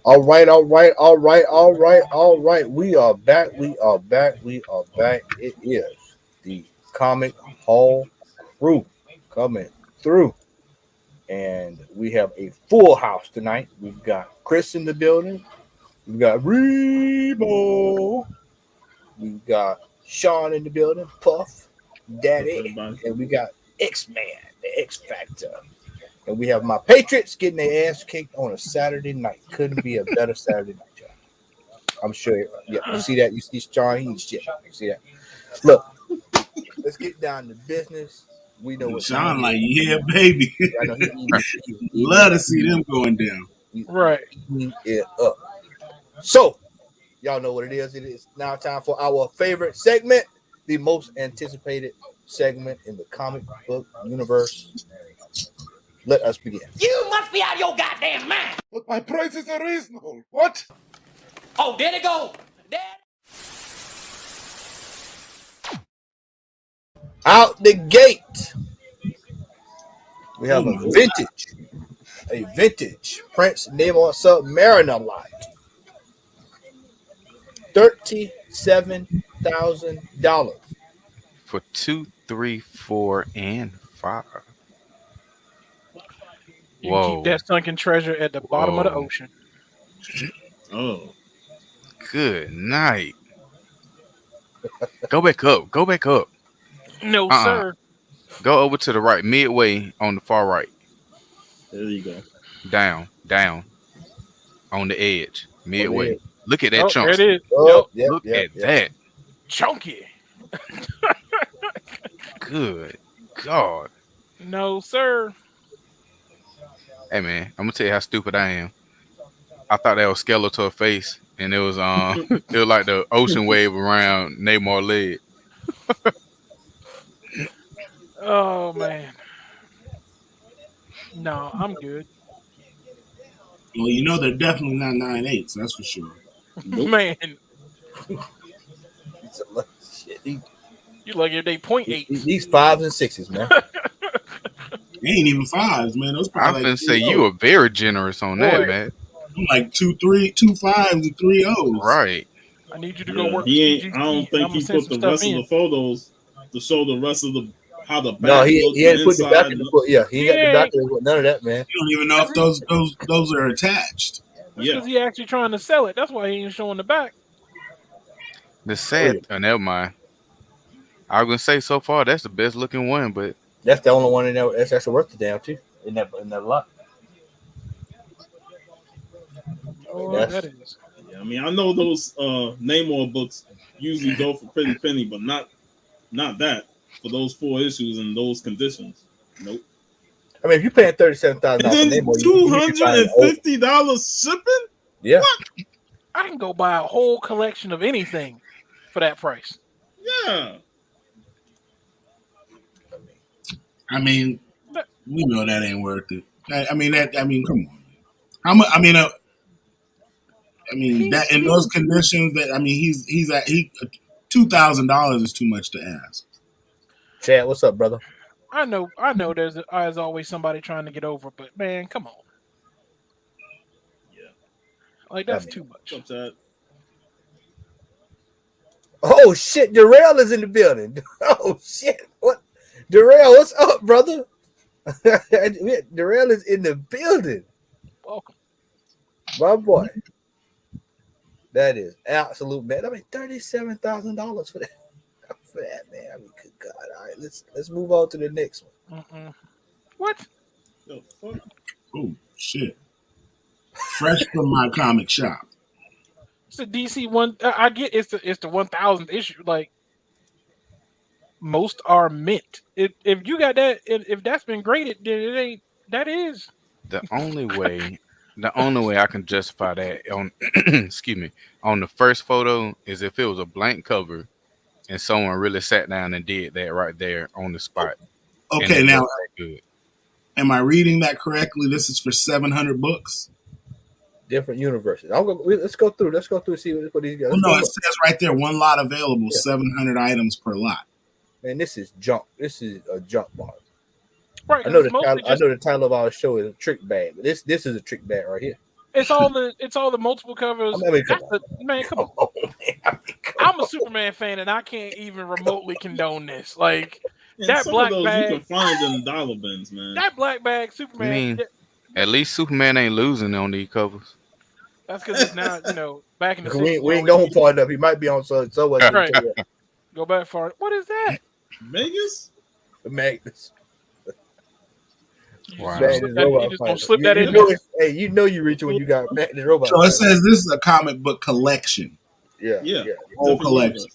All right, all right, all right, all right, all right. We are back. We are back. We are back. It is the Comic Hall crew coming through. And we have a full house tonight. We've got Chris in the building. We've got Rebo. We've got Sean in the building. Puff, What's up, Daddy. everybody? And we got X-Man, the X Factor. And we have my Patriots getting their ass kicked on a Saturday night. Couldn't be a better Saturday night, y'all. I'm sure. Yeah, you see that? You see Sean? He eats shit. You see that? Look, let's get down to business. We know what time Sean, it like, is. yeah, baby. I know he eating Love to it. see them going down. Right. Eating it up. So, y'all know what it is. It is now time for our favorite segment, the most anticipated segment in the comic book universe. Let us begin. You must be out of your goddamn mind. But my prices are reasonable. What? Oh, there they go. There. Out the gate, we have a vintage Prince Nemo Submariner line. $37,000 for 2, 3, 4, and 5. You can keep Whoa. that sunken treasure at the bottom of the Whoa. ocean. Oh, Good night. Go back up. Go back up. No, Uh-uh. sir. Go over to the right, midway on the far right. There you go. Down. On the edge, midway. edge. Look at that Oh, chunk. there it is. Oh, Yep. yep, Look at that. Chunky. Good God. No, sir. Hey man, I'm gonna tell you how stupid I am. I thought that was Skeletor face, and it was it was like the ocean wave around Namor leg. Oh, man. No, I'm good. well, you know they're definitely not 9/8s. That's for sure. Nope. Man, Shit, you like if they .8. these fives and sixes, man. They ain't even fives, man. Those I'm probably finna like say 3 you O's. are very generous on that, Boy. man. I'm like 2 fives and 3 O's. Right. I need you to go Yeah, work he with ain't. I don't CGC, and I'm think gonna he send put some the stuff rest of in. the photos to show the rest of the how the back No, he looked, hadn't the put the back inside in the looked. foot. Yeah, he ain't got the Yeah. back in the foot. None of that, man. You don't even know if those are attached. That's Yeah, because he actually trying to sell it. That's why he ain't showing the back. The sad. Oh, never mind. I was gonna say so far that's the best looking one, but That's the only one in there that's actually worth the damn too. In that lot. Oh, That's that is. yeah. I mean, I know those Namor books usually go for pretty penny, but not that for those 4 issues and those conditions. Nope. I mean, if you're paying $37,000 And for then Nemo, you should find an old. $250 shipping. Yeah, I can go buy a whole collection of anything for that price. Yeah. I mean, we know that ain't worth it. I mean, come on. How much? I mean that in those conditions. That I mean, he's at $2,000 is too much to ask. Chad, what's up, brother? I know. There's always somebody trying to get over, but man, come on. Yeah. Like that's I mean, too much. What's up, Chad? Oh shit, Darrell is in the building. Oh shit, what? Darrell, what's up, brother? Darrell is in the building. Welcome. My boy. That is absolute man. I mean, $37,000 for that. For that, man. I mean, good God. All right, let's move on to the next one. Mm-mm. What? Yo, fuck. Oh shit! Fresh from my comic shop. It's a DC one. I get it's the 1000th issue. Like most are mint. If you got that, if that's been graded, then it ain't. That is. the only way I can justify that on excuse me, on the first photo is if it was a blank cover and someone really sat down and did that right there on the spot. And Okay, it now looked that good. am I reading that correctly? This is for 700 books. Different universes. Let's go through. Let's go through and see what these guys. Well, no, it says right there, one lot available, Yeah. 700 items per lot. Man, this is junk. This is a junk bar. Right. I know It's mostly I know the title of our show is a trick bag, but this is a trick bag right here. It's all the multiple covers. I mean, come That's man, come on. Oh, man. I mean, I'm a Superman fan, and I can't even remotely condone this. Like And that some of black those you bag, can find in dollar bins, man. that black bag I Superman. mean, at least Superman ain't losing on these covers. That's because it's not, back in the we 60s. ain't going far enough. He might be on so what. Right. Go back far. What is that? Vegas? Magnus. Wow. You just gonna slip that in know there? Hey, you reach when you got Magnus robot. So it says this is a comic book collection. Yeah. Whole collection.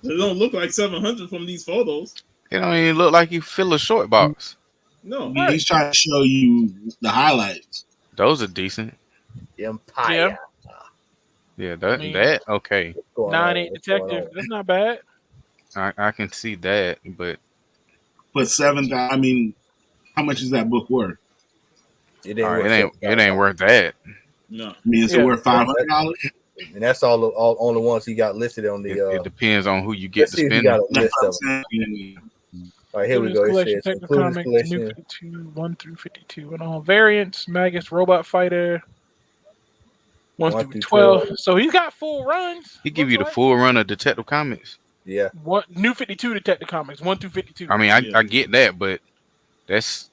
It don't look like 700 from these photos. It don't even look like you fill a short box. No. Yeah, he's trying to show you the highlights. Those are decent. Empire. Yeah, I mean, that okay. 9-8 detective. That's not bad. I can see that, but I mean, how much is that book worth? It ain't worth that. No. I mean, is it worth $500? And that's all the ones he got listed on the. It depends on who you get to spend. Got a list of them. All right, here we go. It says Comics, New 52, 1 through 52. And on variants, Magus, Robot Fighter, 1 through 12. So he's got full runs. He give you the full run of Detective Comics. Yeah. New 52 Detective Comics, 1 through 52. I mean, I get that, but that's.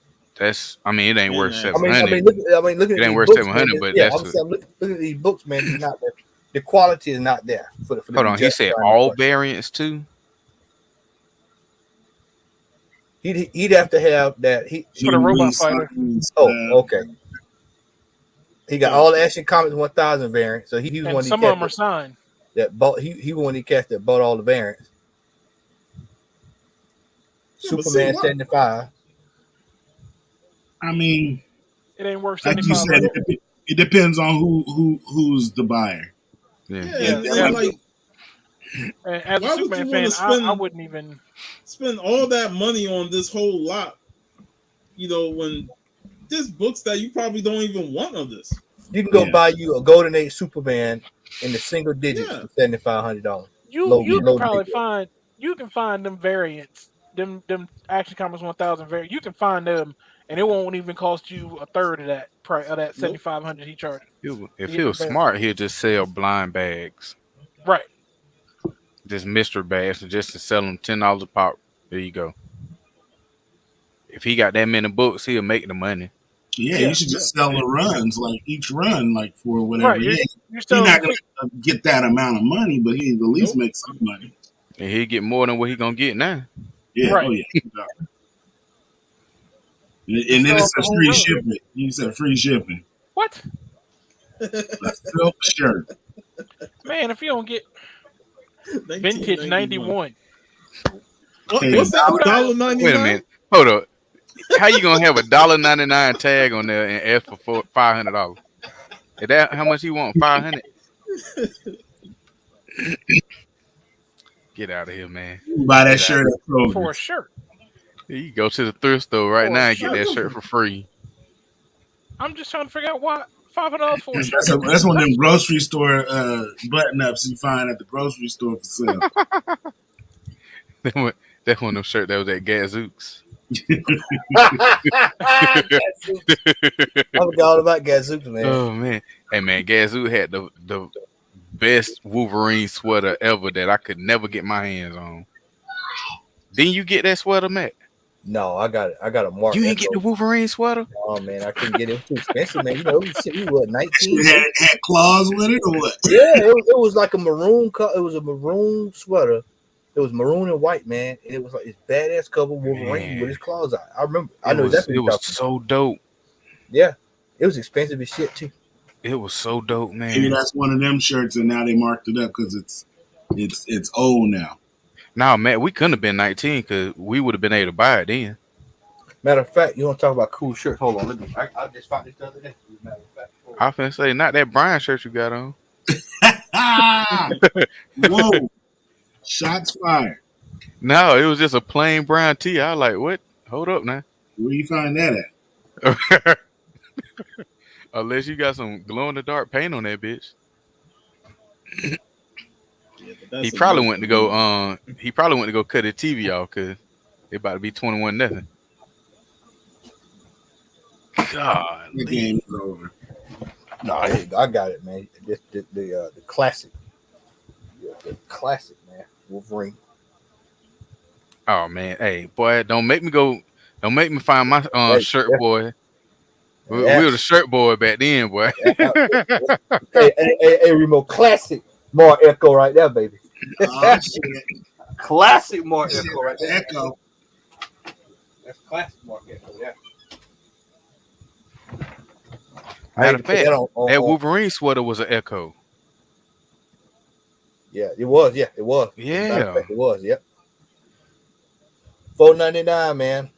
I mean, it ain't worth 700. I mean, look at it ain't worth books, 700, man. but yeah, that's. I'm looking at these books, man. It's not there. The quality is not there. For Hold on, he said all variants too. He'd have to have that. For the Robot Fighter. Okay. He got all the Action Comics 1000 variants. So he was one. Some of them are signed. That bought. He was one he cast that bought all the variants. Superman 75. I mean, it ain't worth like you said. It depends on who's the buyer. Like, as a Superman fan, I wouldn't even spend all that money on this whole lot. When there's books that you probably don't even want of this. You can go buy you a Golden Age Superman in the single digits for $7,500. You can probably find them variants, them Action Comics 1000 variants. You can find them, and it won't even cost you a third of that price of that $7,500 he charged. If he was smart, he'd just sell blind bags, right? Just mystery bags, and just to sell them $10 a pop. There you go. If he got that many books, he'll make the money. Yeah, you should just sell the runs, like each run, like for whatever. Right, you're not going to get that amount of money, but he at least make some money. And he'll get more than what he's going to get now. Yeah, right. Oh yeah. And then it says free shipping. You said free shipping. What? A silk shirt. Man, if you don't get vintage 91. What's that? $1.99? Wait a minute. Hold up. How you gonna have a $1.99 tag on there and ask for $500? Is that how much you want? $500? Get out of here, man. Buy that shirt for a shirt. You go to the thrift store right now and get that shirt for free. I'm just trying to figure out why $500 for a shirt. That's one of them grocery store button ups you find at the grocery store for sale. That's one of them shirts that was at Gadzooks. I forgot all about Gadzooks, man. Oh man, hey man, Gadzook had the best Wolverine sweater ever that I could never get my hands on. Didn't you get that sweater, Matt? No, I got it. I got a mark. You didn't get the Wolverine sweater? Oh man, I couldn't get it. It was too expensive, man. You what 19? Had claws with it or what? Yeah, it was like a maroon. It was a maroon sweater. It was maroon and white, man, and it was like this badass cover Wolverine with his claws out. I remember. I know exactly. It was so dope. Yeah, it was expensive as shit too. It was so dope, man. Maybe that's one of them shirts, and now they marked it up because it's old now. Nah, man, we couldn't have been 19 because we would have been able to buy it then. Matter of fact, you want to talk about cool shirts? Hold on, I just found this the other day. Matter of fact, I was finna say, not that Brian shirt you got on. Whoa. Shots fired. No, it was just a plain brown tee. I was like, what? Hold up now. Where you find that at? Unless you got some glow in the dark paint on that bitch. He probably went to go cut his TV off because it about to be 21-0. The Golly. game is over. No, I got it, man. The classic, the classic, man. Wolverine. Oh man, hey boy, don't make me go. Don't make me find my Hey, shirt, boy. We were the abs- shirt boy back then, boy. hey, hey, Remo, classic Mar Echo right there, baby. Oh shit! Classic Mar Shit, Echo right there. Echo. That's classic Mar Echo. Yeah. I Matter had of to put fact, that on, that on. Wolverine sweater was an Echo. Yeah, it was. Yeah, it was. As a matter of Yeah. fact, it was. Yep. $4.99, man.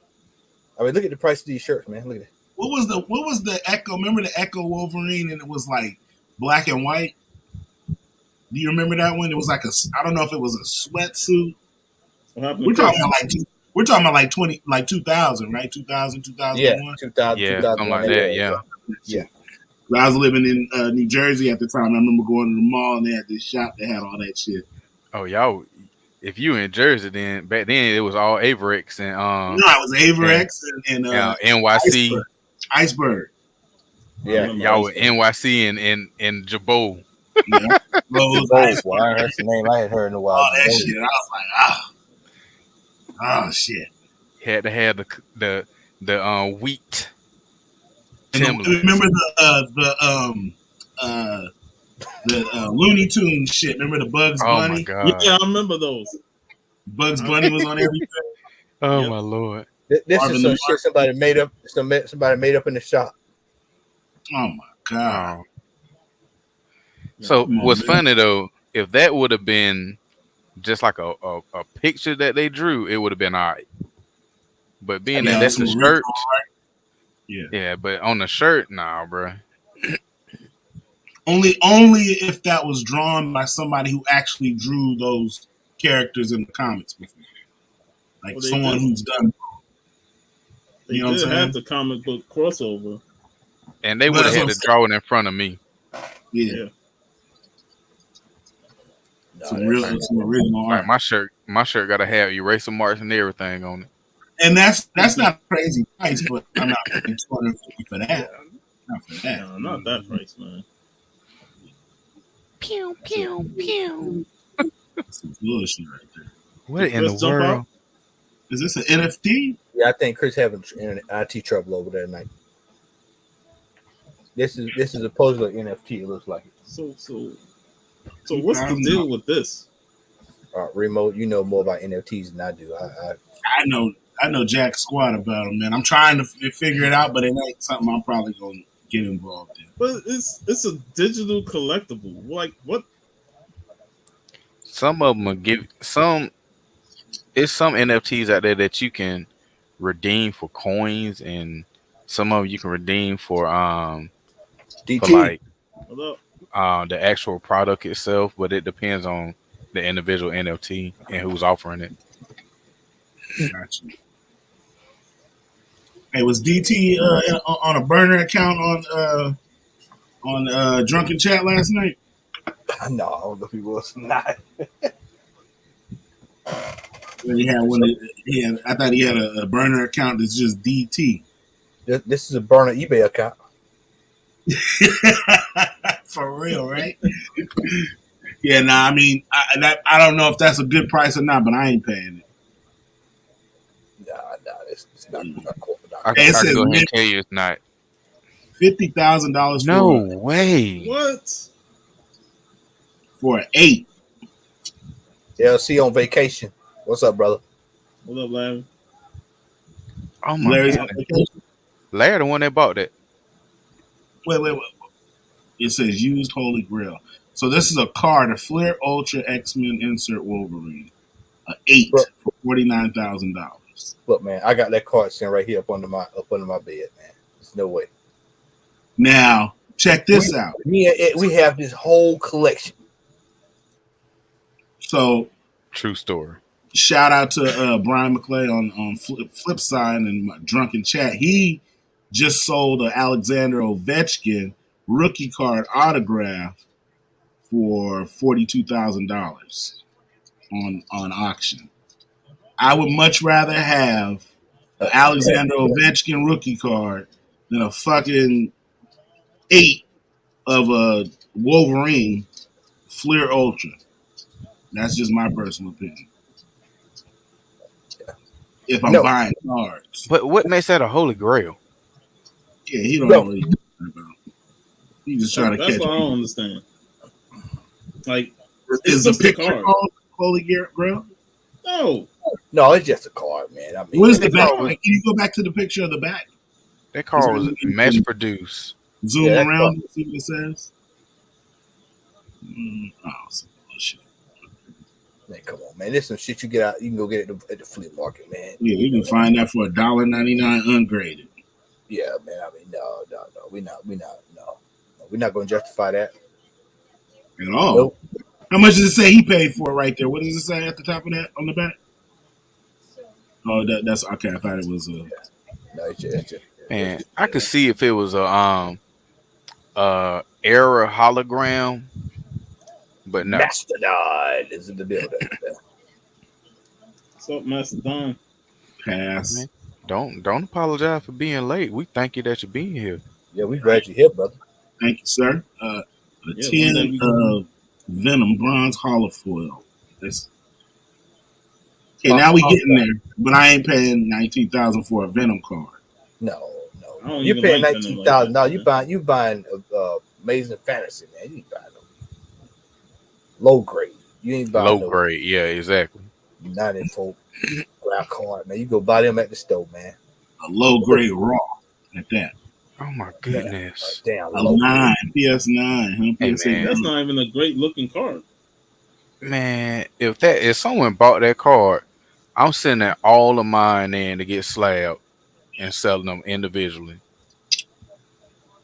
I mean, look at the price of these shirts, man. Look at it. What was the Echo? Remember the Echo Wolverine, and it was like black and white. Do you remember that one? It was like I don't know if it was a sweatsuit. What happened We're to talking Chris? about we're talking about like 2000, right? 2000, Yeah, 2001. 2000, Yeah, something 2001. like that. Yeah. Yeah. I was living in New Jersey at the time. I remember going to the mall and they had this shop that had all that shit. Oh y'all, if you in Jersey, then back then it was all Averex and No, it was Averex and NYC. Iceberg. Yeah. Y'all were NYC and Jabot. Yeah. Rose, Oh, Iceberg, wow, that's the name I had heard in a while. all that shit. And I was like, oh shit. Had to have the wheat And Timberlands. remember the Looney Tunes shit. Remember the Bugs Oh my Bunny? god. Yeah, I remember those. Bugs Bunny was on everything. Oh Yep. my lord. This Marvin is the some shit somebody made up. Somebody made up in the shop. Oh my god. Oh. So Come on, what's man. funny though, if that would have been just like a picture that they drew, it would have been all right. But being that that's some a original shirt, art. Yeah. yeah, but on the shirt, nah, bro. Only if that was drawn by somebody who actually drew those characters in the comics before. Like Well, they someone did. who's done. They You know what I'm did saying? have the comic book crossover. And they Well, would have that's had what to I'm draw it in front of me. Yeah. Yeah. No, Some that's- original Like art. my shirt gotta have eraser marks and everything on it. And that's not a crazy price, but I'm not paying $250 for that. Not for that. No, not that price, man. Pew pew pew. That's some bullshit right there. What in Chris the jump world? out? Is this an NFT? Yeah, I think Chris having IT trouble over there tonight. This is supposedly NFT. It looks like it. So what's the deal with this? Remote, you know more about NFTs than I do. I know Jack squat about them, man. I'm trying to figure it out, but it ain't something I'm probably gonna get involved in. But it's a digital collectible. Like what? Some of them will give some. It's some NFTs out there that you can redeem for coins, and some of them you can redeem for DT. like What up? the actual product itself. But it depends on the individual NFT and who's offering it. Gotcha. Hey, was DT on a burner account on Drunken Chat last night? No, I don't know if he was not. When he had one, I thought he had a burner account that's just DT. This is a burner eBay account. For real, right? Yeah, nah. I mean, I don't know if that's a good price or not, but I ain't paying it. Nah, it's not cool. I Hey, it can says go ahead mint- and tell you it's not. $50,000 No way. What? for an 8. LC on vacation. What's up, brother? What up, Larry? Oh my Larry's god. on vacation. Larry the one that bought that. Wait. It says used Holy Grail. So this is a card, a Flair Ultra X-Men insert Wolverine. An 8 Bro. for $49,000. Look, man, I got that card sitting right here up under my bed, man. There's no way. Now, check this out. We have this whole collection. So True story. shout out to Brian McClay on Flipside and my Drunken Chat. He just sold an Alexander Ovechkin rookie card autograph for $42,000 on auction. I would much rather have an Alexander Ovechkin rookie card than a fucking 8 of a Wolverine Fleer Ultra. That's just my personal opinion. If I'm No, buying cards. But what makes that a holy grail? Yeah, he don't No. know what he's talking about. He's just trying to That's catch what I don't people. understand. Like, Is it's the just a picture card. called Holy Grail? No, no, it's just a card, man. I mean, What is the it's a back? card. Can you go back to the picture of the back? That car was mass produced. Zoom Yeah, that's around and see what it says. Oh, some bullshit. man, come on, man. There's some shit you get out. You can go get it at the flea market, man. Yeah, you can find that for $1.99 ungraded. Yeah, man. I mean, no. We're not going to justify that. At all. Nope. How much does it say he paid for it right there? What does it say at the top of that on the back? Oh, that's okay. I thought it was No, it's just Man, I could see if it was a era hologram, but no. Mastodon is in the building. What's up, Master Don? pass. Man, don't apologize for being late. We thank you that you're being here. Yeah, we glad you're here, brother. Thank you, sir. A Yeah, 10 of Venom Bronze Holofoil. That's okay. Now we getting there, but I ain't paying 19,000 for a Venom card. No. I don't You're even paying like Venom $19,000. like No, that, you buying Amazing Fantasy, man. You ain't buying no low grade. You ain't buying Low no grade, yeah, exactly. 94 black card, man. You go buy them at the store, man. A low grade raw at that. Oh my goodness. Damn A low. 9, PS9, huh? Hey, PSA man. That's not even a great looking card. Man, if someone bought that card, I'm sending all of mine in to get slabbed and selling them individually.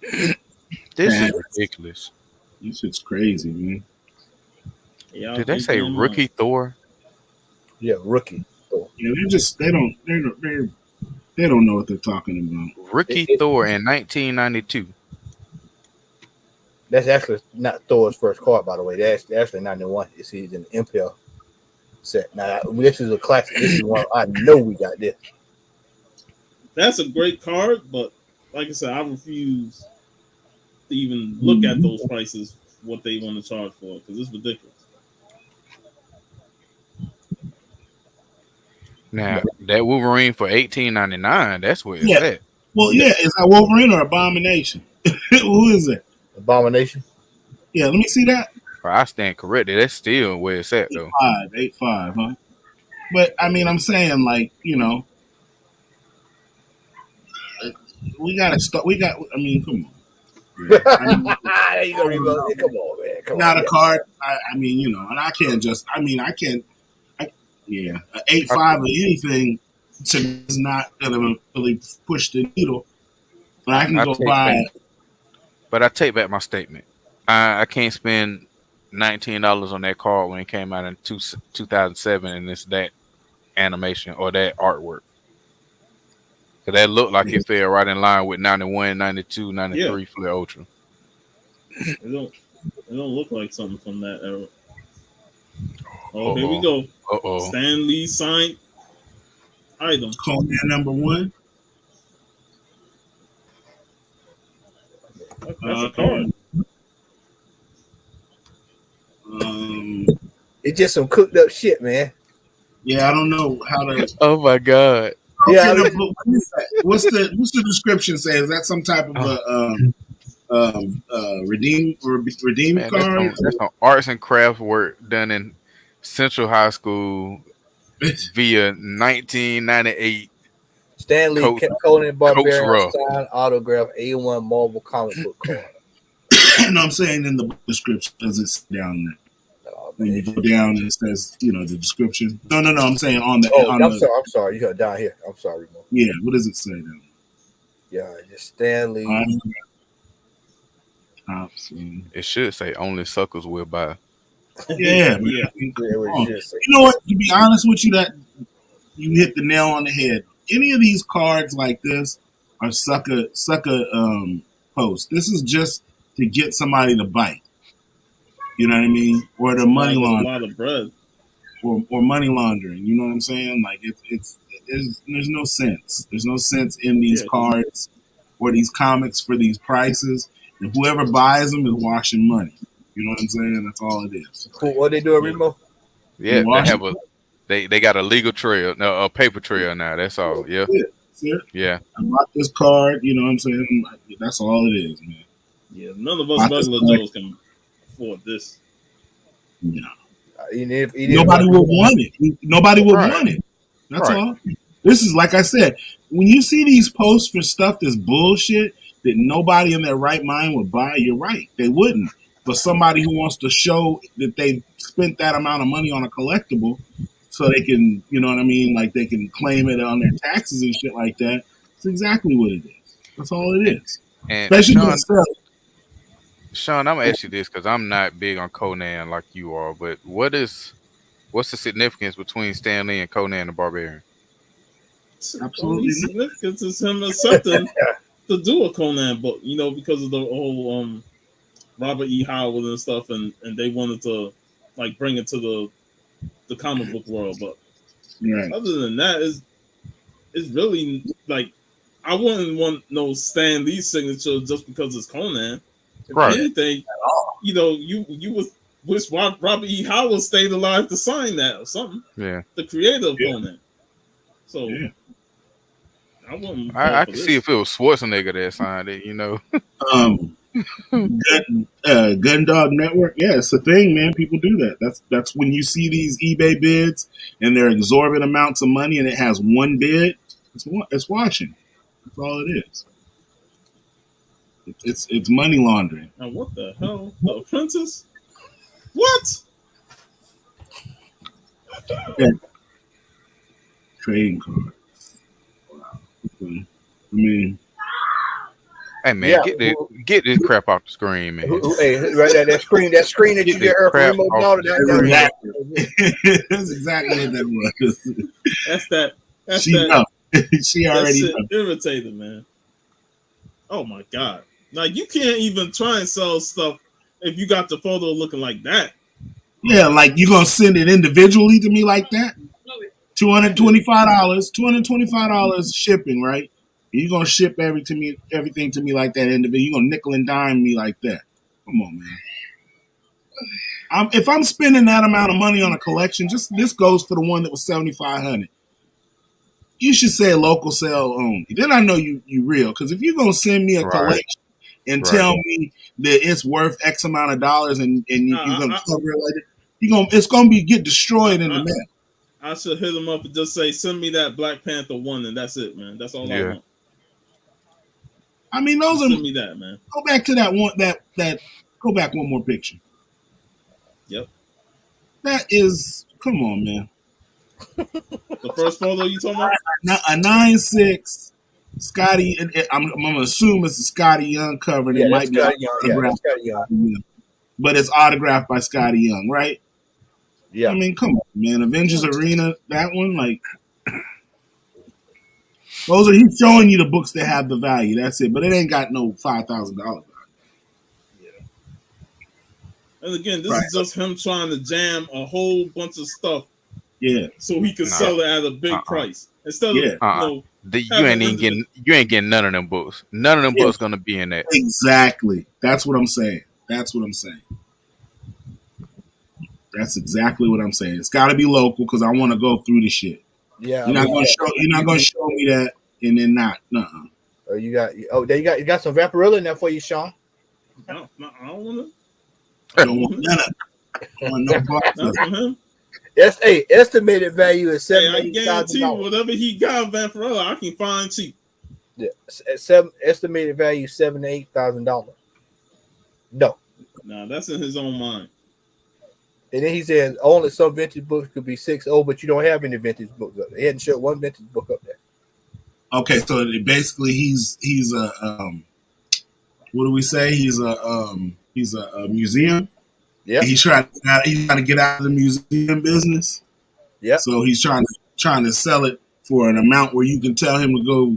This is ridiculous. This shit's crazy, man. Yeah, Did they say rookie Thor? Yeah, rookie. So, Yeah, they don't know what they're talking about. Rookie Thor in 1992. that's actually not Thor's first card, by the way. That's actually 91. It's he's an Impel set. Now this is a classic. This is one I know we got this. That's a great card, but like I said, I refuse to even look at those prices, what they want to charge for it, because it's ridiculous. Now that Wolverine for $18.99. That's where it's Yeah. at. Well, yeah, is that Wolverine or Abomination? Who is it? Abomination. Yeah, let me see that. Or I stand corrected. That's still where it's at though. 8.5, huh? But I mean, I'm saying like we gotta start. I mean, come on. Yeah. I mean, You gonna reload it? Come on, man. Come not on. a card. I mean, and I can't just. I mean, I can't. Yeah, an 8.5 or anything is not gonna really push the needle. But I can go buy. But I take back my statement. I can't spend $19 on that card when it came out in 2007 and it's that animation or that artwork. Cause that looked like it fell right in line with 91, 92, 93 Flare Ultra. It don't look like something from that era. Oh, here we go. Stan Lee signed item. Conan #1. That's a card. It's just some cooked up shit, man. Yeah, I don't know how to. Oh my god. Yeah, Okay, what's the description say? Is that some type of redeem card? That's some arts and crafts work done in Central High School via 1998. Stanley Conan Barbarian signed autograph A1 Marvel comic book card. No, I'm saying in the description, does it say down there? When you go down, it says, the description. No. I'm saying on the. I'm sorry. You got down here. I'm sorry, Remo. Yeah, what does it say down there? Yeah, just Stanley. It should say only suckers will buy. Yeah. You know what? To be honest with you, that you hit the nail on the head. Any of these cards like this are sucker posts. This is just to get somebody to bite. You know what I mean? Or the money laundering. A lot of bread. Or money laundering. You know what I'm saying? Like there's no sense. There's no sense in these cards. or these comics for these prices, and whoever buys them is washing money. You know what I'm saying? That's all it is. What they doing, Remo? Yeah, they got a legal trail, no, a paper trail now. That's all. Yeah. Yeah. I bought this card. You know what I'm saying? That's all it is, man. Yeah, none of us regular Joes can afford this. No. Nobody will want it. Nobody will want it. That's all. This is, like I said, when you see these posts for stuff that's bullshit that nobody in their right mind would buy, you're right. They wouldn't. But somebody who wants to show that they spent that amount of money on a collectible so they can, you know what I mean, like they can claim it on their taxes and shit like that, it's exactly what it is. That's all it is. And especially Sean, I'm gonna ask you this because I'm not big on Conan like you are, but what's the significance between Stan Lee and Conan the Barbarian? Absolutely, significance is him accepting to do a Conan book, you know, because of the whole Robert E. Howard and stuff, and they wanted to like bring it to the comic book world. But other than that, it's really like I wouldn't want no Stan Lee signature just because it's Conan. If anything, you know, you would wish Robert E. Howard stayed alive to sign that or something. Yeah, the creator of Conan. So I can see if it was Schwarzenegger that signed it, you know. Gundog Network, yeah, it's a thing, man. People do that. That's when you see these eBay bids and they're exorbitant amounts of money, and it has one bid. It's washing. That's all it is. It's money laundering. Now what the hell? The Apprentice? What? Yeah. Trading cards. Wow. I mean, hey man, get this crap off the screen, man. Hey, right there, that screen that you get her from remote daughter. That's exactly what that was. That's she that. She already irritated, man. Oh my god! Like you can't even try and sell stuff if you got the photo looking like that. Yeah, like you gonna send it individually to me like that? $225 shipping, right? You gonna ship everything to me like that individual? You gonna nickel and dime me like that? Come on, man. If I'm spending that amount of money on a collection, just this goes for the one that was $7,500. You should say local sale only. Then I know you real. Because if you're gonna send me a collection and tell me that it's worth X amount of dollars and you're gonna cover it later, it's gonna get destroyed in the mail. I should hit them up and just say, send me that Black Panther 1, and that's it, man. That's all I want. I mean, those send me that, man. Go back to that one. Go back one more picture. Yep. That is. Come on, man. The first photo you talking about? A 9.6 Scotty. I'm gonna assume it's a Scotty Young cover. It might be autographed, but it's autographed by Scotty Young, right? Yeah. I mean, come on, man. Avengers Arena, that one, like, he's showing you the books that have the value. That's it. But it ain't got no $5,000. Yeah. And again, this is just him trying to jam a whole bunch of stuff. Yeah. So he can sell it at a big price instead of you ain't getting none of them books. None of them books gonna be in that. Exactly. That's what I'm saying. That's exactly what I'm saying. It's got to be local because I want to go through the shit. Yeah, you're not gonna show me that and then not. Oh, you got some Vaporilla in there for you, Sean. No, I don't want to. I don't want none of it. That's estimated value is $7,000. I guarantee you, whatever he got Vaporilla, I can find cheap. Yeah, estimated value $7,000 to $8,000. No, that's in his own mind. And then he says only some vintage books could be 6.0, but you don't have any vintage books up there. He hadn't showed one vintage book up there. Okay, so basically he's a what do we say? He's a museum. Yeah, he's trying to get out of the museum business. Yeah, so he's trying to sell it for an amount where you can tell him to go,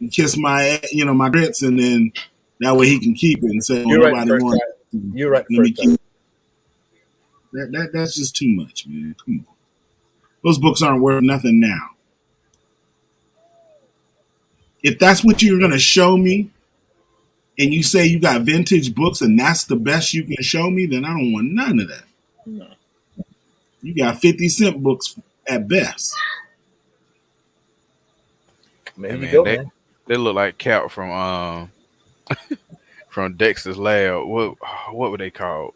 kiss my my grits, and then that way he can keep it and say, You're nobody wants. You're right. That's just too much, man. Come on. Those books aren't worth nothing now. if that's what you're gonna show me, and you say you got vintage books and that's the best you can show me, then I don't want none of that. No. You got 50-cent books at best. Man, Hey, here you man, go, they man. they look like Cap from Dexter's Lab. What were they called?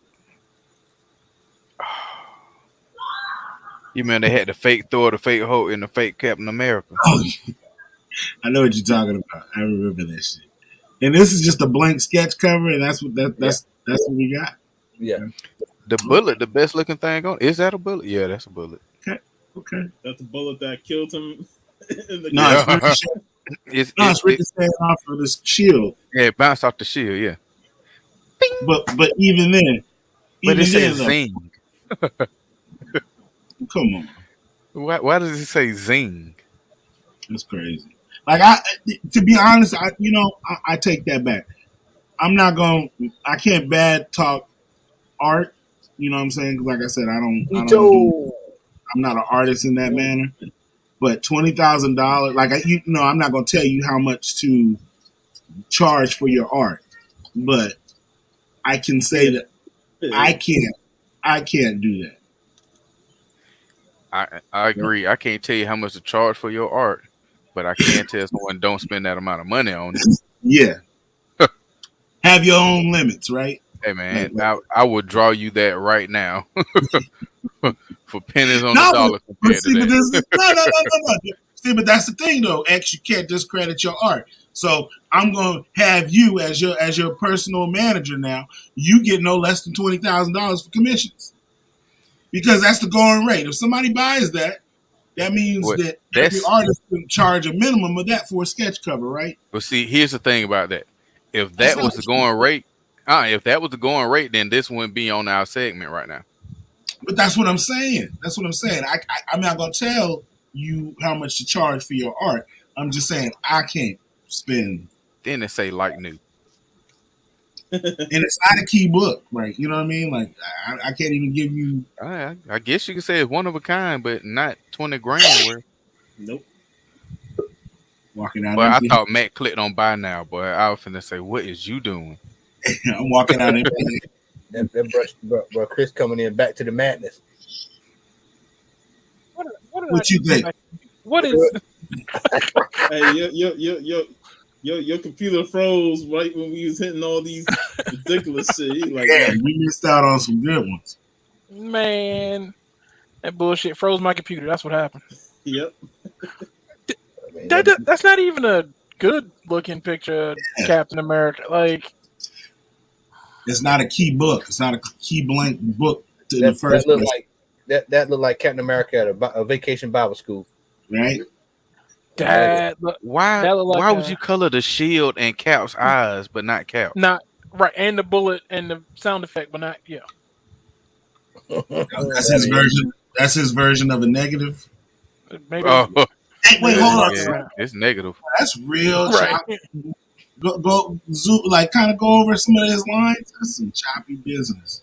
You mean they had the fake Thor, the fake Hulk, and the fake Captain America? Oh, I know what you're talking about. I remember that shit. And this is just a blank sketch cover, and that's what we got. Yeah. The bullet, the best looking thing on. Is that a bullet? Yeah, that's a bullet. Okay. That's the bullet that killed him. In the No, Yeah. it's It's ricocheting off of this shield. yeah, it bounced off the shield. Yeah, But even then, but it says though, zing. come on, Why does it say zing? that's crazy. Like to be honest, I take that back. I can't bad talk art. You know what I'm saying? 'Cause like I said, I'm not an artist in that manner. But $20,000, I'm not gonna tell you how much to charge for your art, but I can say that I can't do that. I agree. I can't tell you how much to charge for your art, but I can tell someone don't spend that amount of money on it. Yeah, have your own limits, right? Hey man, I would draw you that right now for pennies on the No, dollar compared to that. no. See, but that's the thing, though. X, you can't discredit your art. So I'm gonna have you as your personal manager now. You get no less than $20,000 for commissions because that's the going rate. If somebody buys that, that means What? that every artist can charge a minimum of that for a sketch cover, right? But see, here's the thing about that. If That's that not was the true. going rate, then this wouldn't be on our segment right now. But that's what I'm saying. I'm not gonna tell you how much to charge for your art. I'm just saying I can't spend. Then they say like new. And it's not a key book, right? You know what I mean? Like I can't even give you. I guess you could say it's one of a kind, but not 20 grand worth. Nope. Walking out. But I thought Matt clicked on buy now, boy. I was finna say, what is you doing? I'm walking out. That bro, Chris coming in back to the madness. What you think? What is? Hey, your computer froze right when we was hitting all these ridiculous shit. He like, Yeah, you missed out on some good ones. Man, that bullshit froze my computer. That's what happened. yep. That's not even a good looking picture of Captain America. Like, it's not a key book. It's not a key blank book to the That first looked place, like that looked like Captain America at a vacation Bible school. right? that look, Why? that look like Why would you color the shield and Cap's eyes, but not Cap? not right, and the bullet and the sound effect, but not That's his version. That's his version of a negative. maybe. Oh, Hey, wait, hold on. yeah, it's negative. That's real Right. choppy. Go zoom, like kind of go over some of his lines. That's some choppy business.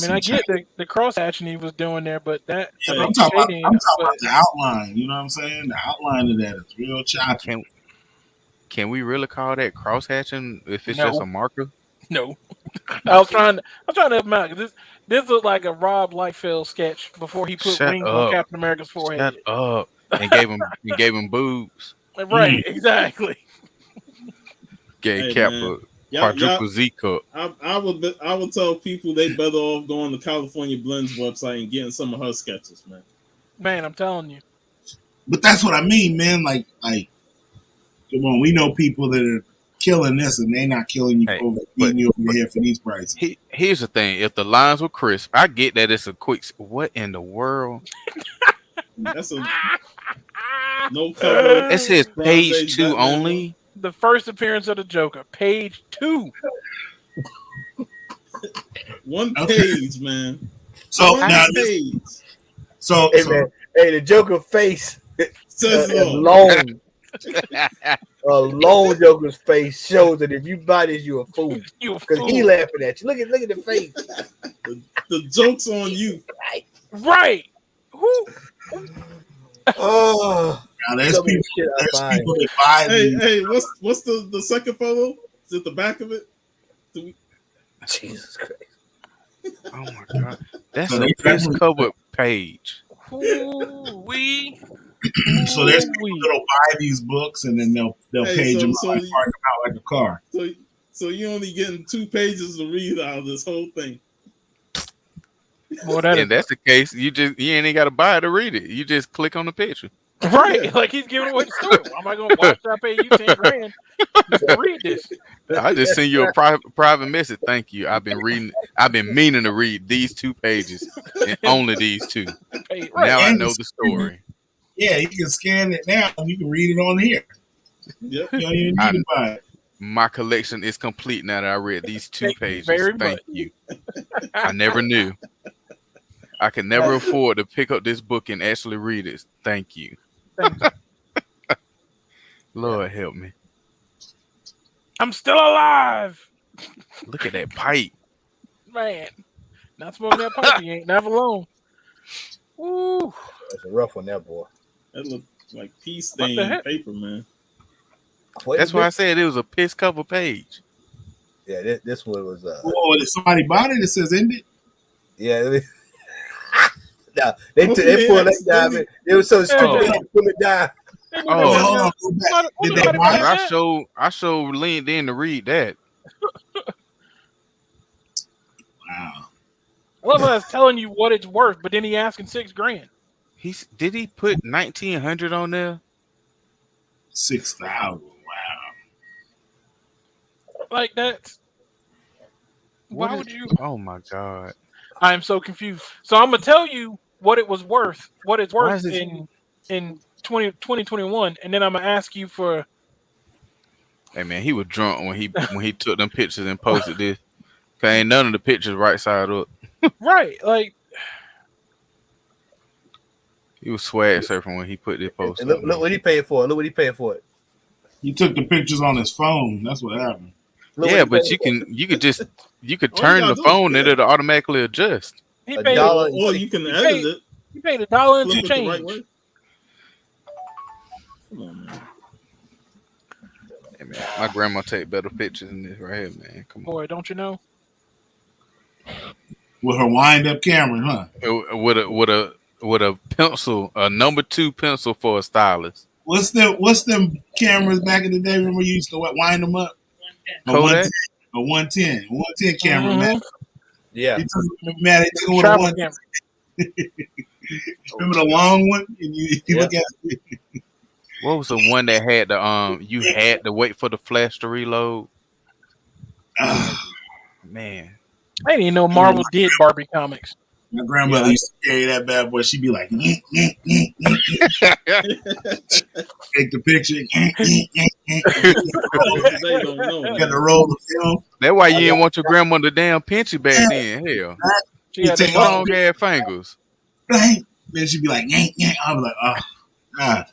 I get the cross hatching he was doing there, but that Yeah, the I'm talking shading, about but the outline. You know what I'm saying? The outline of that is real choppy. Can we really call that cross hatching if it's No. just a marker? no. I was trying to help him out. 'Cause this looked like a Rob Liefeld sketch before he put Shut wings up. on Captain America's forehead. Shut up. And gave him boobs. Right, exactly. Gave Hey, Cap man. a quadruple Z cup. I would tell people they better off going to California Blends website and getting some of her sketches, man. Man, I'm telling you. But that's what I mean, man. Like, come on, we know people that are killing this, and they're not killing you beating you over the head for these prices. Here's the thing: if the lines were crisp, I get that it's a quick. What in the world? That's a no cover. It says page 2 only. The first appearance of the Joker, page 2. One page, man. So One now, page. so Man, the Joker face Says it all. alone. Alone Joker's face shows that if you buy this, you're a fool. You a Because fool. he laughing at you. Look at the face. The joke's on you. Right. Who? Oh, Now there's Some of the people. shit I There's find. people that buy Hey, these. hey, what's the second photo? Is it the back of it? Do we, Jesus Christ. Oh my god, that's So a they piss definitely. covered page. Ooh-wee. So there's people Ooh-wee. that'll buy these books and then they'll hey, page them so out and park them out like a car. so you only getting 2 pages to read out of this whole thing. Boy, that is And that's the case. You ain't even got to buy it to read it. You just click on the picture. right. Yeah. Like he's giving away the story. Why am I gonna watch? I pay you $10,000 just to read this. I just send you a private message. Thank you. I've been meaning to read these 2 pages and only these 2. Right. Now I And know the story. Yeah, you can scan it now and you can read it on here. Yep. You don't even need to buy it. My collection is complete now that I read these 2 Thank you pages. very Thank much. you. I never knew. I could never afford to pick up this book and actually read it. Thank you. Thank you. Lord help me. I'm still alive, Look at that pipe. man. Not smoking that pipe. You ain't never alone. Ooh. That's a rough one, that boy. That looked like pea What the stained heck? paper, man. Wait That's a why I minute. said it was a piss cover page. Yeah, this one was Oh, did somebody bought it? It says end it. yeah. No, they Oh, they pulled that yeah, down. It was so stupid. Oh. They had to pull it down. They knew Oh. that Hold wasn't on, go back. gonna- Did wasn't they nobody buy buying it? that. I showed leaned in to read that. Wow. I love how I was telling you what it's worth, but then he asking $6,000. Did he put 1900 on there? 6,000. Wow. Like that's What why is- would you? Oh my god. I am so confused. So I'm gonna tell you what it was worth, what it's Why worth is it- in 2021, and then I'm gonna ask you for Hey man, he was drunk when he took them pictures and posted this. Cause ain't none of the pictures right side up. right. Like He was swag surfing when he put this post And up. look what he paid for it. Look what he paid for it. He took the pictures on his phone. That's what happened. Look Yeah, what but he paid you could just All you turn gotta the do is phone click. and it'll automatically adjust. he A paid dollar. Or you can he edit paid- it, he paid $1 and flip some it the right change. way. Come on, man. Hey man, my grandma take better pictures than this right here, man. Come on. Boy, don't you know? With her wind up camera, huh? With a pencil, a number 2 pencil for a stylus. What's them cameras back in the day? Remember you used to wind them up? A Kodak? 110. A 110. A 110 camera, Mhm. man. Yeah. He took, man, they took one Travel one. camera. Remember the long one? And you Yeah. look at it. What was the one that had the you had to wait for the flash to reload? Man. I didn't even know Marvel did Barbie comics. My grandmother Yeah. used to carry that bad boy. She'd be like, take the picture. They don't know, Got man. to roll the film. That's why you didn't want your grandma to damn pinch you back then. Hell. She had You them take Long ass fingers. Bang. Then she'd be like, I was like, oh, God.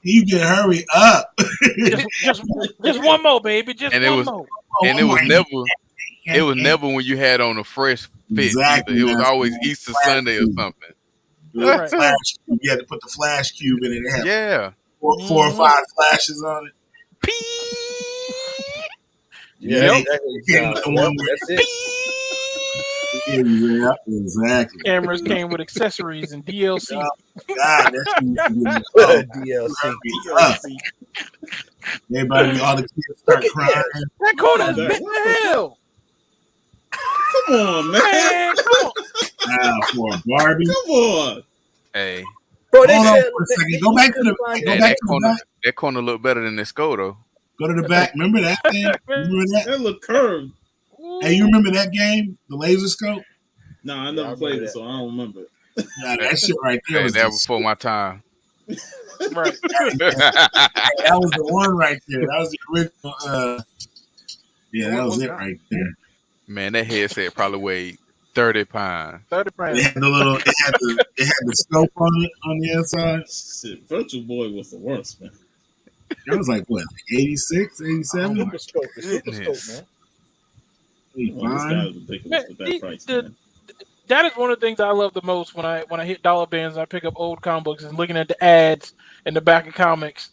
You can hurry up. just one more, baby. Just And it one was more. and it was never when you had on a fresh fit Exactly, either. It was man. always Easter Sunday or something. Right. Flash. You had to put the flash cube in it. It had Yeah. four or 5 flashes on it. Yeah. Yep. That's it. Yeah, exactly. Cameras came with accessories and DLC. God, that shit used to be DLC. DLC. Everybody, all the kids start crying. That corner is What big the as hell. Come on, man. Man, come on. For a Barbie. Come on. Hey. Bro, they Hold on said for a second. Go back to the back. That corner look better than the Scoto. Go to the back. Remember that thing? Remember that? That look curved. Hey, you remember that game? The laser scope? Nah, I I never remember played it, that. so I don't remember it. Yeah, that shit right there Hey, was that was before my time. Right. that was the one right there. That was the original. Yeah, that was it right there. Man, that headset probably weighed 30 pounds. 30 It pounds. had it had the scope on it on the inside. Shit, Virtual Boy was the worst, man. That was like what, 86, 87? Super scope, the super Goodness. scope, man. Oh, this guy is ridiculous with that price, man. that is one of the things I love the most when I hit dollar bins and I pick up old comic books and looking at the ads in the back of comics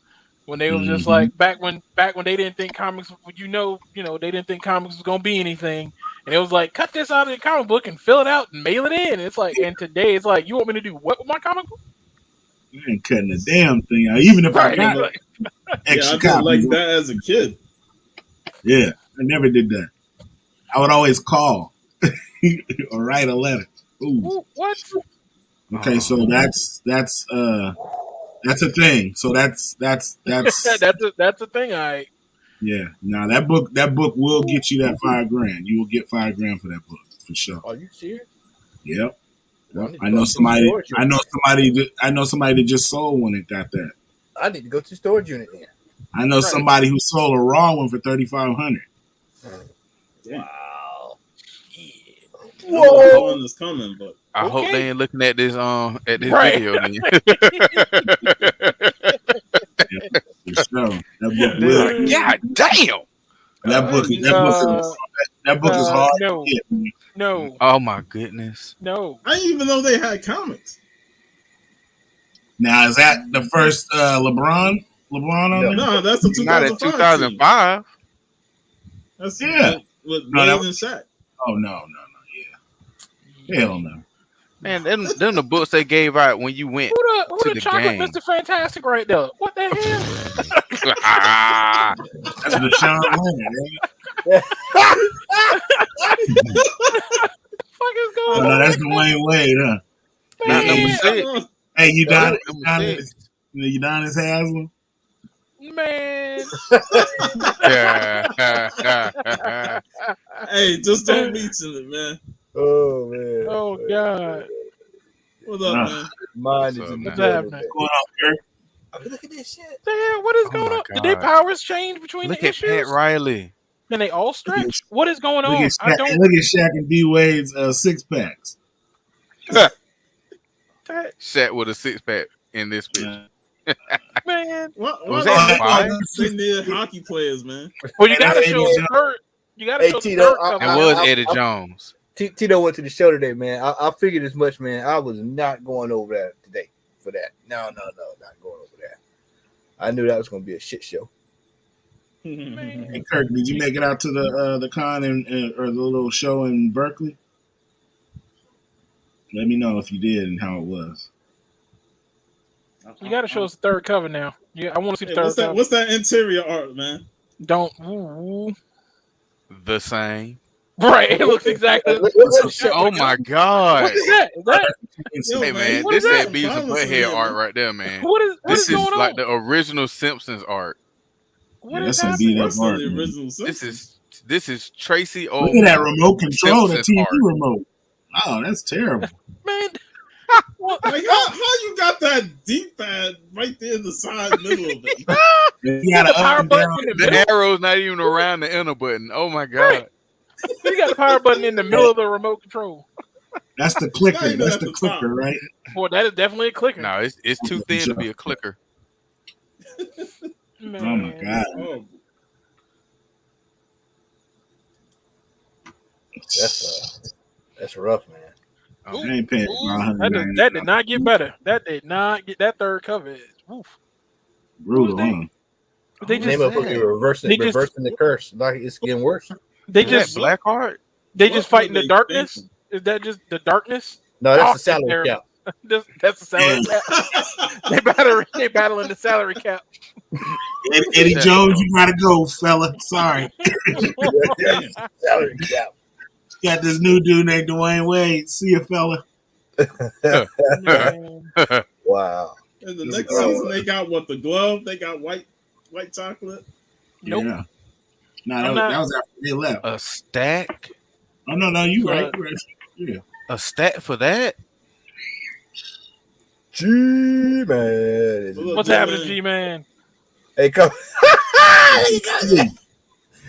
when they were just like back when they didn't think comics they didn't think comics was gonna be anything, and it was like cut this out of the comic book and fill it out and mail it in. It's like, and today it's like, you want me to do what with my comic book? You ain't cutting the damn thing out, even if I got extra I did like copies. that as a kid. Yeah, I never did that. I would always call or write a letter. Ooh. What? Okay, so that's a thing. So that's that's a thing. yeah. Now that book will get you that $5,000. You will get $5,000 for that book for sure. Are you serious? Yep. Well, I know somebody that just sold one and got that. I need to go to the storage unit then. I know somebody who sold a raw one for $3,500. Wow. Whoa. One is coming, but I hope they ain't looking at this video. Then. For sure. That book will. God damn. That book is hard. No. To get, man. No. Oh my goodness. No. I didn't even know they had comics. Now is that the first LeBron on there? No, that's the 2005. Not at 2005. That's yeah. With No, Blaze and Shaq. Oh no, yeah. Hell no. Man, them the books they gave out when you went Who to the the chocolate game. Mr. Fantastic right there? What the hell? That's the Sean Leonard, ain't Fuck is going it? on? No, that's Dwayne Wade, huh? Not number Man. 6. Hey, you down Number 6. Udonis Haslam? Man. Hey, just don't mention it, man. Oh man. Oh God. What up, man? Mine is What's in up, the man? What's going on, Kirk? Oh, look at this shit. Damn, what is Oh going my on? Did their God. powers change between Look the at Pat issues? Riley. Can they all stretch? What is going Look on? at I Shaq, don't. look at Shaq and D Wade's 6-packs. Shaq with a 6-pack in this picture. Man. What Was they that they need hockey players, man. Well, you gotta Hey, show the third. You gotta Hey, show the Tito, third I- cover. It was Eddie Jones. Tito went to the show today, man. I figured as much, man. I was not going over that today for that. No, not going over that. I knew that was going to be a shit show. Hey, Kirk, did you make it out to the con or the little show in Berkeley? Let me know if you did and how it was. You gotta show us the third cover now. Yeah, I want to see the third cover. What's that interior art, man? Don't. Ooh. The same. Right, it looks exactly. Oh my God. What is that? Is that Yo, Hey man, what this is that that? Beavis and Butthead art right there, man. what is This is going like on? the original Simpsons art. What Yeah, is that's some happening? beat up That's art. the man. original Simpsons. This is Tracy Look at that remote control, the Simpsons TV art. remote. Oh, that's terrible. Man, what? Like, how you got that D-pad right there in the side middle of it? You got the to power up and button down. in the The middle. arrow's not even around the enter button. Oh my God. Right. You got the power button in the middle of the remote control. That's the clicker. Not even That's at the the clicker, top. right? Boy, that is definitely a clicker. No, it's too thin to be a clicker. Man. Oh my God. Oh, That's rough, man. I ain't paying That did not get better. That did not get that third cover. Is oof. brutal, What was huh? They Name just of it, reversing the curse. Like it's getting worse. they Is that just black art? they What just fighting were the they darkness. thinking? Is that just the darkness? No, that's Oh, the salary terrible. cap. That's the salary cap. They battling the salary cap. Eddie Jones, you gotta go, fella. Sorry. Salary cap. Got this new dude named Dwayne Wade. See you, fella. Man. Wow. and the next season they got what, the glove? They got white chocolate. Nope. Yeah. No, I'm that was after they left. A stack? Oh no, you right. Yeah. A stack for that? G man. What's happening, G man? Hey, come.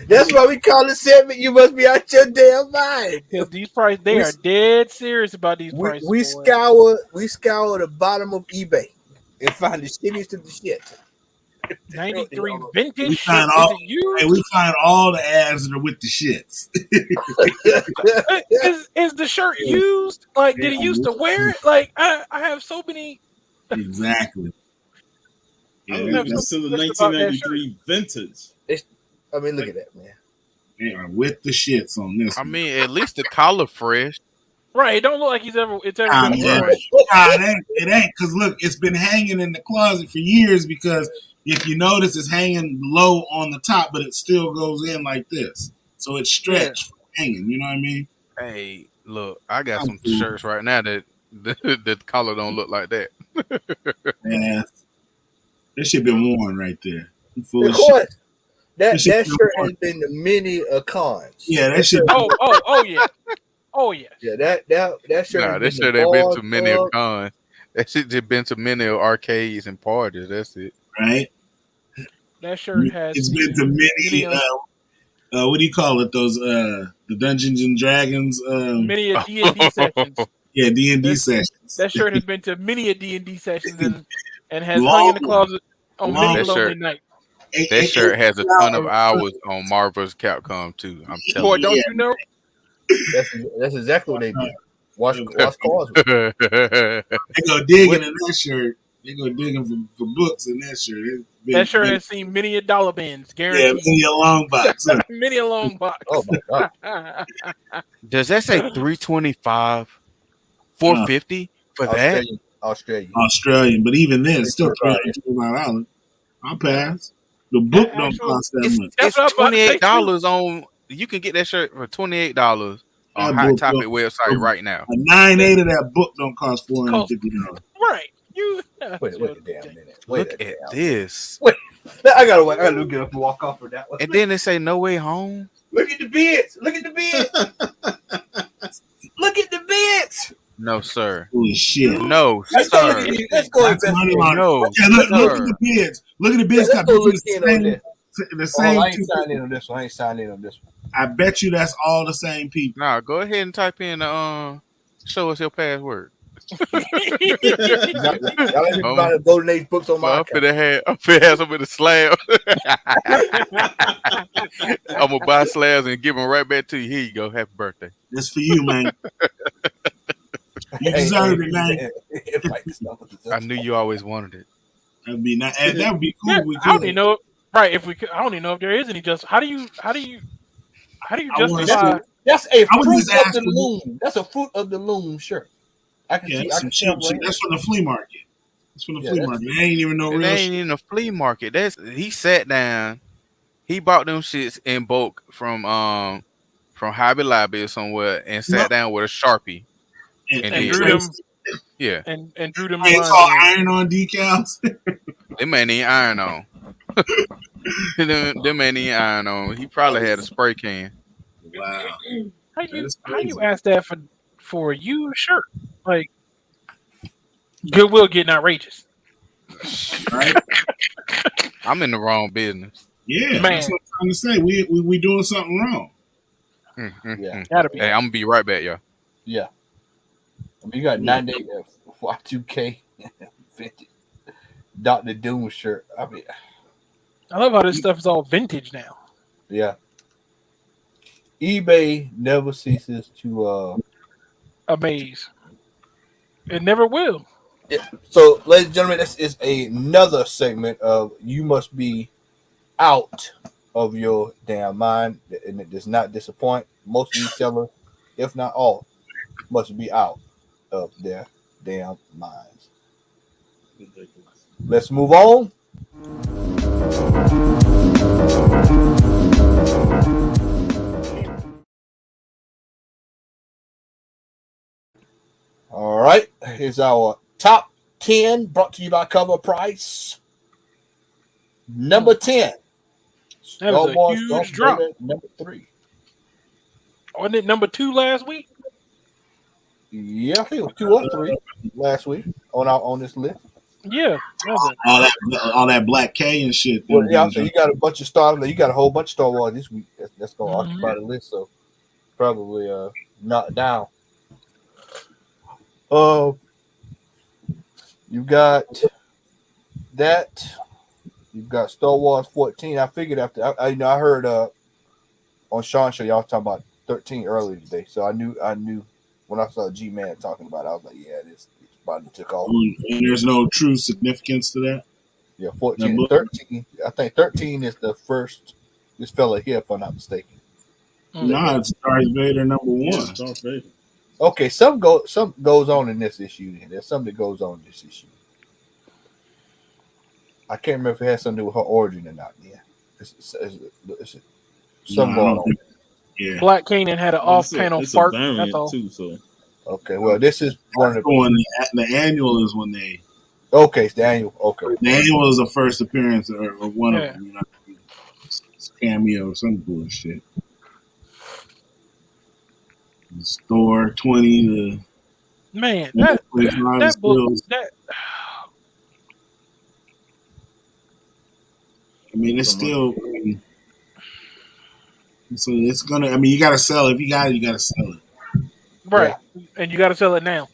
That's why we call the segment. You must be out your damn mind. Because these prices, they are dead serious about these prices. We scour the bottom of eBay and find the shittiest of the shit. 93 We vintage shirt. find Is all it used? we find all the ads that are with the shits. Is the shirt used? Like, did he used to wear it? Like, I have so many. Exactly. I Yeah, don't even so consider many about that shirt. 1993 vintage. I mean, look at that, man. they are with the shits on this I one. mean, at least the collar fresh. Right. It don't look like it's ever Nah, been man. washed. Nah, it ain't. Because look, it's been hanging in the closet for years because if you notice, it's hanging low on the top, but it still goes in like this. So it's stretched from hanging. You know what I mean? Hey, look, I got I'm some cool. shirts right now that the collar don't look like that. Yeah. That shit been worn right there. You full Of of shit. course, that That shit that been shirt worn. has been to many cons. Yeah, that shit. Oh yeah. Oh yeah. Yeah, that shirt Nah, has that been shit to ain't been bars, to many a clubs. con. That shit just been to many arcades and parties. That's it. Right? That shirt has It's been seen to many many. What do you call it? Those the Dungeons and Dragons. many a D&D sessions. Yeah, D&D That's- sessions. That shirt has been to many a D&D sessions and has hung Long in the one. closet on Long many a That lonely shirt, night. that shirt has a ton of hours on Marvel vs. Capcom too. I'm Boy, telling don't Yeah. you know? That's exactly what they did. Watch you. cars. They go digging in that shirt. They go digging for books in that shirt. It's That shirt been has seen many a dollar bins, yeah, guaranteed. many a long box. Huh? Many a long box. Oh my god, Does that say 325, 450 for that? Australian. Australian, but even then, it's still $325. $325. I'll pass. The That book don't actual, cost that It's much. that's it's what I was about to say too. $28 on. You can get that shirt for $28 on That Hot book Topic don't, website right now. a 9.8 of that book don't cost Cost, $450. right. You Wait a damn minute. Wait Look a at damn this. minute. Wait, I gotta get up and walk off for that one. And then they say no way home. Look at the bids. Look at the bids. Look at the bids. No, sir. Holy shit. No, Let's go look sir. at these. Let's go That's money investigate. laundering. No, Yeah, look at sir. the bids. Look at the Yeah, bids. let's go look The in on this. the Oh, same I ain't two signed in people. on this one. I ain't signed in on this one. I bet you that's all the same people. Nah, go ahead and type in show us your password. Y'all ain't been Um, buying the Golden Age books on my I'm account. finna have some in the slab. I'm gonna buy slabs and give them right back to you. Here you go. Happy birthday. That's for you, man. You deserve it, man. I knew you always wanted it. That'd be not. That would be cool. Yeah, If we I don't could. even know. Right, if we could, I don't even know if there is any just. How do you I want to justify? see. That's a I would fruit just of ask the for- loom. That's a fruit of the loom shirt. I can Yeah, see. that's I some can see. cheap shit. That's from the flea market. It's from the Yeah, flea that's- market. It ain't even no It real ain't shit. in a flea market. He sat down. He bought them shits in bulk from Hobby Lobby or somewhere and No. sat down with a Sharpie and And did drew that. them Yeah, and drew them It's lines all in. iron on decals. them ain't even iron on. them ain't even iron on. He probably had a spray can. Wow, How that you is how you crazy. ask that for a used shirt? Like Goodwill getting outrageous. Right? I'm in the wrong business. Yeah, Man. that's what I'm trying to say. We doing something wrong. Yeah. Gotta be. Hey, I'm gonna be right back, y'all. Yeah. I mean, you got 98 Y2K 50 Dr. Doom shirt. I mean, I love how this stuff is all vintage now. yeah. eBay never ceases to. Amaze. It never will. So, ladies and gentlemen, this is another segment of You Must Be Out of Your Damn Mind, and it does not disappoint. Most of these sellers, if not all, must be out of their damn minds. Let's move on. All right, here's our top 10 brought to you by Cover Price. Number 10. That was a Star Wars huge Darth drop. Vader, number 3. Wasn't it number 2 last week? Yeah, I think it was 2 or 3 last week on this list. Yeah. That was All that Black K and shit. Well, yeah, so you got a bunch of you got a whole bunch of Star Wars this week. That's going to Mhm. occupy the list. So probably not down. You got that. You got Star Wars 14. I figured after I heard on Sean's show y'all talking about 13 earlier today, so I knew when I saw G Man talking about it, I was like, yeah, it's about to take off. And there's no true significance to that. Yeah, 14 and 13. I think 13 is the first. This fella here, if I'm not mistaken. Nah, it's Darth Vader number Yeah, one. Darth Vader. Okay, some goes on in this issue. Then there's something that goes on in this issue. I can't remember if it has something to do with her origin or not. Yeah, it's some going on. Yeah. Black Kanan had an off-panel it's fart. A variant That's all. too, so. Okay, well, this is one of the annual is when they. Okay, it's the annual. Okay, the annual is the first appearance or one of them. You know, it's cameo or some bullshit. It's Thor 20 to. Man, that book. That. I mean, it's still. So it's gonna. I mean, you gotta sell it. If you got it, you gotta sell it. Right, and you gotta sell it now.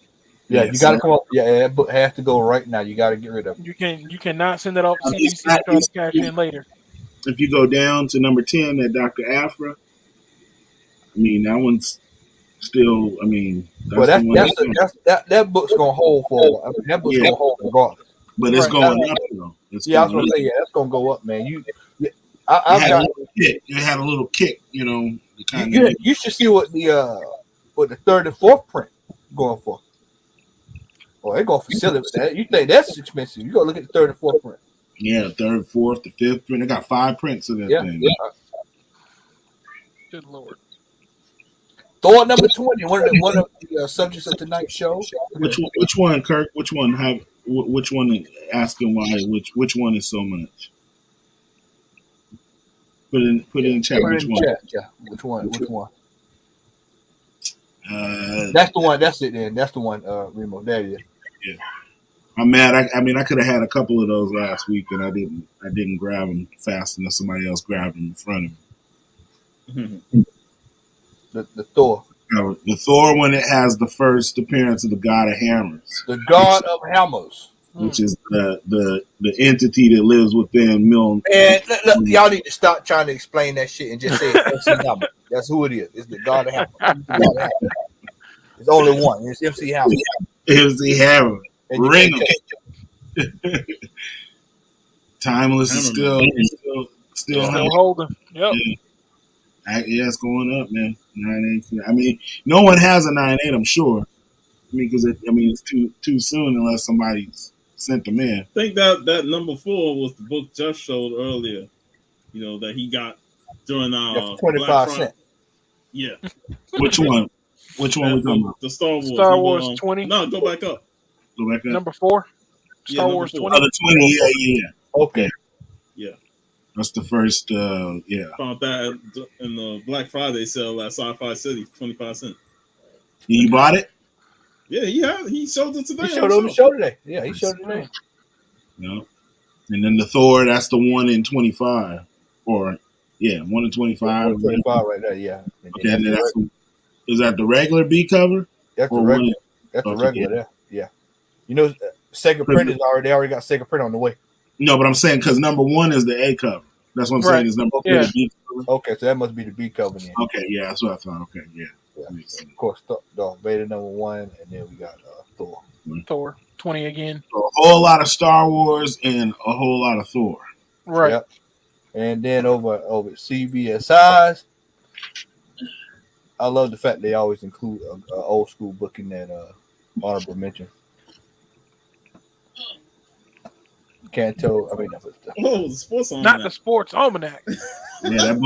Yeah, you gotta come up. Yeah, that book has to go right now. You gotta get rid of it. You cannot send it off to CBC and try to cash in later. If you go down to number 10, that Dr. Afra, I mean, that one's still. I mean, that book's gonna hold for a while. I mean, that book's gonna hold regardless. But it's going up though. I was gonna say, that's gonna go up, man. It had a little kick, you know. You should see what the third and fourth print going for. Oh, they're going for silly with that. You think that's expensive? You go look at the third and fourth print. Yeah, third, fourth, the fifth print. They got 5 prints of that thing. Yeah. Good Lord. Thor number 20, one of the subjects of tonight's show. Which one, Kirk? Which one asking why? Which one is so much? Put it in chat. Which one? Yeah. Which one? That's the one. That's it. Then that's the one. Remo. There it is. Yeah. I'm mad. I mean, I could have had a couple of those last week, and I didn't grab them fast enough. Somebody else grabbed them in front of me. The Thor. The Thor when it has the first appearance of the God of Hammers. The God of Hammers. Which is the entity that lives within Milne. And look, y'all need to stop trying to explain that shit and just say it's MC Hammer. That's who it is. It's the God of Hammer. It's only one. It's MC Hammer. MC Hammer. Ring him. Timeless is still holding. Yep. Yeah, it's going up, man. 9.8. I mean, no one has a 9.8. I'm sure. I mean, because it's too soon unless somebody's sent them in. I think that number 4 was the book just showed earlier. You know that he got during 25 cents. Yeah. Which one? Which one we talking about? The Star Wars. Star Wars 20. No, go back up. Go back up. Number 4. Star Wars 20. Oh, the 20. Yeah. Okay. Yeah. That's the first. Yeah. Found that in the Black Friday sale at Sci-Fi City, 25 cents. You bought it? Yeah, he showed it today. He showed it on the show today. Yeah, he showed it today. Yeah. And then the Thor, that's the 1 in 25. Or, 1 in 25. 25 right there, yeah. Okay, and then is that the regular B cover? That's the regular. That's the regular there. Yeah. You know, Sega Print is already. They already got Sega Print on the way. No, but I'm saying because number 1 is the A cover. That's what I'm saying. Is number 2 the B cover? Okay, so that must be the B cover then. Okay, yeah, that's what I thought. Okay, yeah. Of course, Darth Vader number 1, and then we got Thor. Thor 20 again. So a whole lot of Star Wars and a whole lot of Thor. Right. Yep. And then over at CBSI's, I love the fact they always include an old school book in that honorable mention. Can't tell. I mean, the sports almanac. Not the sports almanac. Yeah, that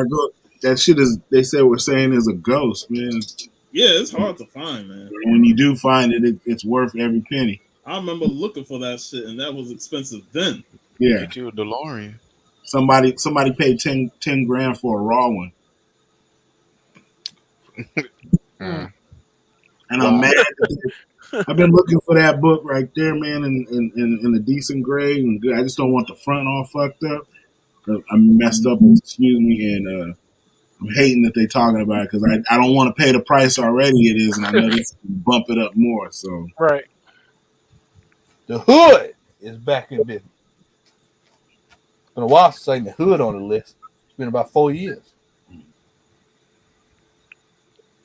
book. That shit is. They say we're saying is a ghost, man. Yeah, it's hard to find, man. When you do find it, it's worth every penny. I remember looking for that shit, and that was expensive then. Yeah, get you a DeLorean. Somebody paid 10 grand for a raw one. And I'm mad. I've been looking for that book right there, man, in a decent grade. And I just don't want the front all fucked up. I'm messed up, excuse me, and I'm hating that they're talking about it because I don't want to pay the price already it is, and I know this can bump it up more. So right, the hood is back in business. been a while since I seen the Hood on the list. It's been about 4 years.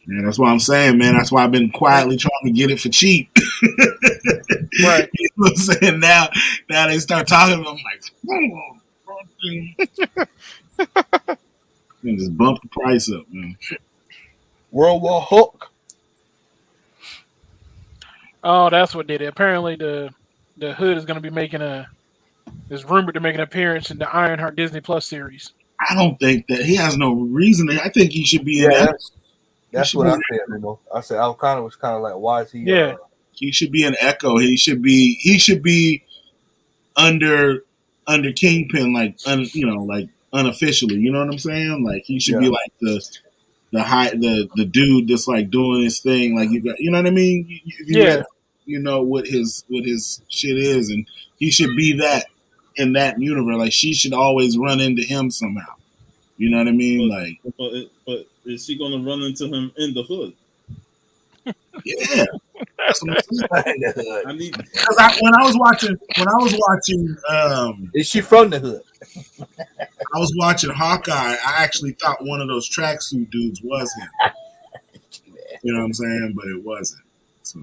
Man, that's what I'm saying, man. That's why I've been quietly trying to get it for cheap. Right. You know what I'm saying? Now they start talking. I'm like, and just bump the price up, man. World War Hulk. Oh, that's what did it. Apparently, the Hood is going to be is rumored to make an appearance in the Ironheart Disney Plus series. I don't think that he has no reason. I think he should be in Yeah, that. that's what I said. You know, I said I was kind of like, why is he? Yeah. He should be an Echo. He should be under Kingpin, like like unofficially. You know what I'm saying? Like he should be like the dude that's like doing his thing. Like you know what I mean? You read, what his shit is, and he should be that in that universe. Like she should always run into him somehow. You know what I mean? But is she gonna run into him in the Hood? Yeah, that's what I'm saying. I need Because when I was watching, is she from the Hood? I was watching Hawkeye. I actually thought one of those tracksuit dudes was him. You know what I'm saying? But it wasn't. So,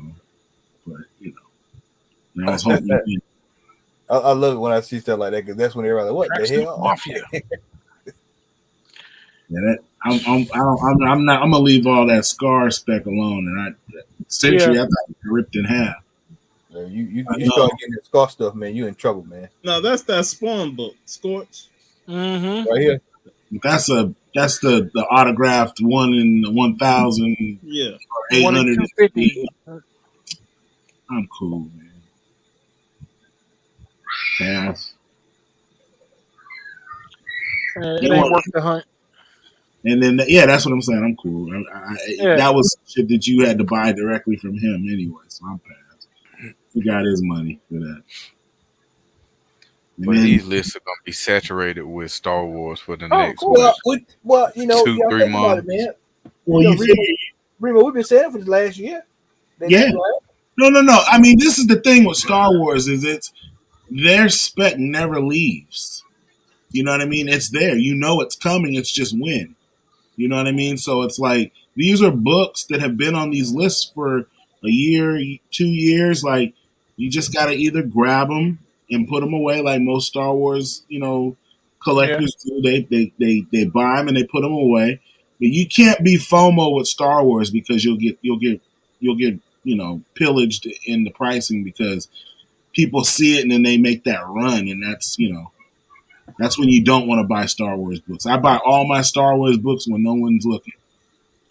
but and I was hoping. I love it when I see stuff like that because that's when everybody's like, "What the hell?" Mafia. Yeah, I'm not. I'm gonna leave all that Scar spec alone. And Sentry, I thought he ripped in half. You start getting that Scar stuff, man. You in trouble, man. No, that's that Spawn book, Scorch. Mm-hmm. Right here. That's the autographed 1 in 1,000. Yeah, 800. 250. I'm cool, man. Pass. It ain't worth the hunt. And then, that's what I'm saying. I'm cool. That was shit that you had to buy directly from him anyway, so I'm past. He got his money for that. But these lists are gonna be saturated with Star Wars for the next well, 2-3 months. Man. Well, Remo, we've been saying it for the last year. Yeah. No. I mean, this is the thing with Star Wars is their spec never leaves. You know what I mean? It's there. You know it's coming. It's just when. You know what I mean? So it's like these are books that have been on these lists for a year, 2 years. Like you just got to either grab them and put them away, like most Star Wars, collectors do. They buy them and they put them away. But you can't be FOMO with Star Wars because you'll get pillaged in the pricing because people see it and then they make that run, and that's that's when you don't want to buy Star Wars books. I buy all my Star Wars books when no one's looking.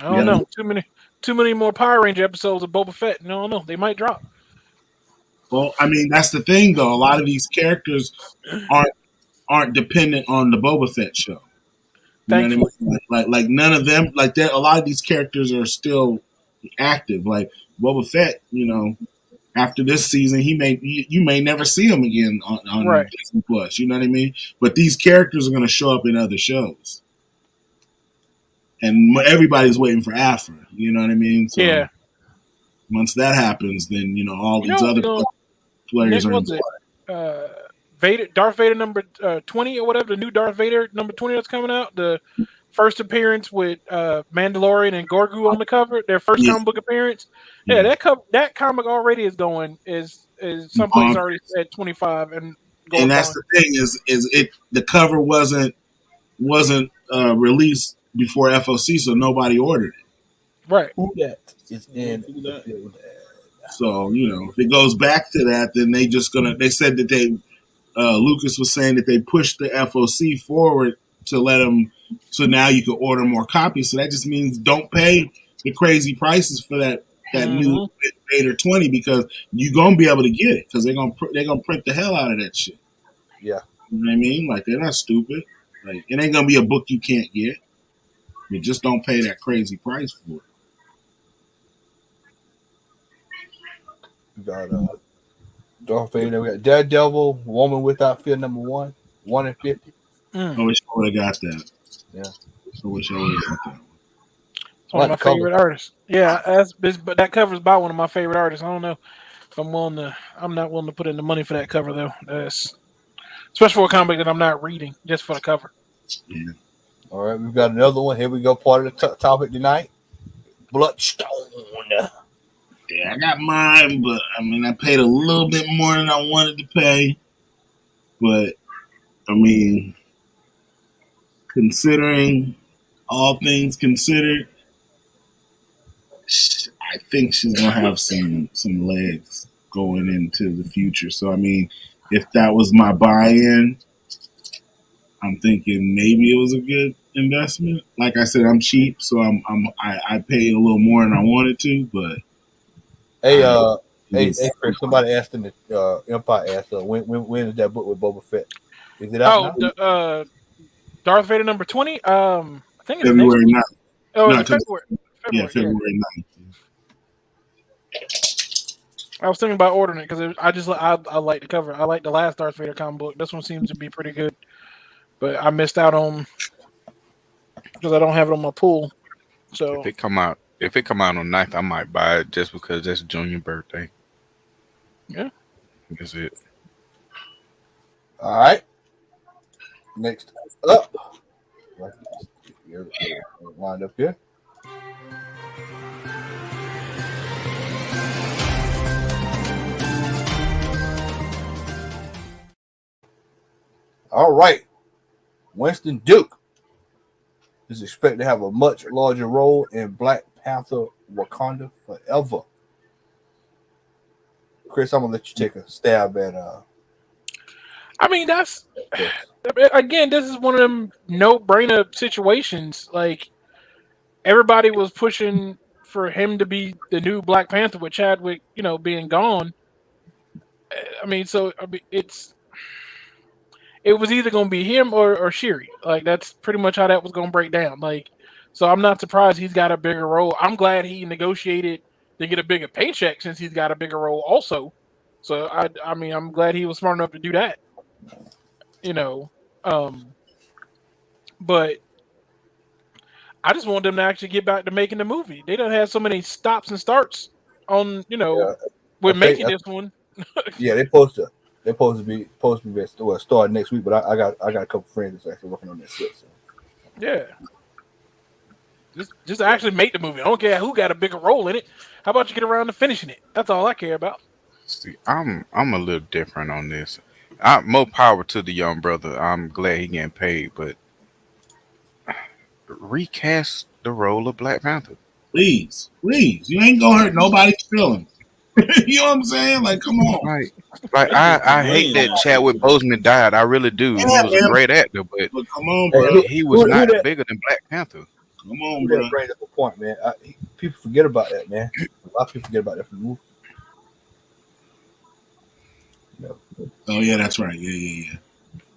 I don't know. Too many more Power Ranger episodes of Boba Fett. No, they might drop. Well, I mean that's the thing though. A lot of these characters aren't dependent on the Boba Fett show. You know what I mean? Like none of them. Like that. A lot of these characters are still active. Like Boba Fett. After this season, you may never see him again on Disney Plus. You know what I mean? But these characters are going to show up in other shows, and everybody's waiting for Afra. You know what I mean? So once that happens, then all these other players are in play. Darth Vader number 20 or whatever, the new Darth Vader number 20 that's coming out. The first appearance with Mandalorian and Grogu on the cover, their first comic book appearance. Yeah, that comic already is someplace already at 25 and that's the thing is the cover wasn't released before FOC, so nobody ordered it. Right. Who that is in? So if it goes back to that, then they said that Lucas was saying that they pushed the FOC forward to let them. So now you can order more copies. So that just means don't pay the crazy prices for that new Vader 20 because you're gonna be able to get it because they're gonna print the hell out of that shit. Yeah, you know what I mean. Like they're not stupid. Like it ain't gonna be a book you can't get. You just don't pay that crazy price for it. We got Darth Vader. We got Daredevil, Woman Without Fear number 1 in 50. I wish I would have got that. Yeah. I wish I would have got that. It's one of my favorite artists. Yeah, but that cover's by one of my favorite artists. I don't know if I'm not willing to put in the money for that cover though. It's especially for a comic that I'm not reading just for the cover. Yeah. All right, we've got another one. Here we go. Part of the topic tonight. Bloodstone. Yeah, I got mine, but I mean, I paid a little bit more than I wanted to pay. But I mean, considering all things considered, I think she's gonna have some legs going into the future. So I mean, if that was my buy-in, I'm thinking maybe it was a good investment. Like I said, I'm cheap, so I paid a little more than I wanted to, but Hey, I, Chris. Somebody asked in the Empire asked, when is that book with Boba Fett? Is it out Oh, now? Darth Vader number 20. I think it's next February week. 9th. Oh, is No, it February? February, yeah. February 9th. I was thinking about ordering it because I like the cover. I like the last Darth Vader comic book. This one seems to be pretty good, but I missed out on because I don't have it on my pool. So if it come out on 9th, I might buy it just because that's Junior birthday. yeah. That's it. All right. Next up. Lined up here. All right. Winston Duke is expected to have a much larger role in Black Panther Wakanda Forever. Chris, I'm gonna let you take a stab at I mean, this. again, this is one of them no-brainer situations. Like everybody was pushing for him to be the new Black Panther with Chadwick, being gone. I mean, it was either going to be him or Shuri. Like that's pretty much how that was going to break down. Like, so I'm not surprised he's got a bigger role. I'm glad he negotiated to get a bigger paycheck since he's got a bigger role also. So I mean, I'm glad he was smart enough to do that. You know, um, but I just want them to actually get back to making the movie. They don't have so many stops and starts on, Yeah, I with think making this one. yeah, they supposed to be starting next week, but I got a couple friends that's actually working on that shit. So. Yeah. Just actually make the movie. I don't care who got a bigger role in it. How about you get around to finishing it? That's all I care about. See, I'm a little different on this. More power to the young brother. I'm glad he getting paid, but recast the role of Black Panther. Please, you ain't gonna hurt nobody's feelings. You know what I'm saying? Like, come on. Like, I hate that Chadwick Boseman died. I really do. He Yeah, was a man. great actor, but But come on, Hey, bro. he was who not that? bigger than Black Panther. Come on, Who bro. that brings up a point, man? People forget about that, man. A lot of people forget about that from the movie. Oh yeah, that's right. Yeah.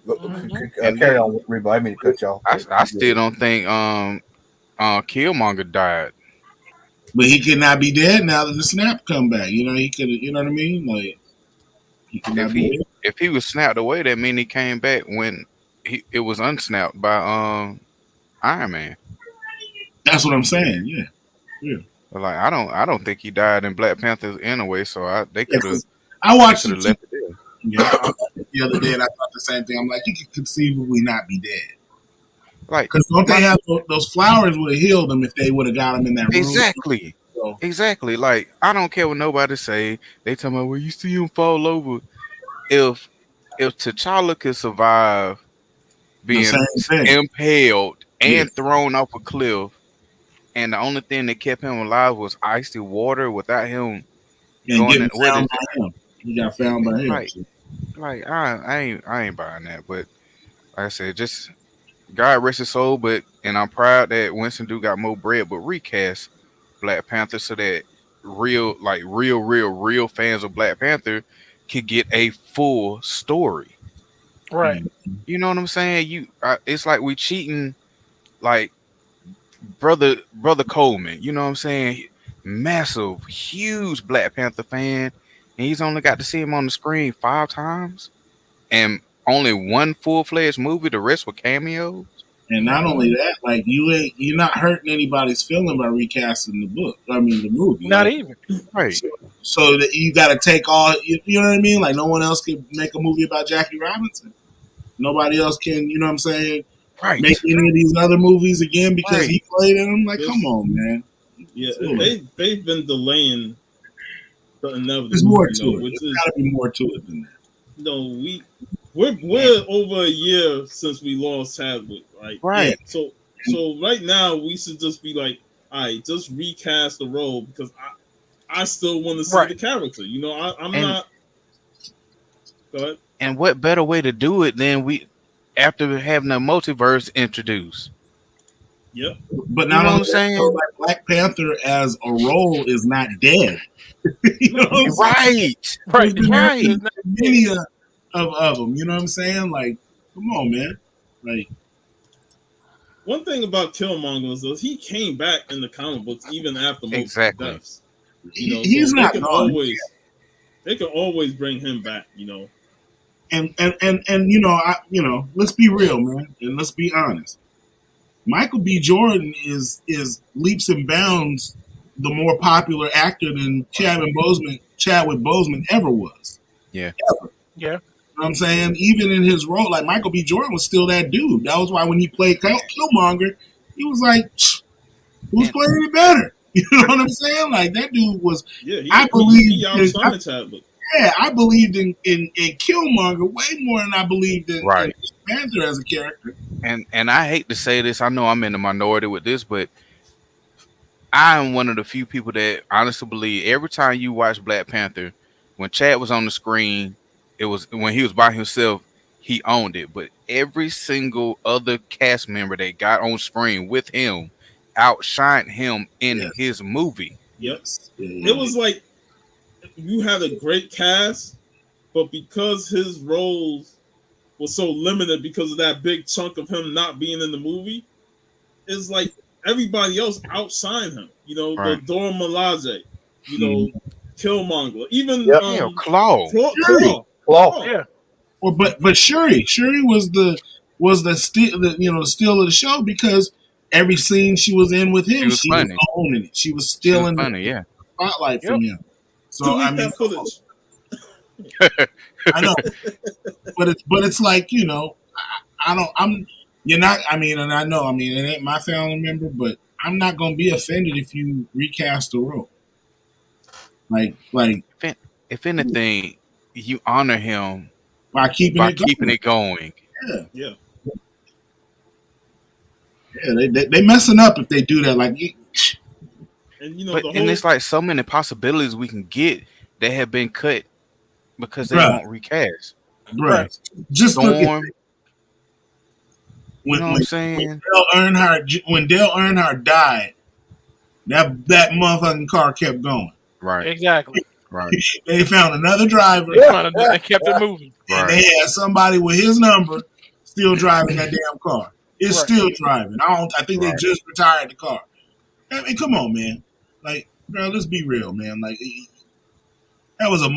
And Carry then on, Reba. I mean to cut y'all. I still don't think Killmonger died. But he could not be dead now that the snap come back. You know, he could. You know what I mean? Like he could not be dead. If he was snapped away, that mean he came back when it was unsnapped by Iron Man. That's what I'm saying. Yeah. But like I don't think he died in Black Panther anyway. So they Yeah, could have 'cause I watched it too. left it there. Yeah, I watched it the other day, and I thought the same thing. I'm like, he could conceivably not be dead. Like, Because don't they have those flowers would have healed him if they would have got him in that room? exactly. So, Exactly. Like, I don't care what nobody say. They tell me, well, you see him fall over. If T'Challa could survive the being same thing. impaled Yeah. and thrown off a cliff, and the only thing that kept him alive was icy water without him And going getting in, what found is by him. He got found by him. like I ain't buying that. But like I said, just God rest his soul. But and I'm proud that Winston Duke got more bread. But recast Black Panther so that real fans of Black Panther could get a full story. Right. You know what I'm saying? It's like we cheating, like brother Coleman. You know what I'm saying? Massive, huge Black Panther fan, and he's only got to see him on the screen 5 times, and only one full fledged movie. The rest were cameos. And not only that, like you're not hurting anybody's feeling by recasting the book. I mean the movie. Not like, even. Right. So that you got to take all. You know what I mean? Like no one else could make a movie about Jackie Robinson. Nobody else can, you know what I'm saying, Right. make any of these other movies again because Right. he played in them. Like, This- come on, man. Yeah, There's they've been delaying the inevitable. more You to know, it. which There's is got to be more to it than that. we're over a year since we lost Chadwick, right? Right. So right now we should just be like, all right, just recast the role because I still want to see Right. the character. You know, I'm And- not. Go ahead. And what better way to do it than after having the multiverse introduced? Yep. But You not know what only I'm saying? that, like Black Panther as a role is not dead. You know what I'm saying? Right. Right. There's been Right. many of them. You know what I'm saying? Like, come on, man. Like, One thing about Killmonger is though, he came back in the comic books even after multiple Exactly. deaths. You know, he's so not they gone. can always bring him back. You know. And let's be real, man, and let's be honest. Michael B. Jordan is leaps and bounds the more popular actor than Chadwick Boseman ever was. Yeah. Ever. Yeah. You know what I'm saying? Even in his role, like Michael B. Jordan was still that dude. That was why when he played Killmonger, he was like, who's playing it better? You know what I'm saying? Like that dude was. Yeah, I believe he outshined Chadwick. Yeah, I believed in Killmonger way more than I believed in Panther as a character. And I hate to say this, I know I'm in the minority with this, but I am one of the few people that honestly believe every time you watch Black Panther, when Chad was on the screen, it was when he was by himself, he owned it. But every single other cast member that got on screen with him outshined him in his movie. Yep. It was like you had a great cast, but because his roles were so limited because of that big chunk of him not being in the movie, it's like everybody else outshined him. You know, the Dora Milaje, you know, Killmonger, even Claw. Claw. Yeah. Well, but Shuri was the steal of the show because every scene she was in with him, she was owning it. She was stealing the spotlight from him. So I mean, that footage. I know, but it's like you're not. I mean, and I know. I mean, it ain't my family member, but I'm not gonna be offended if you recast the role. Like, if anything, you honor him by keeping it going. Yeah. Yeah, they messing up if they do that. Like, and you know, and it's like so many possibilities we can get that have been cut because they won't recast. Right. Just Storm. When, you know what I'm saying? When Dale Earnhardt died, that motherfucking car kept going. Right. Exactly. Right. They found another driver. They kept it moving. And they had somebody with his number still driving that damn car. It's still driving. I think they just retired the car. I mean, come on, man. Like, bro, let's be real, man. Like, that was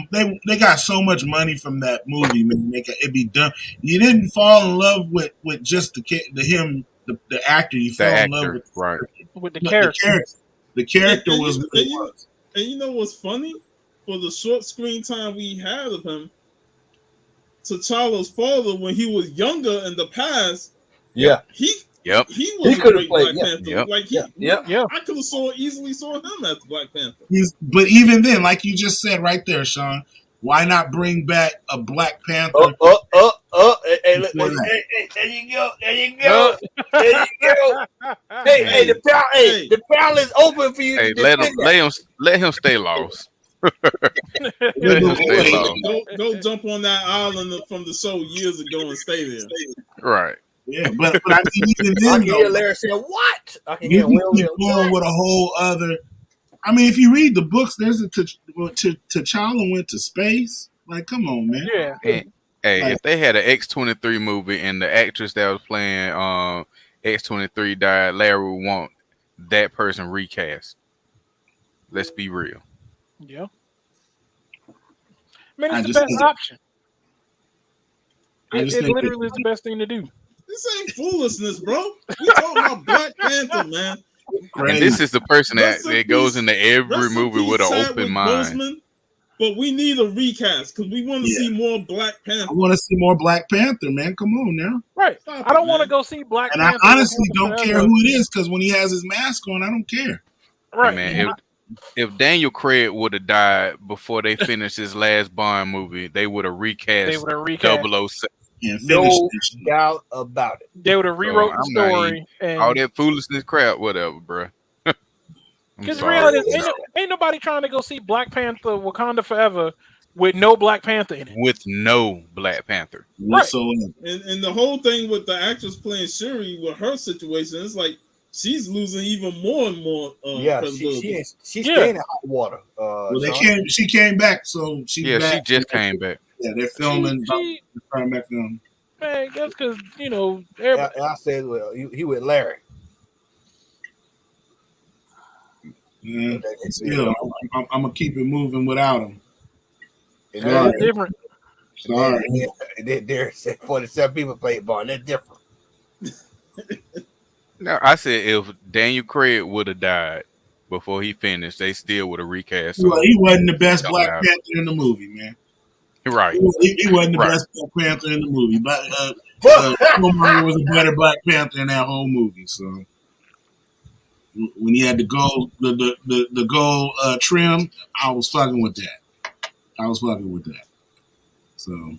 they got so much money from that movie, man. It'd be done. You didn't fall in love with just the actor. You fell in love with the character. The character was what it was. And you know what's funny? For the short screen time we had of him, T'Challa's father, when he was younger in the past, he was a great Black Panther. Like I could have easily saw him as Black Panther. But even then, like you just said right there, Sean, why not bring back a Black Panther? Hey, there you go. Hey, the panel is open for you. Hey, let him stay lost. Go jump on that island from the show years ago and stay there. Right. Yeah, but I mean, even then, I can hear Larry saying, "What?" I can hear Will going with a whole other. I mean, if you read the books, there's T'Challa went to space. Like, come on, man. Yeah. Hey, if they had an X-23 movie and the actress that was playing X-23 died, Larry would want that person recast. Let's be real. Yeah. I mean, it's the best option. It literally is the best thing to do. This ain't foolishness, bro. We talking about Black Panther, man. And this is the person that goes into every movie with an open mind. But we need a recast because we want to see more Black I Panther. want to see more Black Panther, man. Come on now. Right. Stop I don't it, want to man. go see Black And Panther. I honestly Wakanda don't care Forever. who it is because when he has his mask on, I don't care. Hey, Right. man, if Daniel Craig would have died before they finished his last Bond movie, they would have They recast would have recast. 007. And finish No that shit. doubt about it. They would have So rewrote the I'm not even story, all and that foolishness crap, whatever, bro. I'm because the sorry. reality is, ain't nobody trying to go see Black Panther Wakanda Forever with no Black Panther in it. With no Black Panther. Whatsoever. And the whole thing with the actress playing Shuri with her situation, it's like she's losing even more and more. Yeah, credibility. she's staying in hot water. Well, Sean. she came back, so she's Yeah, back. she just came back. Yeah, they're filming. She- Trying back film. Man, that's because And I said, well, he with Larry. Yeah. It's, Still, I'm gonna keep it moving without him. Sorry. it's different. Sorry. There's 47 people played Bond. They're different. No, I said if Daniel Craig would have died before he finished, they still would have recast. Well, he wasn't the best Don't Black matter. Panther in the movie, man. Right. He wasn't the Right. best Black Panther in the movie, but Killmonger was a better Black Panther in that whole movie. So when he had the gold, the gold trim, I was fucking with that. So,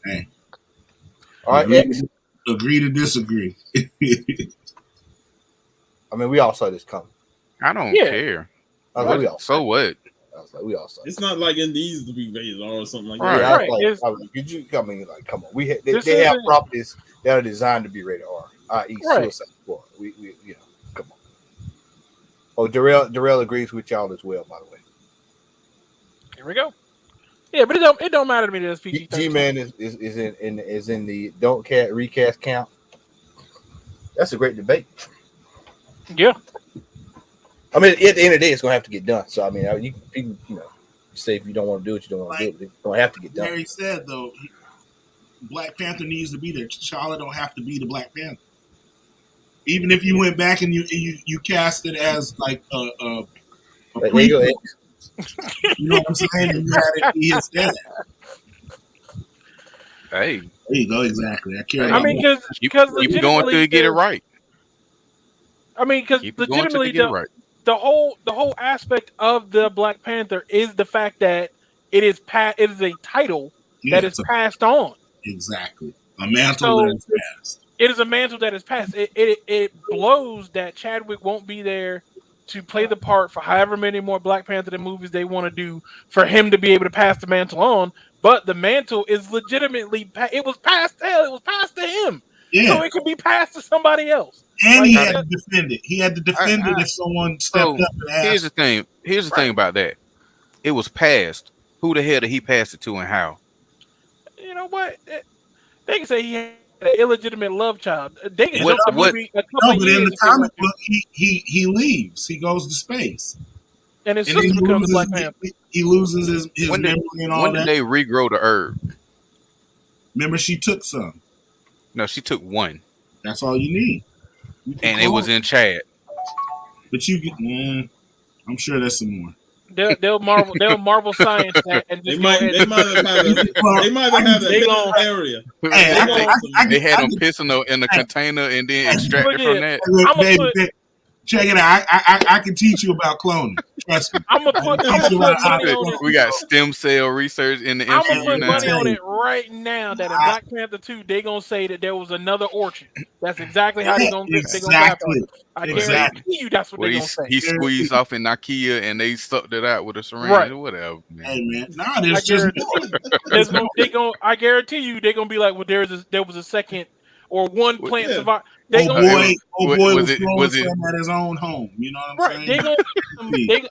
hey, All right, agree to disagree. I mean, we all saw this coming. I don't Yeah. care. I was like, we all saw So what? I was like, we all saw It's not like it needs to be rated R or something like Right. that. Yeah, Right. I was like, could you come in? Like, come on. They This have isn't- properties that are designed to be rated R, i.e., Right. Suicide Squad. We, come on. Oh, Darrell agrees with y'all as well, by the way. Here we go. Yeah, but it don't matter to me that it's PG-13. G-Man is in the don't cat recast count. That's a great debate. Yeah. I mean, at the end of the day, it's gonna have to get done. So I mean, people, say if you don't want to do it, you don't want to do it. It's gonna have to get done. Larry said though, Black Panther needs to be there. T'Challa don't have to be the Black Panther. Even if you went back and you cast it as like a There you go. you know what I'm saying? And you had it be his dad. Hey, There you go. Exactly. I care. I I about mean, that. keep because going till you get it right. I mean, because Keep going till you legitimately, get it right. the whole aspect of the Black Panther is the fact that it is a title that is passed on. Exactly. A mantle So- that is passed. It is a mantle that is passed. It blows that Chadwick won't be there to play the part for however many more Black Panther movies they want to do for him to be able to pass the mantle on. But the mantle is legitimately it was passed to him, Yeah. so it can be passed to somebody else. And Like, he I- had to defend it. He had to defend it if someone stepped So up and asked. here's the thing. Here's the thing about that. It was passed. Who the hell did he pass it to and how? You know what? They can say he had an illegitimate love child. They can What- jump the what- movie a couple No, of but years in the if they comic want to, book, he leaves. He goes to space. and his And then sister becomes the Black he, Panther. he loses his When did- memory and all When that. did they regrow the herb? Remember, she took some. No, she took one, That's all you need. You can and it call was in Chad. But you get. I'm sure there's some more. They'll Marvel science that and They just might go ahead. have had a They hidden gon- area. Hey, They gon- They had I them can- pissing in a container and then extracted Look from at- that. Look, I'ma baby, put- check it out. I can teach you about cloning. Trust me. I'm gonna put money on it. We got stem cell research in the I'm gonna MCU put now. money on it right now that in Black Panther 2 they gonna say that there was another orchard. That's exactly how they gonna wrap Exactly. it. I Exactly. guarantee you that's what Well, they he, gonna say. he squeezed off in Ikea and they sucked it out with a syringe Right. or whatever. Man. Hey man, nah, I there's just guarantee more. I guarantee you they're gonna be like, well, there was a second or one plant Yeah. survived. They Old gonna boy was was it- throwing was it- some at his own home. You know what I'm right. saying? They gonna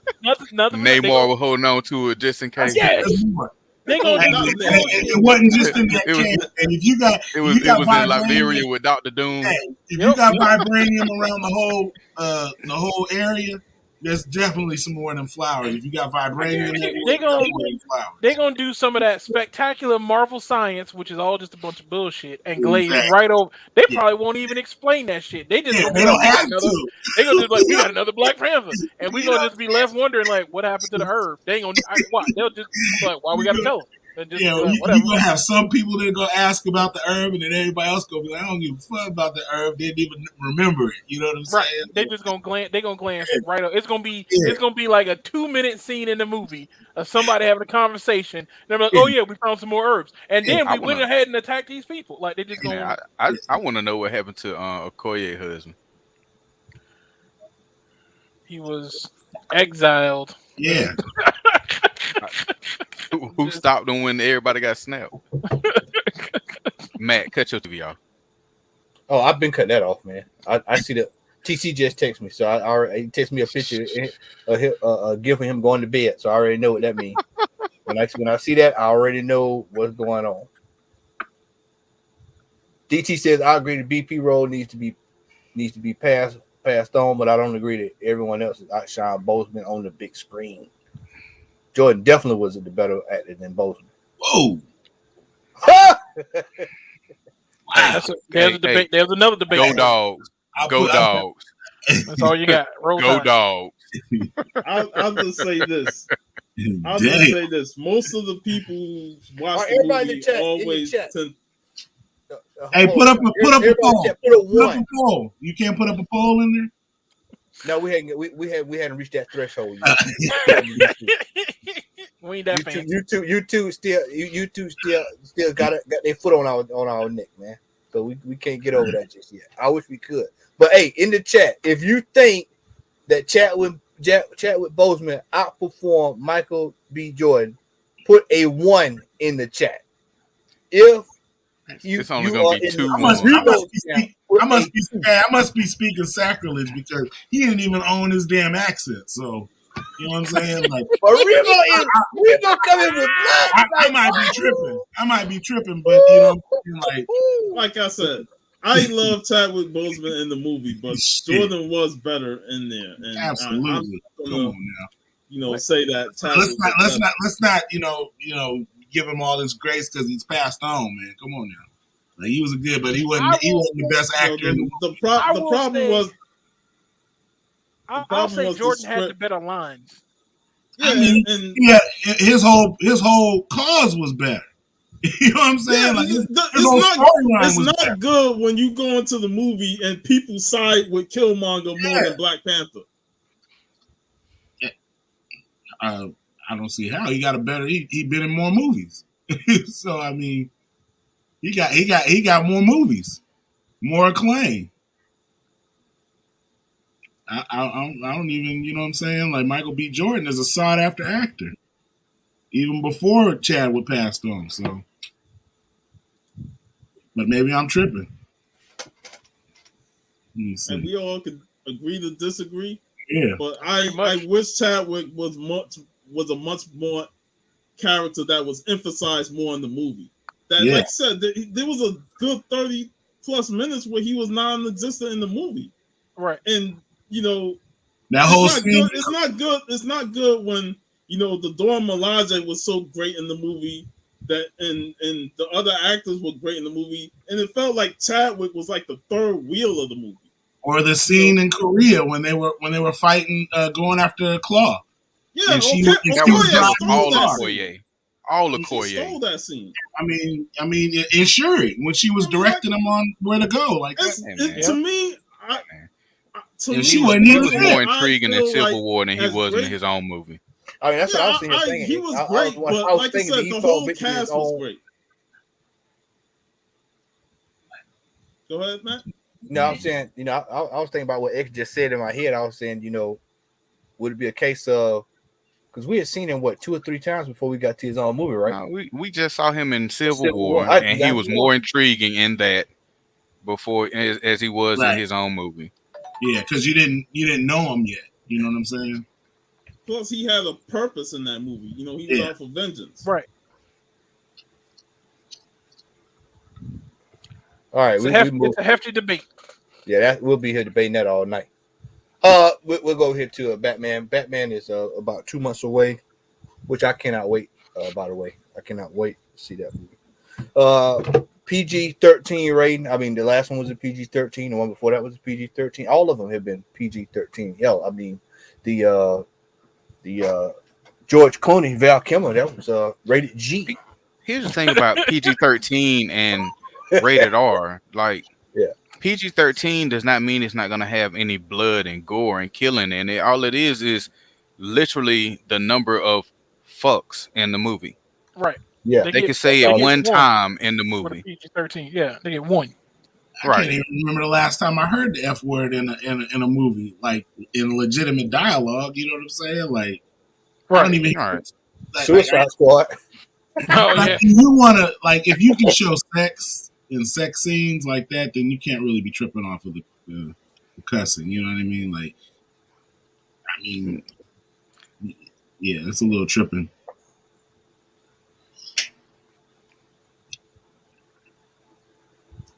nothing. Neymar was holding on to it just in case. Yeah. There's more. They gonna And do it wasn't just in that It was- can. And if you got It was if you got in vibranium, Liberia with Dr. Doom. hey, if you Yep. got vibranium around the whole area, there's definitely some more than flowers. If you got I vibranium, guarantee there's more you, than flowers. they're gonna do some of that spectacular Marvel science, which is all just a bunch of bullshit, and glaze Exactly. right over. They Yeah. probably won't even explain that shit. They just Yeah, gonna they be like, don't we got have another. to. They gonna just like, we got another Black Panther, and we You know gonna what just be left wondering like, what happened to the herb? They ain't gonna what? They'll just be like, why we gotta tell them? And just Yeah, be like, you're whatever. gonna have some people that are gonna ask about the herb, and then everybody else gonna be like, "I don't give a fuck about the herb." They didn't even remember it. You know what I'm Right? saying? They just gonna glance. They gonna glance Yeah, right up. It's yeah, gonna be like a 2-minute scene in the movie of somebody having a conversation. And they're like, yeah, oh yeah, we found some more herbs, and yeah. then I we went wanna, ahead and attacked these people. Like they just man, gonna. I want to know what happened to Okoye husband. He was exiled. Yeah. Who stopped him when everybody got snapped? Matt, cut your TV off. Oh, I've been cutting that off, man. I see that TC just texted me, so I already he texted me a picture of giving him going to bed. So I already know what that means. When I see that, I already know what's going on. DT says I agree the BP role needs to be passed on, but I don't agree that everyone else is outshine Bozeman on the big screen. Jordan definitely was the better actor than Bozeman. Whoa. There's a debate. There's another debate. Go dogs. Go dogs. That's all you got. Roll Go Tide. dogs. I'll just say this. I'll Damn. just say this. Most of the people who watch the everybody in movie the chat, always chat. tend. Hey, put up a Everybody poll. chat, Put up one. a poll. You can't put up a poll in there. No, we hadn't reached that threshold yet. We ain't that fancy. YouTube still got their foot on our neck, man. So we can't get over that just yet. I wish we could. But hey, in the chat, if you think that Chadwick Boseman outperformed Michael B. Jordan, put a 1 in the chat. If It's only gonna be 2 ones. I must be speaking sacrilege because he didn't even own his damn accent. So you know what I'm saying? Like, but Remo coming with blood. I might be tripping, but you know, like I said, I love Chadwick Boseman in the movie, but Jordan was better in there. And absolutely. Come on now. Say that. Let's not give him all this grace because he's passed on, man. Come on now. Like, he was good, but he wasn't the best actor. The problem was. I'll say Jordan had the better lines. Yeah, I mean, his whole cause was better. You know what I'm saying? Yeah, like it's not good when you go into the movie and people side with Killmonger more than Black Panther. I don't see how he got a better. He been in more movies, so I mean, he got more movies, more acclaim. I don't even, you know what I'm saying? Like, Michael B. Jordan is a sought after actor, even before Chadwick passed on. So, but maybe I'm tripping. And we all could agree to disagree. Yeah, but I wish Chadwick was a much more character that was emphasized more in the movie. That, like I said, there was a good 30 plus minutes where he was non-existent in the movie. Right. And that whole scene. It's not good. It's not good when the Dora Milaje was so great in the movie that and the other actors were great in the movie, and it felt like Chadwick was like the third wheel of the movie. Or the scene in Korea when they were fighting, going after Claw. Yeah, and she was all Okoye. All Okoye. She stole that scene. I mean, and Shuri when she was directing him on where to go. Like, to me, he was more intriguing in Civil War than he was in his own movie. I mean, that's what I was thinking. He was great, but like I said, the whole cast was great. Go ahead, Matt. No, I'm saying, I was thinking about what X just said in my head. I was saying, would it be a case of, because we had seen him 2 or 3 times before we got to his own movie, right? We just saw him in Civil War, and he was more intriguing in that before as he was in his own movie. Yeah, because you didn't know him yet. You know what I'm saying? Plus, he had a purpose in that movie. He was out for vengeance. Right. All right, it's a hefty debate. Yeah, we'll be here debating that all night. We'll go here to Batman. Batman is about 2 months away, which I cannot wait. By the way, I cannot wait to see that movie. PG-13 rating. I mean, the last one was a PG-13. The one before that was a PG-13. All of them have been PG-13. Hell, I mean, the George Clooney, Val Kilmer, that was rated G. Here's the thing about PG-13 and rated R. Like, Yeah. PG-13 does not mean it's not going to have any blood and gore and killing in it. All it is literally the number of fucks in the movie. Right. Yeah. They can say it one time in the For the movie. PG-13. Yeah, they get one. I can't even remember the last time I heard the F word in a movie, like in legitimate dialogue. You know what I'm saying? Like, I don't even. Right. Suicide Squad. Oh like, yeah. if you want to, like, if you can show sex in sex scenes like that, then you can't really be tripping off of the cussing. You know what I mean? Like, I mean, yeah, it's a little tripping.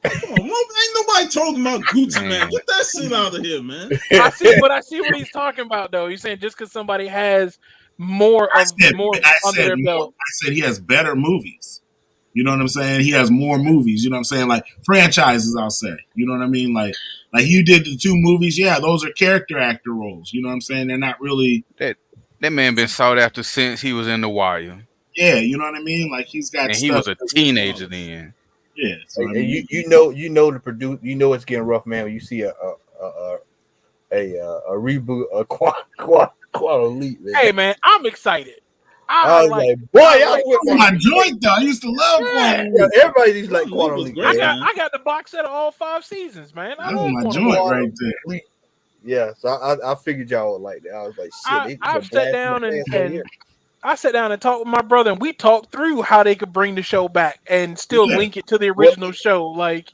Come on, ain't nobody talking about Gucci, man. Get that shit out of here, man. I see what he's talking about, though. He's saying just because somebody has more under their belt. I said he has better movies. You know what I'm saying? He has more movies. You know what I'm saying? Like franchises, I'll say. You know what I mean? Like you did the 2 movies. Yeah, those are character actor roles. You know what I'm saying? They're not really. That man been sought after since he was in The Wire. Yeah, you know what I mean? Like he's got. And he was a teenager then. Yeah, so I mean, you know the produce. You know it's getting rough, man. When you see a reboot of Quantum Leap, man. Hey man, I'm excited. I was like, boy, I was my joint though. I used to love Quantum Leap. Everybody used to like Quantum Leap. I got the box set of all 5 seasons, man. That was my joint right there. Yeah, so I figured y'all would like that. I was like, shit. I sat down and I sat down and talked with my brother, and we talked through how they could bring the show back and still link it to the original show. Like,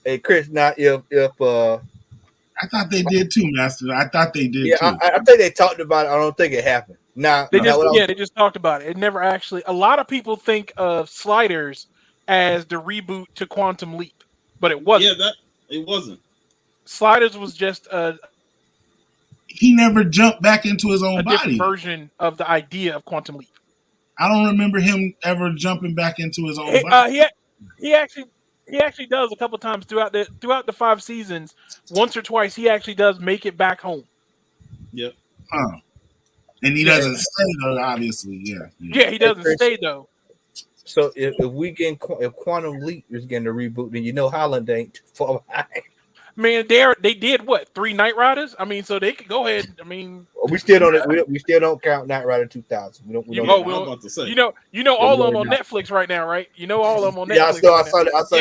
hey, Chris, now if I thought they did too, Master. I thought they did too. I think they talked about it. I don't think it happened. They just talked about it. It never actually. A lot of people think of Sliders as the reboot to Quantum Leap, but it wasn't. Yeah, it wasn't. Sliders was just he never jumped back into his own body. Version of the idea of Quantum Leap. I don't remember him ever jumping back into his own body. He actually does a couple times throughout the 5 seasons. Once or twice, he actually does make it back home. Yep. Huh. And he doesn't stay though, obviously. Yeah, he doesn't stay though. So if Quantum Leap is getting a reboot, then you know Holland ain't too far behind. Man, they did what 3 Knight Riders? I mean, so they could go ahead. I mean, we still don't count Knight Rider 2000. We don't. About to say. You know all of them on Netflix right now, right? You know all of them on Netflix. Yeah, I saw that. I saw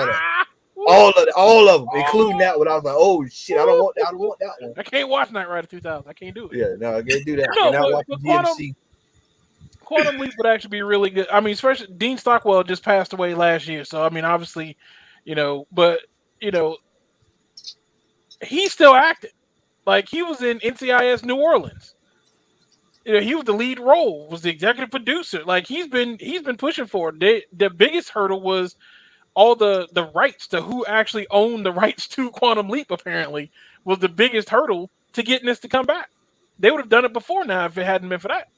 that. All of them, including that one. I was like, oh shit, I don't want that one. I can't watch Knight Rider 2000. I can't do it. Yeah, no, I can't do that. Quantum Leap would actually be really good. I mean, especially Dean Stockwell just passed away last year, so I mean, obviously, but he's still acting. Like he was in NCIS New Orleans. He was the lead role, was the executive producer. Like he's been pushing for it. The biggest hurdle was all the rights to who actually owned the rights to Quantum Leap. Apparently, was the biggest hurdle to getting this to come back. They would have done it before now if it hadn't been for that.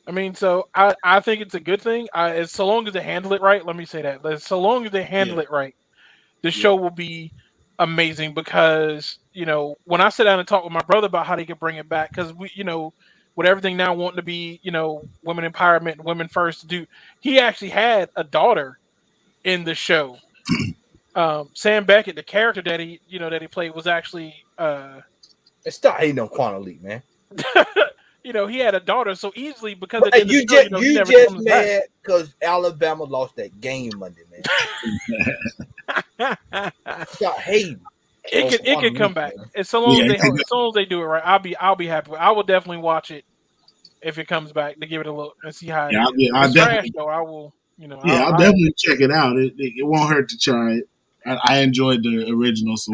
I mean, so I think it's a good thing. So long as they handle it right, let me say that. So long as they handle it right, the show will be amazing because, when I sit down and talk with my brother about how they could bring it back, because we, with everything now wanting to be, women empowerment and women first, he actually had a daughter in the show. Sam Beckett, the character that he played was actually stop hating on Quantum Leap, man. He had a daughter so easily because you just mad because Alabama lost that game Monday, man. Stop hating. It can come back as long as they do it right. I'll be happy. I will definitely watch it if it comes back to give it a look and see how. I'll definitely. Though, I will. I'll definitely check it out. It won't hurt to try it. I enjoyed the original. So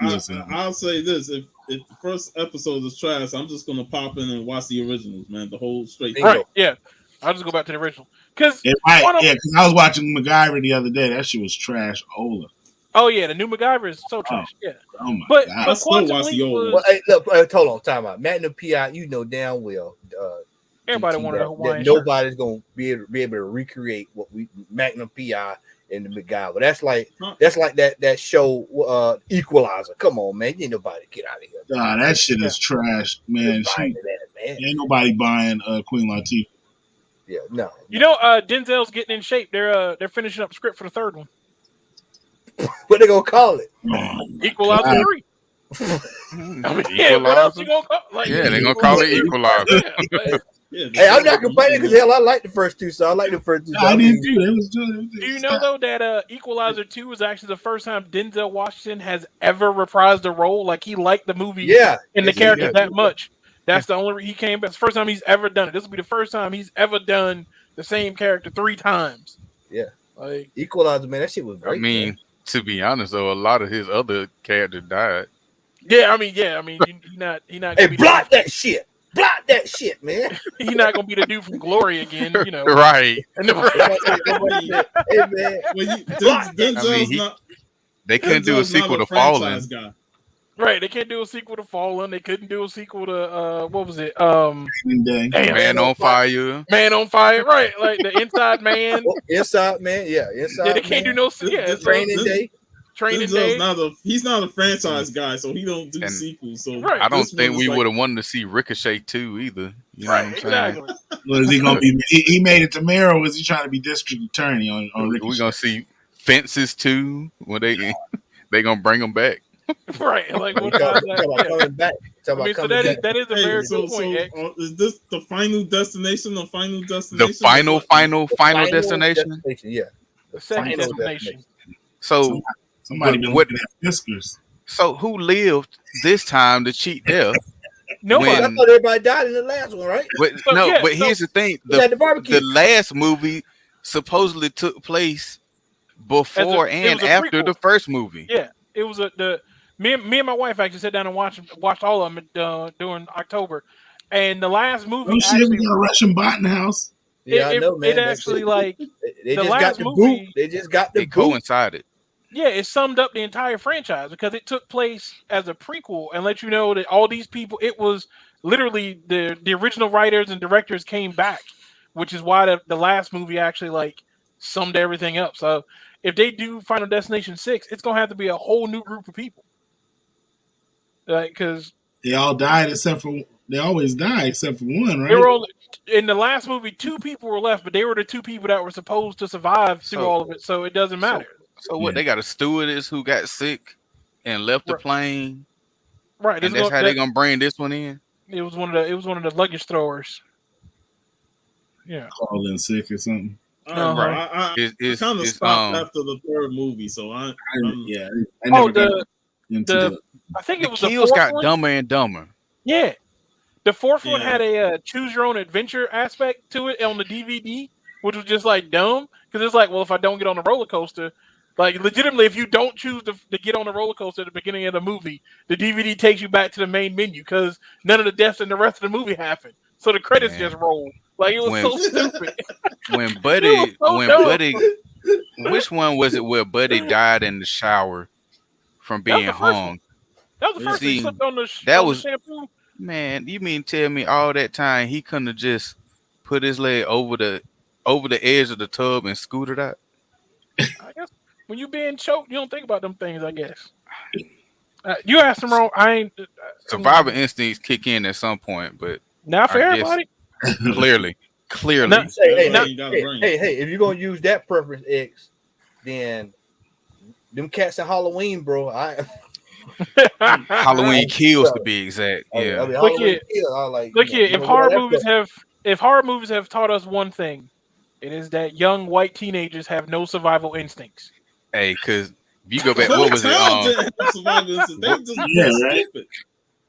I'll say this: if the first episode is trash, I'm just gonna pop in and watch the originals, man. The whole straight. Right? Yeah, I'll just go back to the original because I was watching MacGyver the other day. That shit was trash. Ola. Oh yeah, the new MacGyver is so trash. Yeah, Oh my but god! I but still Quantum watch Leap the old was one. Well, hey, look, hold on, time out. Magnum PI, you know damn well, everybody GT, wanted a that Hawaiian shirt. nobody's gonna be able to recreate what we Magnum PI and the MacGyver. That's like that show Equalizer. Come on, man, ain't nobody get out of here. Nah, that shit Yeah. is trash, man. Buying She that, man. ain't nobody buying Queen Latifah. Yeah, no. You know, Denzel's getting in shape. They're finishing up the script for the third one. What they gonna call it? Oh my Equalizer god! 3. I mean, yeah, what else you gonna call? Like, Yeah, they're gonna call it Equalizer. Yeah, like, Yeah, Hey, I'm not complaining because hell, I like the first two, so I like the first two. Nah, I did too. It was good. do you know though that Equalizer 2 is actually the first time Denzel Washington has ever reprised a role? Like he liked the movie Yeah, and the yes, character yeah. that much. That's the only he came back. It's the first time he's ever done it. This will be the first time he's ever done the same character 3 times. Yeah. Like Equalizer, man, that shit was I great. mean, man. to be honest, though, a lot of his other characters died. yeah, he not Hey, gonna be block that shit. Block that shit, man. he not gonna be the dude from Glory again, you know. Right. And the- Hey, man. Well, Block that. I mean, Denzel's not. They couldn't do a Denzel's not sequel a to Fallen. franchise guy. right, they can't do a sequel to Fallen. They couldn't do a sequel to what was it? Day. Damn, Man on Fire. Man on Fire, right? Like the Inside Man. Oh, Inside Man, yeah, Inside Yeah, they can't do Man. no yeah. So Training Day. Training Denzel's Day. he's not a franchise guy, so he don't do And sequels. So Right. I don't this think one we is like- would have wanted to see Ricochet too either. You know Right, what I'm saying? exactly. Was he gonna be? He made it to mayor, or was he trying to be district attorney on We're Ricochet? gonna see Fences too when they gonna bring them back. Right. Like You what talk about about that? coming back. Talk I mean, about so coming back. that is a Hey, very so, good point. X. is this the final destination? The final The destination? final The final destination. Yeah. The second final destination. So Somebody been what- looking at whiskers. so who lived this time to cheat death? Nobody. I When- thought everybody died in the last one, right? But So, no, yeah, but so- here's the thing: We had the barbecue. the last movie supposedly took place before it and was a after prequel. the first movie. Yeah, it was me and my wife actually sat down and watched all of them during October, and the last movie Oh shit, actually we got a Russian bot in the house. Yeah, I know, man. it actually like they the just last got the movie- boot. They just got the It boot. coincided. yeah, it summed up the entire franchise because it took place as a prequel and let you know that all these people, it was literally the original writers and directors came back, which is why the last movie actually like summed everything up. So if they do Final Destination 6, it's gonna have to be a whole new group of people, like because They all died except for they always die except for one, right? they were only in the last movie 2 people were left, but they were the 2 people that were supposed to survive through So- all of it, so it doesn't matter. So what? Yeah. They got a stewardess who got sick and left the Right. plane, Right, and that's how they gonna bring this one in. it was one of the luggage throwers. Yeah. Called in sick or something. Right. I It's kind of it's stopped after the third movie, so I'm Yeah, I Oh, never got into the I think the it was the kills fourth got one. dumber and dumber. Yeah, the fourth one Yeah. had a choose your own adventure aspect to it on the DVD, which was just like dumb because it's like, well, if I don't get on the roller coaster, like legitimately, if you don't choose to get on the roller coaster at the beginning of the movie, the DVD takes you back to the main menu because none of the deaths in the rest of the movie happened. So the credits Man. just roll. Like it was When- so stupid. When It Buddy, was so when dumb. Buddy, which one was it where Buddy died in the shower from That was being the first one. hung? That was the first thing See, he slipped on the that on the was- shampoo. Man, you mean tell me all that time he couldn't have just put his leg over the edge of the tub and scooted out? I guess when you being choked, you don't think about them things. I guess. You asked him wrong. I ain't. Survivor instincts kick in at some point, but Not for I guess- everybody. clearly, No. Hey, That's why you gotta bring it. hey, if you're gonna use that preference X, then them cats in Halloween, bro. Halloween kills to be exact. I Yeah, mean, Look Halloween here. Kills, I like. Look you here. know, If horror that movies stuff. have taught us one thing, it is that young white teenagers have no survival instincts. hey, because if you go back, what was it? They just Yeah, right. stupid.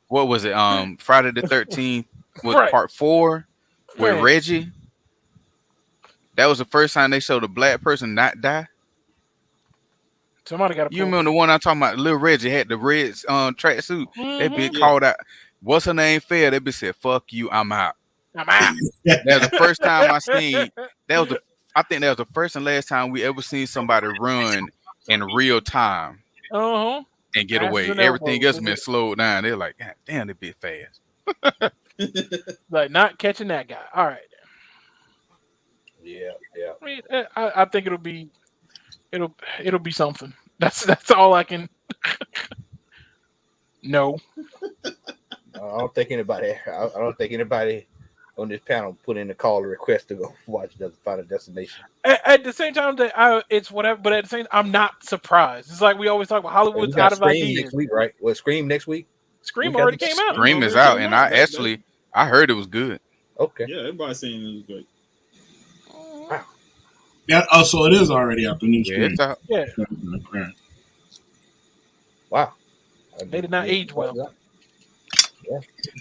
What was it? Friday the 13th was Right. part 4 with Right. Reggie. That was the first time they showed a black person not die. Somebody got to. You remember the one I'm talking about? Little Reggie had the red tracksuit. They been Yeah. called out. What's her name? Fair. They been said, "Fuck you, I'm out." I'm out. That was the first time I seen. I think that was the first and last time we ever seen somebody run in real time Uh huh. and get Faster away. than ever. Everything else been slowed down. They're like, God damn, they bit fast. Like not catching that guy. All right. Yeah, yeah. I mean, I think it'll be something. That's all I can. No. I don't think anybody. I don't think anybody on this panel put in a call or request to go watch another Final Destination. At the same time that it's whatever, but at the same, I'm not surprised. It's like we always talk about We Hollywood's got out of Scream ideas. next week, right? Well, Scream next week. Scream we got already the came out. Scream is already out, came and out. I heard it was good. Okay. Yeah, everybody's saying it was great. Yeah. Oh, so it is already out the new Yeah, screen. it's out. Yeah, Wow. they did not age well.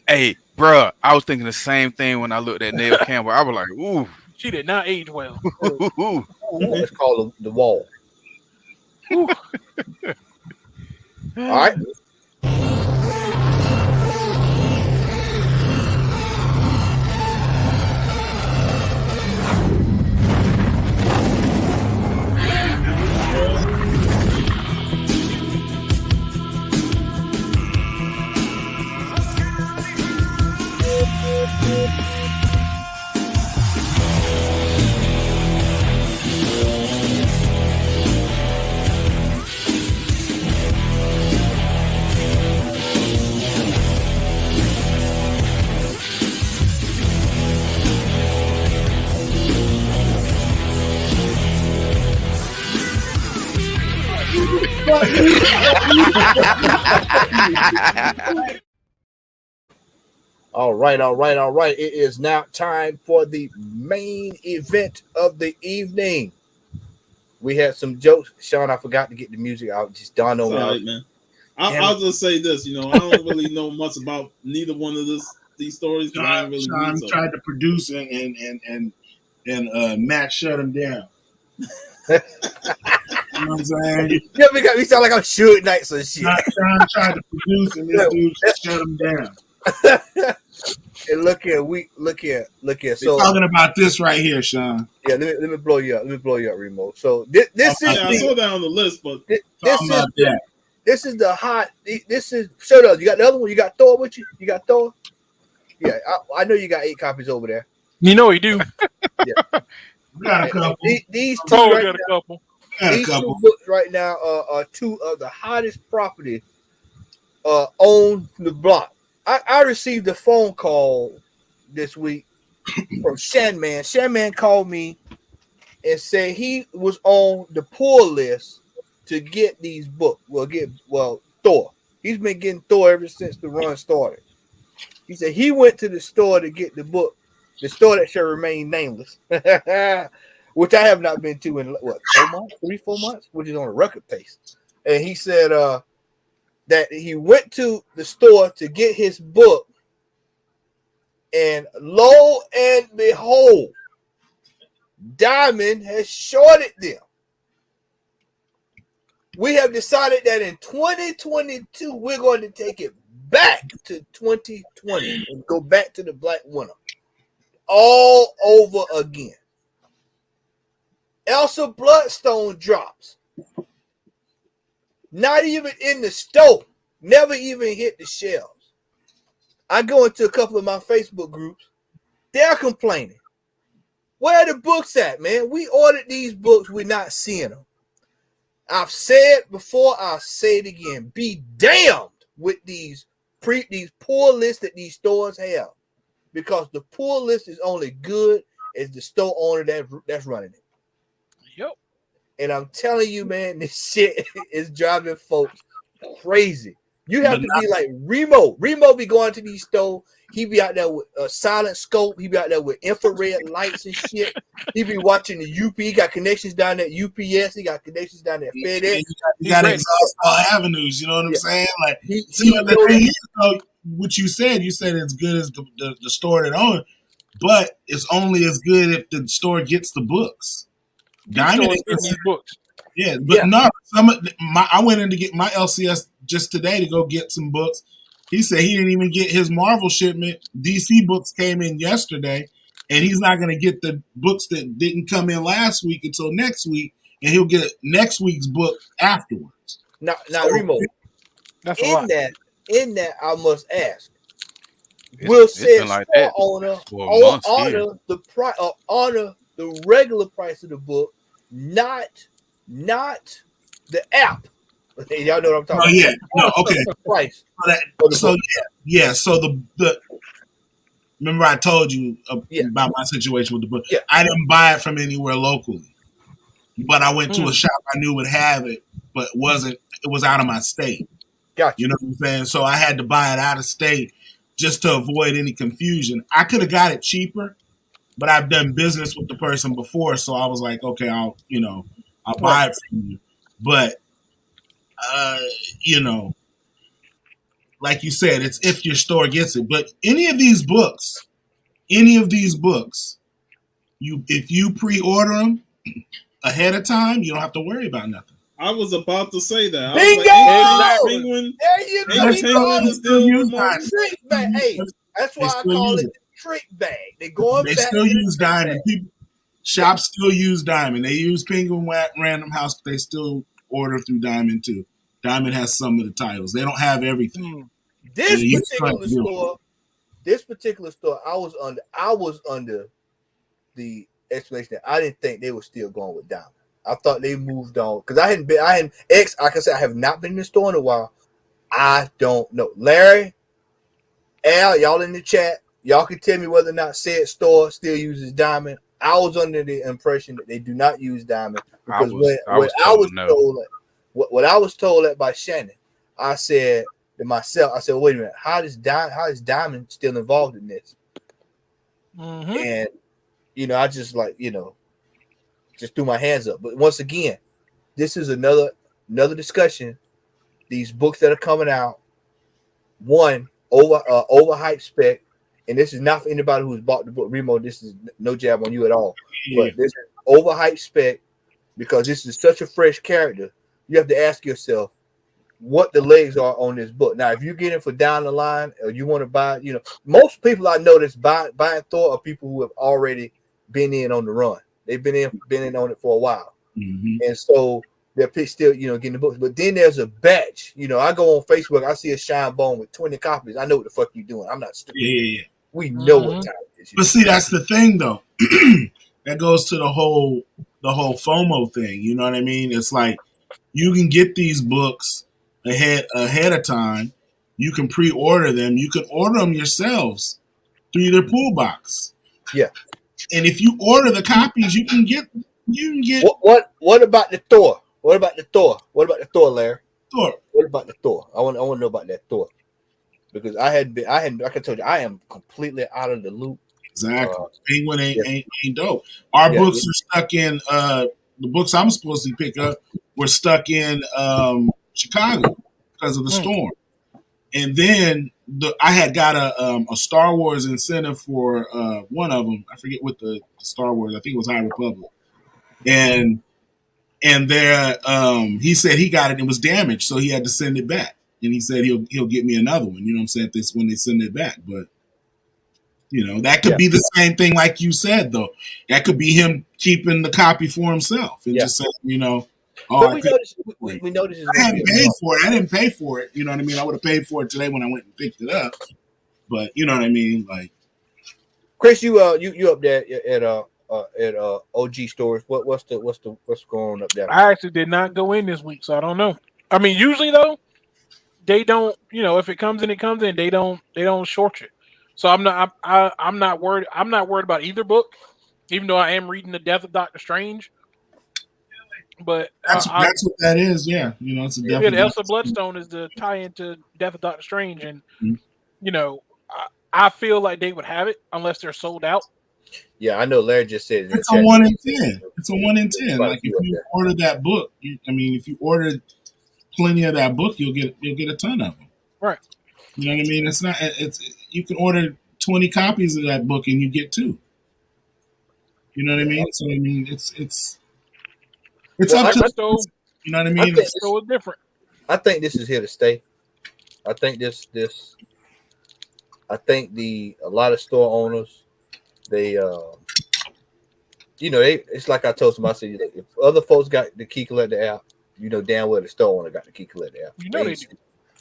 Hey, bruh, I was thinking the same thing when I looked at Neil Campbell. I was like, ooh, She did not age well. ooh, ooh. It's called the Wall. All right. All right, all right, all right. It is now time for the main event of the evening. We had some jokes. Sean, I forgot to get the music out. Just dawned on It's me. all right, man. I'll just say this. I don't really know much about neither one of these stories. I ain't really Sean read, so. tried to produce and Matt shut him down. You know what I'm saying? Yeah, we sound like I'm shooting nights and shit. Sean tried to produce and this dude shut him down. And look here. They're So talking about this right here, Sean. yeah, let me blow you up. Let me blow you up, remote. So this is I saw that on the list, but this is the hot. This is shut up. You got the other one. You got Thor with you. You got Thor. Yeah, I know you got 8 copies over there. You know he do. Yeah, We got a couple. These two Oh, right got a now, couple. these two books right now are two of the hottest property on the block. I received a phone call this week from Shanman. Shanman called me and said he was on the pull list to get these books. Thor. He's been getting Thor ever since the run started. He said he went to the store to get the book, the store that shall remain nameless, which I have not been to in 4 months, which is on a record pace. And he said that he went to the store to get his book, and lo and behold, Diamond has shorted them. We have decided that in 2022, we're going to take it back to 2020 and go back to the Black Winter all over again. Elsa Bloodstone drops. Not even in the store. Never even hit the shelves. I go into a couple of my Facebook groups. They're complaining. Where are the books at, man? We ordered these books. We're not seeing them. I've said before, I'll say it again. Be damned with these pull lists that these stores have. Because the pull list is only good as the store owner that's running it. Yep. And I'm telling you, man, this shit is driving folks crazy. You have to be like Remo. Remo be going to these stores. He be out there with a silent scope. He be out there with infrared lights and shit. He be watching the UP. He got connections down there at UPS. He got connections down there at FedEx. You got to exhaust all avenues. You know what I'm saying? Like, what you said it's good as the store that owns, but it's only as good if the store gets the books. Diamond is getting these books. Yeah, but no, I went in to get my LCS just today to go get some books. He said he didn't even get his Marvel shipment. DC books came in yesterday, and he's not going to get the books that didn't come in last week until next week. and he'll get next week's book afterwards. Now, So- Remo, That's a lot. in that, I must ask: It's- will it's said been like store that owner for months here. honor the price, honor the regular price of the book, not the app? Y'all know what I'm talking Oh about? yeah, no, Honor okay. the price. So, that, For the so book. yeah. So the remember I told you Yeah. about my situation with the book. Yeah. I didn't buy it from anywhere locally, but I went to a Mm. shop I knew would have it, but wasn't. It was out of my state. Gotcha. You know what I'm saying? So I had to buy it out of state just to avoid any confusion. I could have got it cheaper, but I've done business with the person before, so I was like, okay, I'll buy it from you. But uh, you know, like you said, it's if your store gets it. But any of these books, you if you pre-order them ahead of time, you don't have to worry about nothing. I was about to say that. I was Bingo! like, Penguin. There you go. Ain't He Penguin called is it still use with Marvel? Diamond. trick bag. Hey, that's why I still call use it the trick bag. They're going They back still to the use trick Diamond. bag. People shops still use Diamond. They use Penguin Random House, but they still order through Diamond too. Diamond has some of the titles. They don't have everything. Mm. This You particular still- store, I was under the explanation that I didn't think they were still going with Diamond. I thought they moved on because I hadn't like I said, I have not been in the store in a while. I don't know. Larry, Al, y'all in the chat, y'all can tell me whether or not said store still uses Diamond. I was under the impression that they do not use Diamond because I was told no. what I was told by Shannon, I said to myself, I said, wait a minute, how is Diamond still involved in this? Mm-hmm. And I just just threw my hands up. But once again, this is another discussion. These books that are coming out, one overhyped spec, and this is not for anybody who's bought the book. Remo, this is no jab on you at all. Yeah. But this is overhyped spec because this is such a fresh character. You have to ask yourself what the legs are on this book. Now, if you're getting for down the line or you want to buy, most people I know that's buying Thor are people who have already been in on the run. They've been in on it for a while. Mhm. And so they're still, getting the books. But then there's a batch. I go on Facebook, I see a Shine Bone with 20 copies. I know what the fuck you're doing. I'm not stupid. Yeah. We know Mhm. what time it is. But see, that's the thing, though. That goes to the whole FOMO thing. You know what I mean? It's like you can get these books ahead of time. You can pre-order them. You can order them yourselves through their pool box. Yeah. And if you order the copies, you can get What about the Thor? What about the Thor? What about the Thor, Larry? Thor. What about the Thor? I want to know about that Thor. Because I hadn't like I told you, I am completely out of the loop. Exactly. Penguin ain't dope. Yeah, Books are stuck in the books I'm supposed to pick up were stuck in Chicago because of the storm. And then I had got a Star Wars incentive for one of them. I forget what the Star Wars. I think it was High Republic. And there he said he got it. It was damaged, so he had to send it back. And he said he'll get me another one. You know what I'm saying? This when they send it back, but. That could be the same thing, like you said, though. That could be him keeping the copy for himself and just saying, but we know this is I hadn't paid for it. I didn't pay for it. You know what I mean? I would have paid for it today when I went and picked it up. But you know what I mean? Like, Chris, you up there at OG Stores? What's going on up there? I actually did not go in this week, so I don't know. I mean, usually though, they don't. If it comes in, it comes in. They don't short you. So I'm not worried. I'm not worried about either book, even though I am reading The Death of Doctor Strange. But that's what that is. Yeah, it's a Death of Elsa Bloodstone is the tie into Death of Doctor Strange, and Mhm. I feel like they would have it unless they're sold out. Yeah, I know. Larry just said it's a 1 in 10. It's a 1 in 10. Like if you order that book, if you order plenty of that book, you'll get a ton of them. Right. You know what I mean? It's not. You can order 20 copies of that book and you get 2. You know what I mean? So I mean, it's up to the you know what I mean. It's different. I think this is here to stay. I think I think a lot of store owners they it's like I told somebody, I said, if other folks got the key collector app, damn well the store owner got the key collector app. You know they do.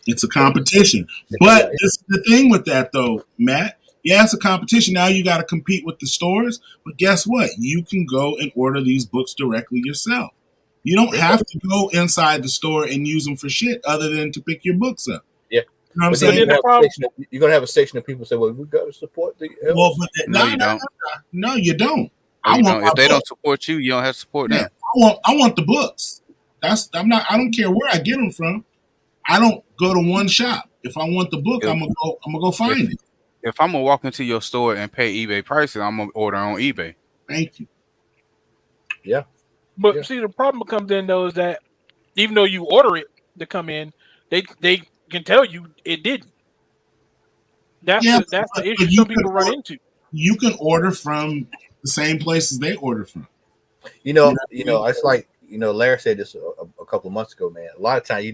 It's a competition. Yeah, But this is the thing with that, though, Matt. Yeah, it's a competition. Now you got to compete with the stores. But guess what? You can go and order these books directly yourself. You don't have to go inside the store and use them for shit other than to pick your books up. yeah. You know what I'm But saying? you're gonna have a section of people say, "Well, we got to support the." Well, but No, you don't. No, you don't. No, I you want don't. my If they don't book. support you, you don't have to support Yeah, them. I want the books. I don't care where I get them from. I don't go to one shop. If I want the book, If, I'm gonna go find if it. if I'm gonna walk into your store and pay eBay prices, I'm gonna order on eBay. Thank you. Yeah. But Yeah. see, the problem comes in though is that even though you order it to come in, they can tell you it didn't. That's Yeah, the but issue you some can people run into. you can order from the same places they order from. It's like Larry said this a couple of months ago, man. A lot of times,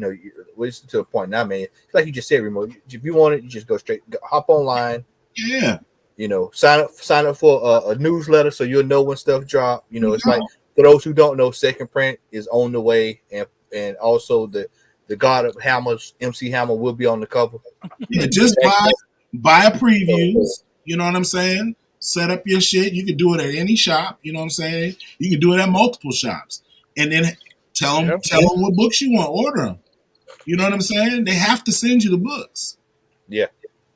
we're to a point now, man. It's like you just said, remote. If you want it, you just go straight, hop online. Yeah. Sign up for a newsletter so you'll know when stuff drop. It's like for those who don't know, second print is on the way, and also the God of Hammers, MC Hammer, will be on the cover. Yeah, just buy a previews. You know what I'm saying? Set up your shit. You can do it at any shop. You know what I'm saying? You can do it at multiple shops, and then tell them what books you want. Order them. You know what I'm saying? They have to send you the books. Yeah.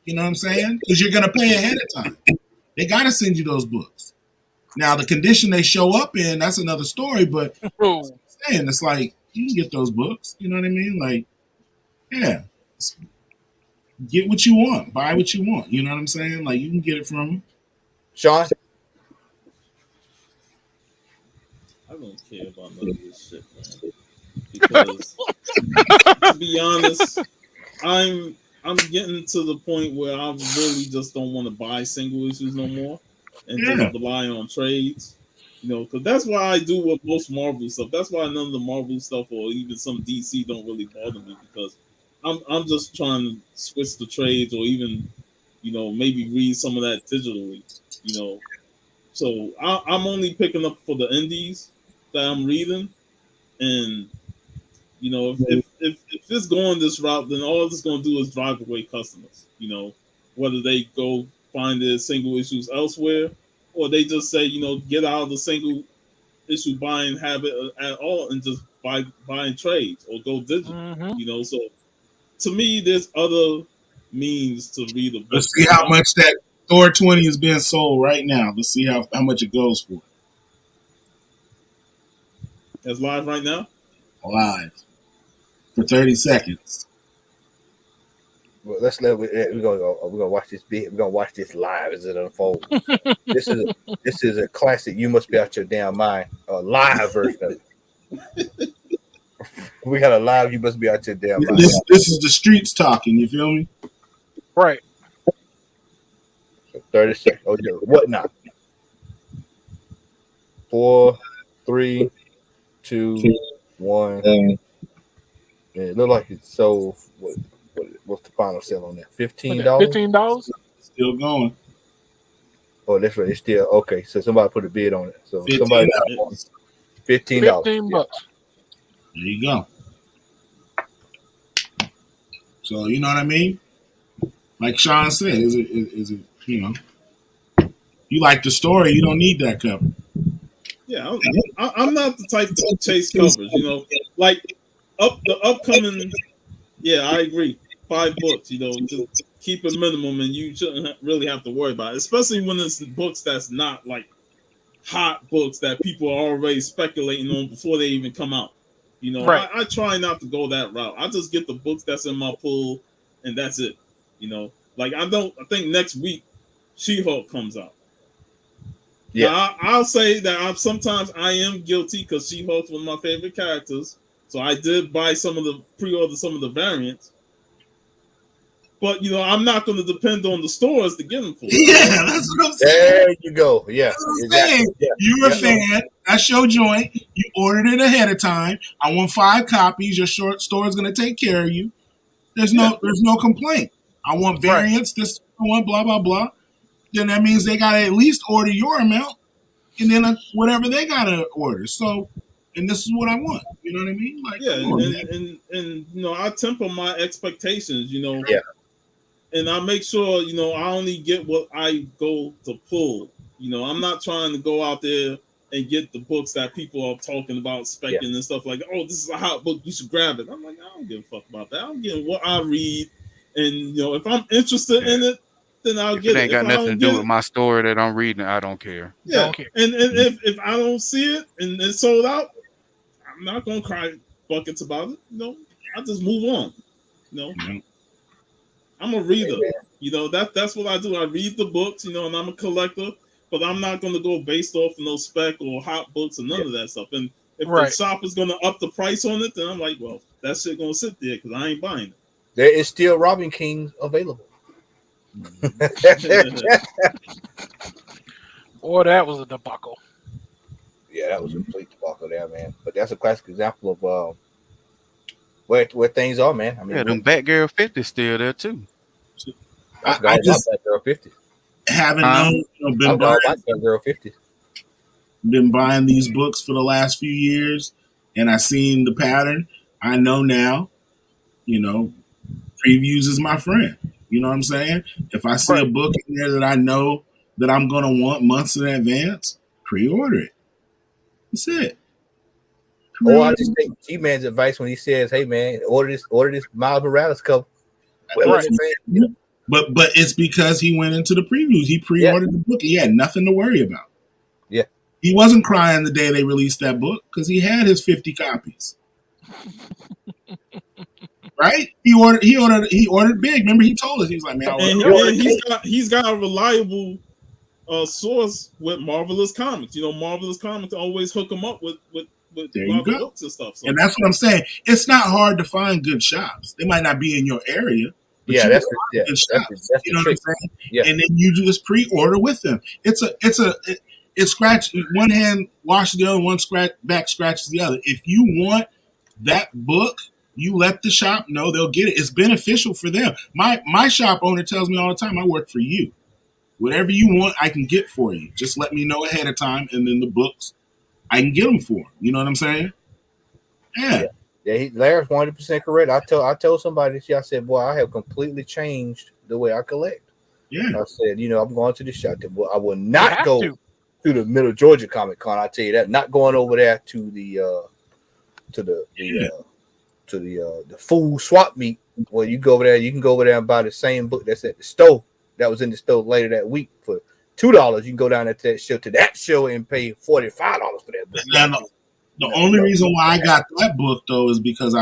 You know what I'm saying? Because you're gonna pay ahead of time. They gotta send you those books. Now the condition they show up in, that's another story. But saying it's like you can get those books. You know what I mean? Like, yeah. Get what you want, buy what you want. You know what I'm saying? Like you can get it from them. Sean, I don't care about none of this shit, man. Because to be honest, I'm getting to the point where I really just don't want to buy single issues no more and just rely on trades. Because that's why I do with most Marvel stuff. That's why none of the Marvel stuff or even some DC don't really bother me because I'm just trying to switch the trades or even, maybe read some of that digitally, So I'm only picking up for the indies that I'm reading, and if it's going this route, then all it's going to do is drive away customers. Whether they go find their single issues elsewhere, or they just say, get out of the single issue buying habit at all and just buying trades or go digital. Mm-hmm. So to me, there's other means to read a book. Let's see how much that Thor 20 is being sold right now. Let's see how much it goes for. It's live right now? Live. For 30 seconds. well, we're gonna watch this bit. We're gonna watch this live as it unfolds. This is a classic. You must be out your damn mind. A live version of it. We got a live. You must be out your damn mind. This is the streets talking. You feel me? Right. 30 seconds. Oh, yeah. What now? 4, 3, 2, 1. Yeah, it looked like it's sold. What's the final sale on that? $15. $15. Still going. Oh, that's right. It's still okay. So somebody put a bid on it. So $15. somebody $15. $15. There you go. So you know what I mean? Like Sean said, is it you like the story, you don't need that cover. Yeah, I'm not the type to chase covers. Like the upcoming. Yeah, I agree. 5 books. Just keep it minimum, and you shouldn't really have to worry about it. Especially when it's books that's not like hot books that people are already speculating on before they even come out. Right. I try not to go that route. I just get the books that's in my pool, and that's it. Like I think next week She-Hulk comes out. Yeah, now, I'll say that sometimes I am guilty because She-Hulk's one of my favorite characters. So I did buy pre-order some of the variants. But I'm not going to depend on the stores to get them for. Yeah, that's what I'm saying. There you go. Yeah, exactly. You're a fan. That's your joint. You ordered it ahead of time. I want 5 copies. Your store is going to take care of you. There's no complaint. I want variants. This one, blah blah blah. Then that means they got to at least order your amount. and then whatever they gotta order. So, and this is what I want. You know what I mean? Like, Yeah, come on, and I temper my expectations. Yeah. And I make sure I only get what I go to pull. I'm not trying to go out there and get the books that people are talking about, specking and stuff like, oh, this is a hot book, you should grab it. I'm like, I don't give a fuck about that. I'm getting what I read, and if I'm interested in it, then I'll If get it it. ain't If got I nothing to don't do get with it, my story that I'm reading, I don't care. yeah. Don't care. And if I don't see it and it's sold out, I'm not gonna cry buckets about it. I just move on. I'm a reader. That's what I do. I read the books, and I'm a collector, but I'm not going to go based off of no spec or hot books or none of that stuff. And if the shop is going to up the price on it, then I'm like, well, that shit going to sit there because I ain't buying it. There is still Robin King available. Boy, that was a debacle. Yeah, that was a complete debacle there, man. But that's a classic example of where things are, man. I mean, Yeah, them Batgirl 50 still there too. I just Batgirl 50. Haven't known, been buying Batgirl 50. Been buying these books for the last few years, and I seen the pattern. I know now. Previews is my friend. You know what I'm saying? If I see a book in there that I know that I'm gonna want months in advance, pre-order it. That's it. Or I just take G-Man's advice when he says, "Hey, man, order this Miles Morales cover." But it's because he went into the previews. He pre-ordered the book. He had nothing to worry about. Yeah, he wasn't crying the day they released that book because he had his 50 copies. Right? He ordered big. Remember, he told us, he was like, "Man, he's got a reliable source with Marvelous Comics. Marvelous Comics always hook him up with there you go. books and stuff. So. And that's what I'm saying. It's not hard to find good shops. They might not be in your area. But that's good shops. You know what I'm saying? Yeah. And then you just pre-order with them. It scratch one hand, washes the other, one back scratches the other. If you want that book, you let the shop know, they'll get it. It's beneficial for them. My shop owner tells me all the time, I work for you. Whatever you want, I can get for you. Just let me know ahead of time, and then the books, I can get them for him. You know what I'm saying? Yeah. Larry's 100% correct. I told somebody this year, I said, boy, I have completely changed the way I collect. Yeah. I said, I'm going to the shop. I will not go to the Middle Georgia Comic Con. I tell you that. Not going over there to the food swap meet where you go over there. You can go over there and buy the same book that's at the store that was in the store later that week for $2. You can go down to that show and pay $45 for that book. Now, the only reason why I got that book though is because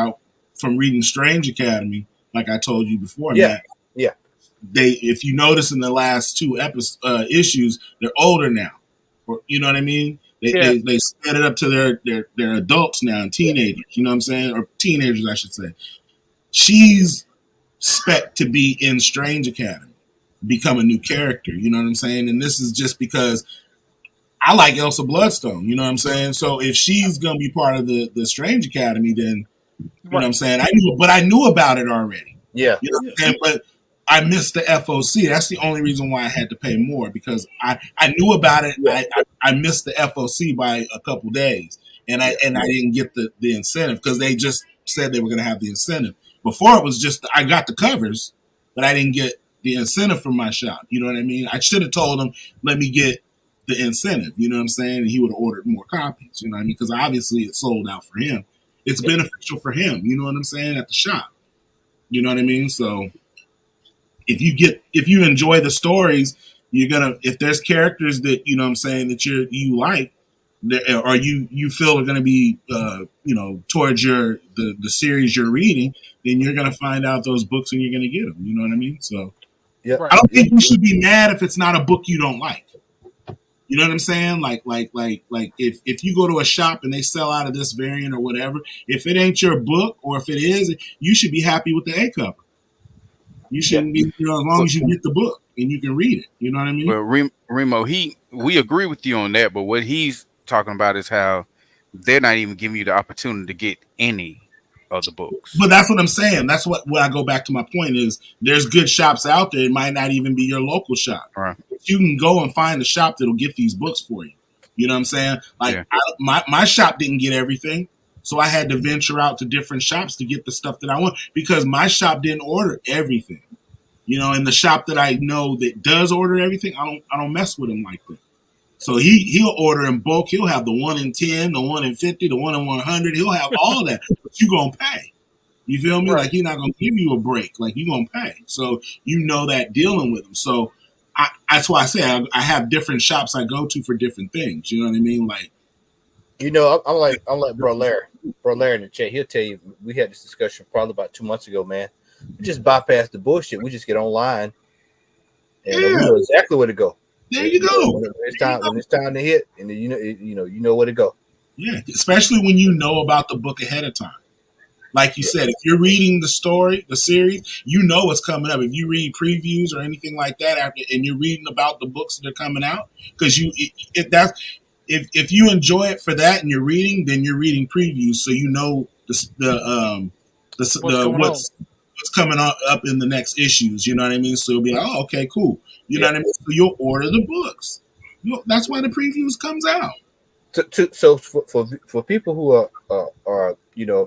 from reading Strange Academy, like I told you before, Matt. Yeah. If you notice in the last two issues, they're older now. You know what I mean? They set it up to their adults now and teenagers. You know what I'm saying? Or teenagers, I should say. She's spec to be in Strange Academy, become a new character. You know what I'm saying? And this is just because I like Elsa Bloodstone. You know what I'm saying? So if she's gonna be part of the Strange Academy, then you know what I'm saying? I knew about it already. Yeah. You know what I'm saying? But I missed the FOC. That's the only reason why I had to pay more, because I knew about it. Yeah. I missed the FOC by a couple days, and I didn't get the incentive because they just said they were going to have the incentive. Before it was just I got the covers, but I didn't get the incentive from my shop. You know what I mean? I should have told him, let me get the incentive. You know what I'm saying? And he would have ordered more copies. You know what I mean? Because obviously it sold out for him. It's beneficial for him. You know what I'm saying? At the shop. You know what I mean? So if you enjoy the stories, you're gonna, if there's characters that you know what I'm saying that you like, or you feel are gonna be towards the series you're reading, then you're gonna find out those books and you're gonna get them. You know what I mean? So I don't think you should be mad if it's not a book you don't like. You know what I'm saying? Like if you go to a shop and they sell out of this variant or whatever, if it ain't your book, or if it is, you should be happy with the A cover. You shouldn't be, as long as you get the book and you can read it. You know what I mean? Well, Remo, we agree with you on that, but what he's talking about is how they're not even giving you the opportunity to get any of the books. But that's what I'm saying. That's what I go back to my point is there's good shops out there. It might not even be your local shop. Right. You can go and find a shop that'll get these books for you. You know what I'm saying? Like Yeah. my shop didn't get everything, so I had to venture out to different shops to get the stuff that I want because my shop didn't order everything. You know, and the shop that I know that does order everything, I don't mess with him like that. So he'll order in bulk. He'll have the 1 in 10, the 1 in 50, the 1 in 100. He'll have all that, but you gonna pay. You feel me? Right. Like he's not gonna give you a break. Like you gonna pay. So you know that dealing with him. So that's why I say I have different shops I go to for different things. You know what I mean? Like I'm like bro Larry in the chat. He'll tell you we had this discussion probably about 2 months ago, man. We just bypass the bullshit. We just get online, and we know exactly where to go. There you go. When it's time to hit, and then you know where to go. Yeah, especially when you know about the book ahead of time. Like you said, if you're reading the story, the series, you know what's coming up. If you read previews or anything like that, and you're reading about the books that are coming out, because if you enjoy it for that and you're reading, then you're reading previews, so you know what's coming up in the next issues. You know what I mean? So you'll be like, oh, okay, cool. You know what I mean? So you'll order the books. That's why the previews comes out. So for people who are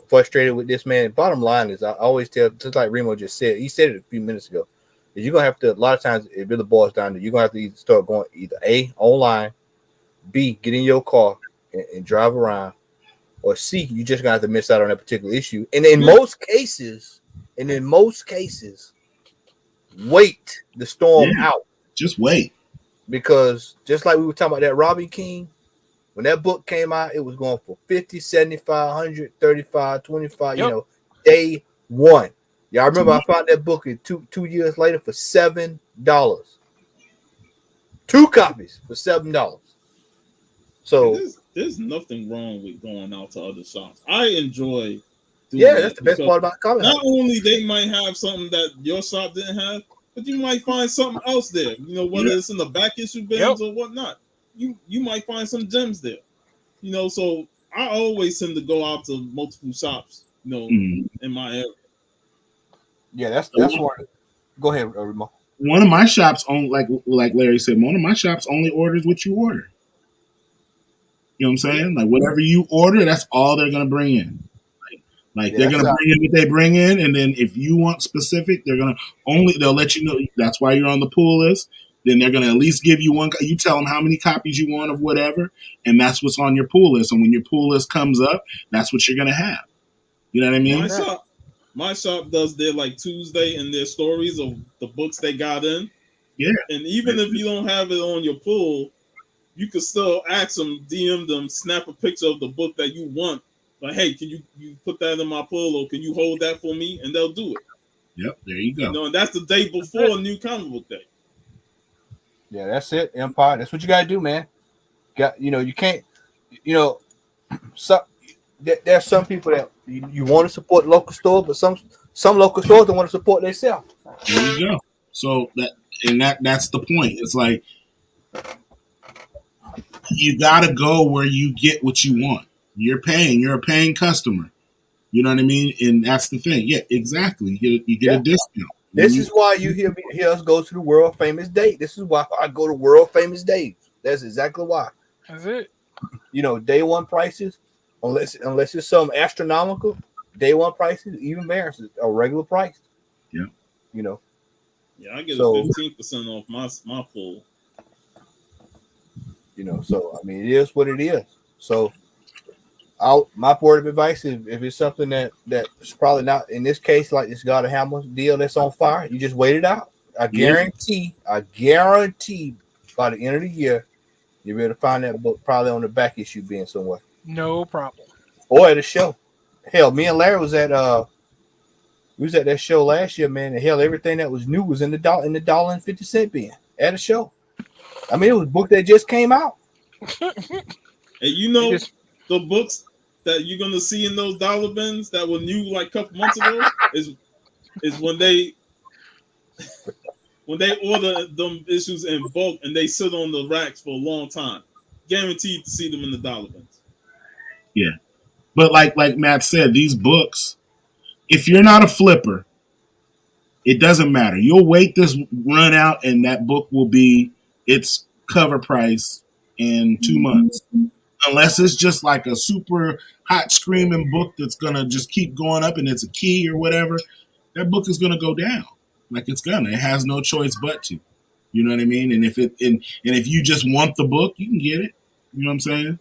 frustrated with this, man, bottom line is I always tell, just like Remo just said, he said it a few minutes ago, is you're gonna have to, a lot of times it really boils down to you're gonna have to either start going either A, online, B, get in your car and drive around, or C, you just gonna have to miss out on that particular issue. And in most cases, wait the storm out. Just wait. Because just like we were talking about that Robbie King, when that book came out, it was going for 50, 75, 100, 35, 25, Yep. Day one. Y'all remember I found that book in two years later for $7. 2 copies for $7. So there's nothing wrong with going out to other shops. I enjoy that's the best part about comic. Not only they might have something that your shop didn't have, but you might find something else there. You know, whether it's in the back issue bins or whatnot. You might find some gems there. You know, so I always tend to go out to multiple shops, in my area. Yeah, that's why. Go ahead, Remo. One of my shops only, like Larry said, one of my shops only orders what you order. You know what I'm saying? Like whatever you order, that's all they're gonna bring in. Like they're gonna bring in what they bring in, and then if you want specific, they'll let you know. That's why you're on the pool list. Then they're gonna at least give you one. You tell them how many copies you want of whatever, and that's what's on your pool list. And when your pool list comes up, that's what you're gonna have. You know what I mean? My shop does their like Tuesday and their stories of the books they got in. Yeah. And even if you don't have it on your pool, you can still ask them, DM them, snap a picture of the book that you want. Like, hey, can you put that in my pool, or can you hold that for me? And they'll do it. Yep, there you go. And that's the day before New Comic Book Day. Yeah, that's it, Empire. That's what you gotta do, man. You can't, there's some people that you want to support local stores, but some local stores don't want to support themselves. There you go. So that's the point. It's like you gotta go where you get what you want. You're a paying customer. You know what I mean? And that's the thing. Yeah, exactly. You get a discount. This is why you hear us go to the world famous date. This is why I go to world famous days. That's exactly why. That's it. Day one prices, unless it's some astronomical, day one prices, even bears are regular price. Yeah. Yeah, I get 15% off my pool. So I mean, it is what it is. So my word of advice is, if it's something that's probably not in this case, like this God of Hammer deal that's on fire, you just wait it out. I guarantee by the end of the year, you'll be able to find that book probably on the back issue being somewhere. No problem. Or at a show. Hell, me and Larry was at that show last year, man. And hell, everything that was new was in the $1.50 bin at a show. I mean, it was a book that just came out. And the books that you're gonna see in those dollar bins that were new like a couple months ago is when they order them issues in bulk and they sit on the racks for a long time. Guaranteed to see them in the dollar bins. Yeah. But like Matt said, these books, if you're not a flipper, it doesn't matter. You'll wait this run out and that book will be its cover price in 2 months. unless it's just like a super hot screaming book that's gonna just keep going up and it's a key or whatever, that book is gonna go down. Like it's gonna. It has no choice but to. You know what I mean? And if you just want the book, you can get it. You know what I'm saying?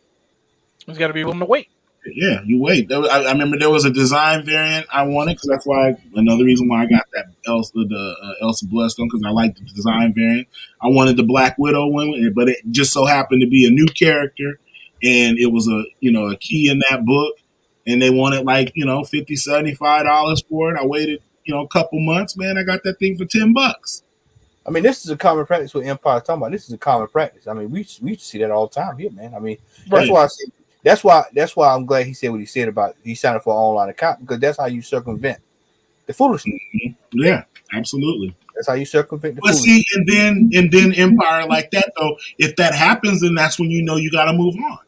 He's got to be willing to wait. Yeah, you wait. I remember there was a design variant I wanted because that's why another reason why I got that Elsa Bloodstone, because I liked the design variant. I wanted the Black Widow one, but it just so happened to be a new character, and it was a key in that book, and they wanted like $50, $75 for it. I waited a couple months, man. I got that thing for $10. I mean, this is a common practice with Empire talking about. This is a common practice. I mean, we see that all the time here, man. I mean, that's why I say. That's why I'm glad he said what he said about he signed up for an online account, because that's how you circumvent the foolishness. Mm-hmm. Yeah, absolutely. That's how you circumvent the foolishness. See, and then Empire like that though, if that happens, then that's when you got to move on.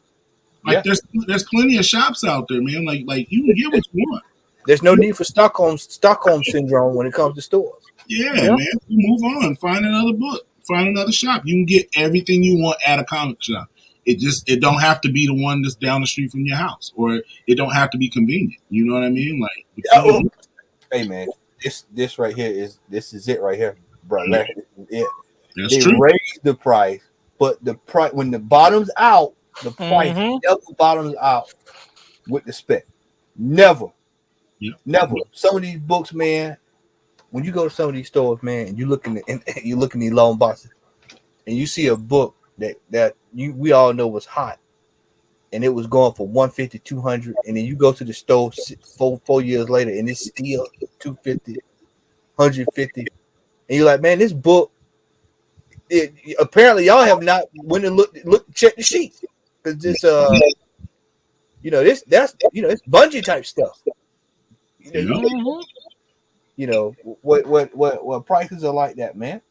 Like there's plenty of shops out there, man. Like you can get what you want. There's no need for Stockholm syndrome when it comes to stores. Yeah, man. Move on. Find another book. Find another shop. You can get everything you want at a comic shop. It don't have to be the one that's down the street from your house, or it don't have to be convenient. You know what I mean? Like, hey man, this right here is it right here, bro. Yeah. They raised the price, but the price when the bottom's out, the price never bottoms out with the spec. Never. Never. Some of these books, man, when you go to some of these stores, man, and you look in these long boxes, and you see a book that we all know was hot, and it was going for 150, 200, and then you go to the store 4 years later, and it's still 250, 150, and you're like, man, this book. Apparently, y'all have not went and check the sheet, because this it's Bungie type stuff. What prices are like that, man.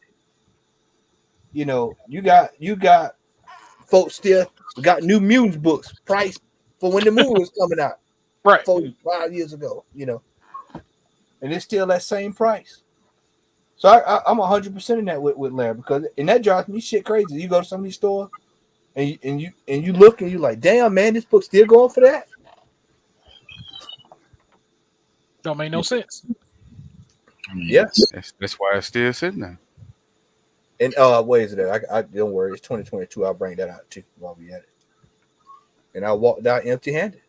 You got folks still got New Mutants books priced for when the movie was coming out, right, 5 years ago. And it's still that same price. So I'm 100% in that with Larry, because and that drives me shit crazy. You go to some of these stores and you look and you're like, damn man, this book's still going for that. Don't make no sense. That's why it's still sitting there. And what is it? I don't worry. It's 2022. I'll bring that out too while we at it. And I walked out empty-handed.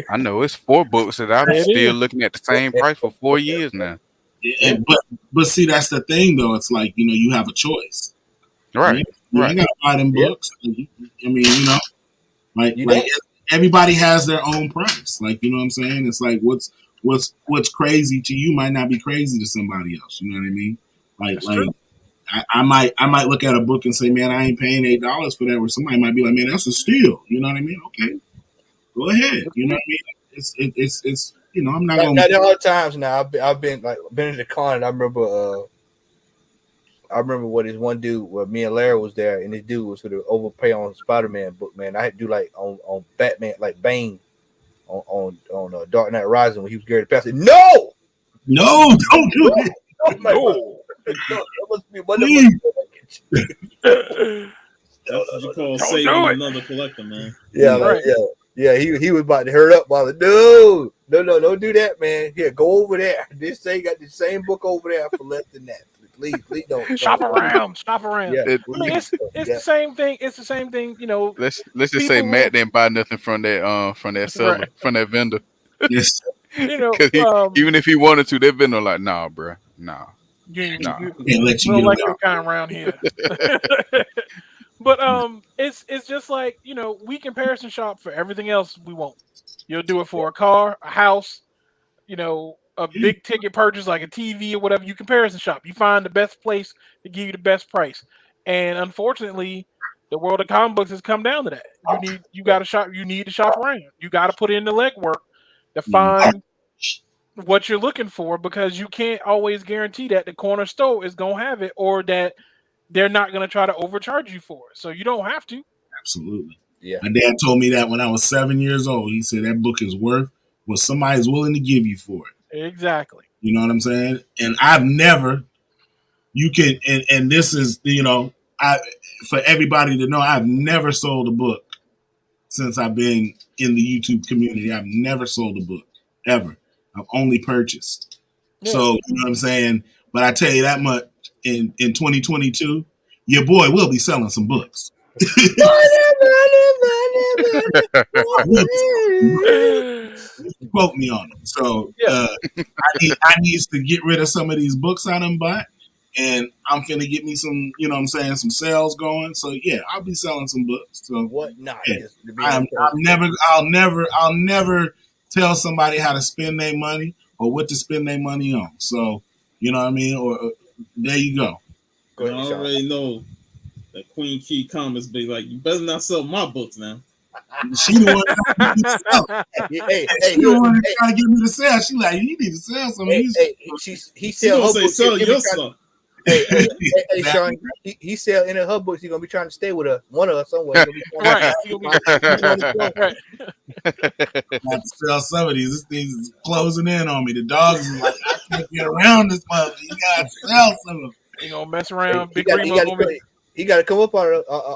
I know it's 4 books that I'm still looking at the same price for 4 years now. But see, that's the thing though. It's like you have a choice, right? You ain't gotta buy them books. I mean, like everybody has their own price. Like you know what I'm saying? It's like what's crazy to you might not be crazy to somebody else. You know what I mean? I might look at a book and say, man, I ain't paying $8 for that. Where somebody might be like, man, that's a steal. You know what I mean? Okay, go ahead. You know what I mean? It's I'm not gonna. Now, there are times now I've been in the con, and I remember what this one dude, where me and Larry was there, and this dude was for the overpay on Spider-Man book, man. I had to do like on Batman, like Bane on Dark Knight Rising when he was Gary the Pastor. No, don't do it. No. That must be one That's what you call saving another collector, man. Yeah. He was about to hurt up. While no, don't do that, man. Here, go over there. This thing got the same book over there for less than that. Please don't shop around. Yeah. It's the same thing. It's the same thing. Let's just say Matt didn't buy nothing from that seller, from that vendor. Yes. Because even if he wanted to, that vendor like, nah, bro, nah. You let you don't get like your kind around here. But it's just like we comparison shop for everything else we want. You'll do it for a car, a house, a big ticket purchase like a TV or whatever. You comparison shop. You find the best place to give you the best price. And unfortunately, the world of comic books has come down to that. You got to shop. You need to shop around. You got to put in the legwork to find what you're looking for, because you can't always guarantee that the corner store is gonna have it, or that they're not gonna try to overcharge you for it. So you don't have to. Absolutely. Yeah. My dad told me that when I was 7 years old. He said that book is worth what somebody's willing to give you for it. Exactly. You know what I'm saying? And I've never. You can, and this is for everybody to know, I've never sold a book since I've been in the YouTube community. I've never sold a book ever. I've only purchased. Yeah. So you know what I'm saying. But I tell you that much, in 2022, your boy will be selling some books. Quote me on them. So I need to get rid of some of these books I done bought, and I'm finna get me some, you know what I'm saying, some sales going. So yeah, I'll be selling some books. So What not? yeah, I'll never tell somebody how to spend their money or what to spend their money on. So you know what I mean. Or there you go. Go I ahead, Sean. already know that Queen Key Comics be like, you better not sell my books now. She the one trying to get me to sell. She the one trying to get me to sell. She like, you need to sell some of these. He She sell gonna her say books. sell He your be trying- stuff. Hey, Exactly. Sean, he sell in her books. He's gonna be trying to stay with her, one of us somewhere. He's gonna be Right. Got to sell some of these. This thing's closing in on me. The dogs is like, I can't get around this mother. You gotta sell some of them. You gonna mess around? He Big Remo gonna be he got to come up on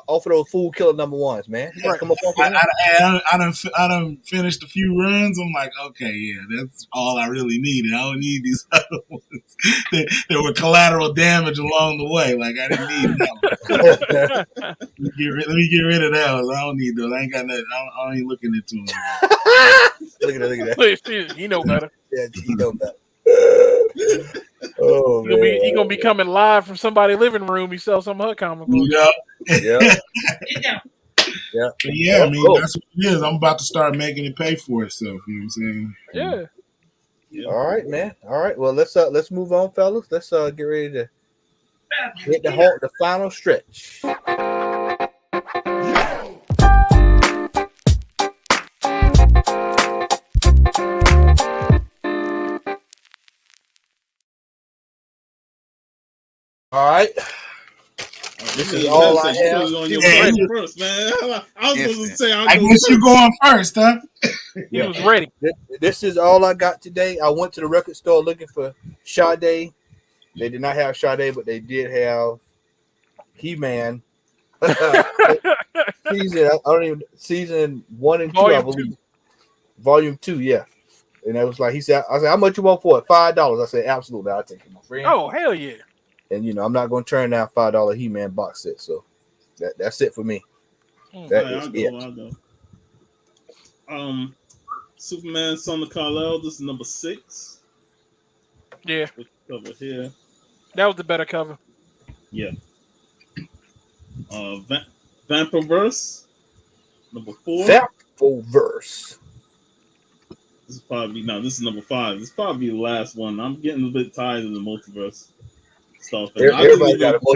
off of those fool killer number ones, man. He got to come up off of them. I done finished a few runs. I'm like, okay, yeah, that's all I really needed. I don't need these other ones. There were collateral damage along the way. Like I didn't need that one. Let me get rid of that one. I don't need those. I ain't got nothing. I ain't looking into them. Look at that. You know better. Yeah, he know better. Oh man, He gonna be coming live from somebody's living room. He sells some of her comic books. yeah. But yeah, I mean, that's what it is. I'm about to start making it pay for itself. You know what I'm saying? Yeah. All right, man. All right. Well, let's move on, fellas. Let's get ready to hit the final stretch. All right. This is all I have. First, man. I was supposed to say I guess you're going first, huh? He was ready. This is all I got today. I went to the record store looking for Sade. They did not have Sade, but they did have He-Man. Season 1 and 2, I believe. Volume 2, yeah. And I was like, I said, how much you want for it? $5. I said, absolutely, I'll take it, my friend. Oh, hell yeah. And I'm not gonna turn down $5 He-Man box set. So that's it for me. That is it. I'll go. Superman Son of Kal-El. This is number 6. Yeah. Cover here. That was the better cover. Yeah. Vampirverse. Number 4. Vampirverse. This is number 5. This is probably the last one. I'm getting a bit tired of the multiverse stuff. I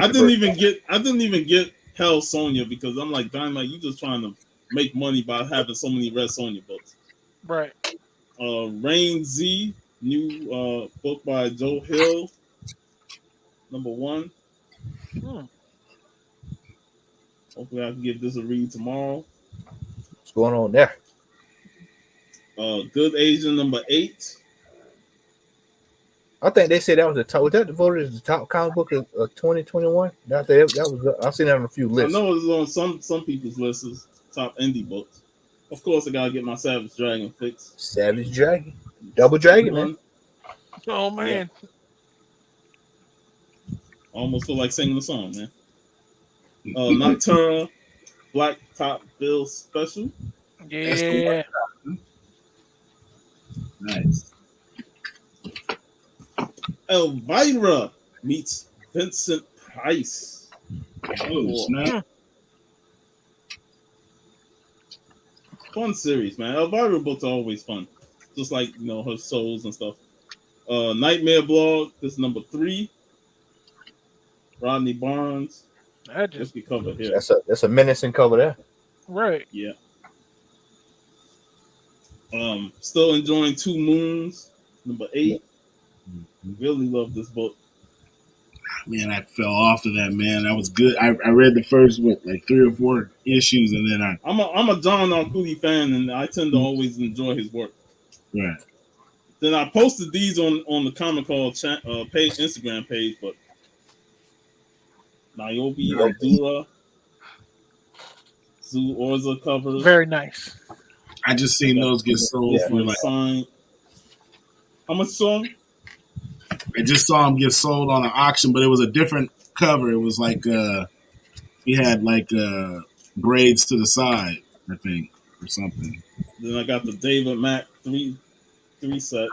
didn't even get Hell Sonja because I'm like, Dynamite, you just trying to make money by having so many Red Sonja books. Right. Reign Z, new book by Joe Hill. Number 1. Hopefully I can give this a read tomorrow. What's going on there? Good Asian number 8. I think they said that was the top. Was that voted as the top comic book of 2021? That was. I've seen that on a few lists. I know it's on some people's lists as top indie books. Of course, I gotta get my Savage Dragon fix. Savage Dragon, Double Dragon, man. Oh man, almost feel like singing the song, man. Nocturna, Black Top Bill special. Yeah. Nice. Elvira meets Vincent Price. Oh, snap. Fun series, man. Elvira books are always fun. Just like, her souls and stuff. Nightmare Blog, this is number 3. Rodney Barnes. That just be covered here. That's a menacing cover there. Right. Yeah. Still enjoying Two Moons, number 8. Really love this book. Man, I fell off of that, man. That was good. I read the first 3 or 4 issues, and then I'm a John Arcudi fan, and I tend to always enjoy his work. Right. Then I posted these on the Comic Hall Instagram page, but Niobe, Adura, Zoo Orza covers. Very nice. I just I seen got those get sold for Wolfman like. signed. How much song? I just saw him get sold on an auction, but it was a different cover. It was like he had like braids to the side, I think, or something. Then I got the David Mack three set.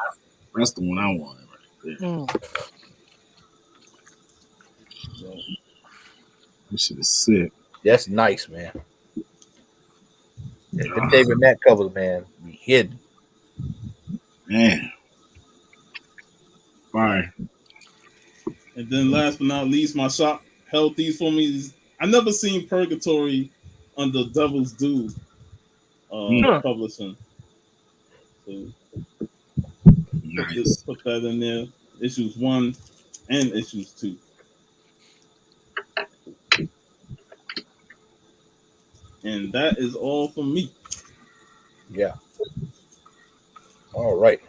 That's the one I wanted right there. Mm. So, This shit is sick. That's nice, man. Yeah, the David Mack covers, man, be hidden. Man. Fire. and then last but not least, my shop held these for me. I never seen Purgatory under Devil's Due publishing. So Nice. put that in there. Issues 1 and issues 2. And that is all for me. Yeah. All right.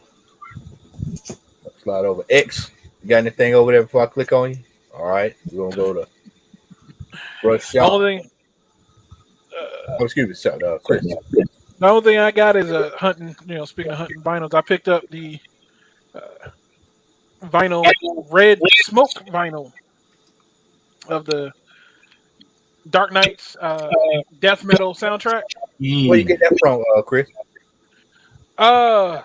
Let's slide over. X, you got anything over there before I click on you? All right. We're going to go to Brush The Shop. only thing, Excuse me, Chris. the only thing I got is a hunting. Speaking of hunting vinyls, I picked up the vinyl red smoke vinyl of the Dark Knight's death metal soundtrack. Where you get that from, Chris? I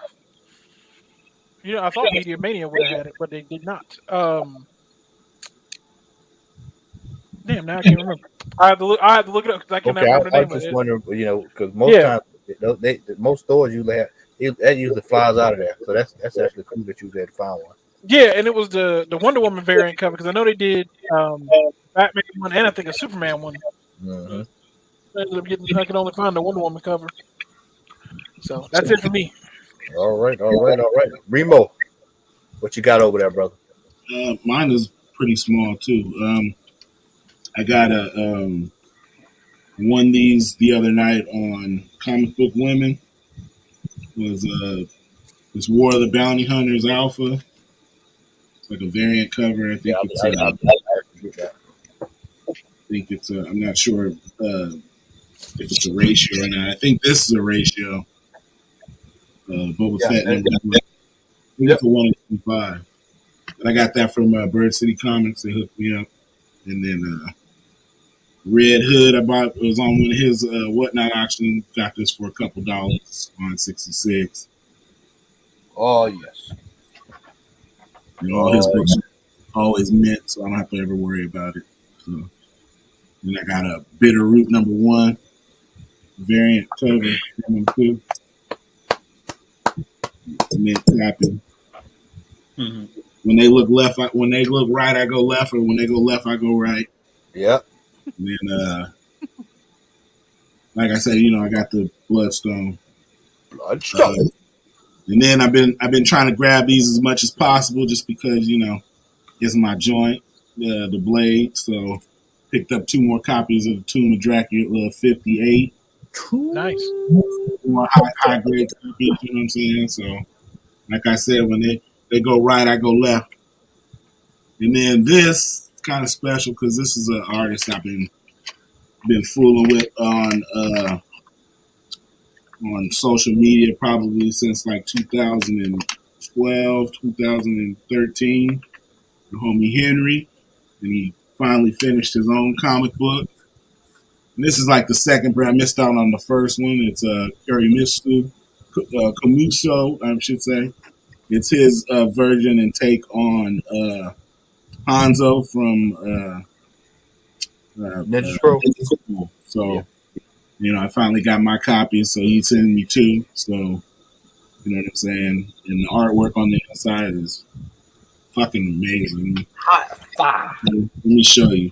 thought Media Mania would have had it, but they did not. Damn, now I can't remember. I have to look it up because I cannot remember the I name was just of it. wondering, because most times most stores usually have that usually flies out of there. So that's actually cool that you was able to find one. Yeah, and it was the Wonder Woman variant cover because I know they did Batman one and I think a Superman one. Mm-hmm. I can only find the Wonder Woman cover. So that's it for me. All right. Remo, what you got over there, brother? Mine is pretty small too. I got won these the other night on Comic Book Women. It was this War of the Bounty Hunters Alpha. It's like a variant cover. I think it's. I'm not sure if it's a ratio or not. I think this is a ratio. Boba Fett number. I think it's a 1:5. And I got that from Bird City Comics. They hooked me up, and then Red Hood. I bought. It was on one of his whatnot auctions. Got this for a couple dollars on 66. Oh yes. And all his books are always mint, so I don't have to ever worry about it. So, then I got a Bitter Root number 1 variant cover number 2. Mint tapping. Mm-hmm. When they look left, when they look right, I go left, or when they go left, I go right. Yep. And then, like I said, I got the Bloodstone. And then I've been trying to grab these as much as possible, just because it's my joint, the blade. So picked up 2 more copies of Tomb of Dracula 58. Nice. More high grade copies. You know what I'm saying? So, like I said, when they go right, I go left. And then this is kind of special because this is an artist I've been fooling with on social media probably since like 2012, 2013. The homie Henry, and he finally finished his own comic book. And this is like the second brand. I missed out on the first one. It's Kamuso, I should say. It's his version and take on Hanzo from Ninja Scroll. So, I finally got my copy, so he sent me 2. So, you know what I'm saying? And the artwork on the inside is fucking amazing. Hot fire. Let me show you.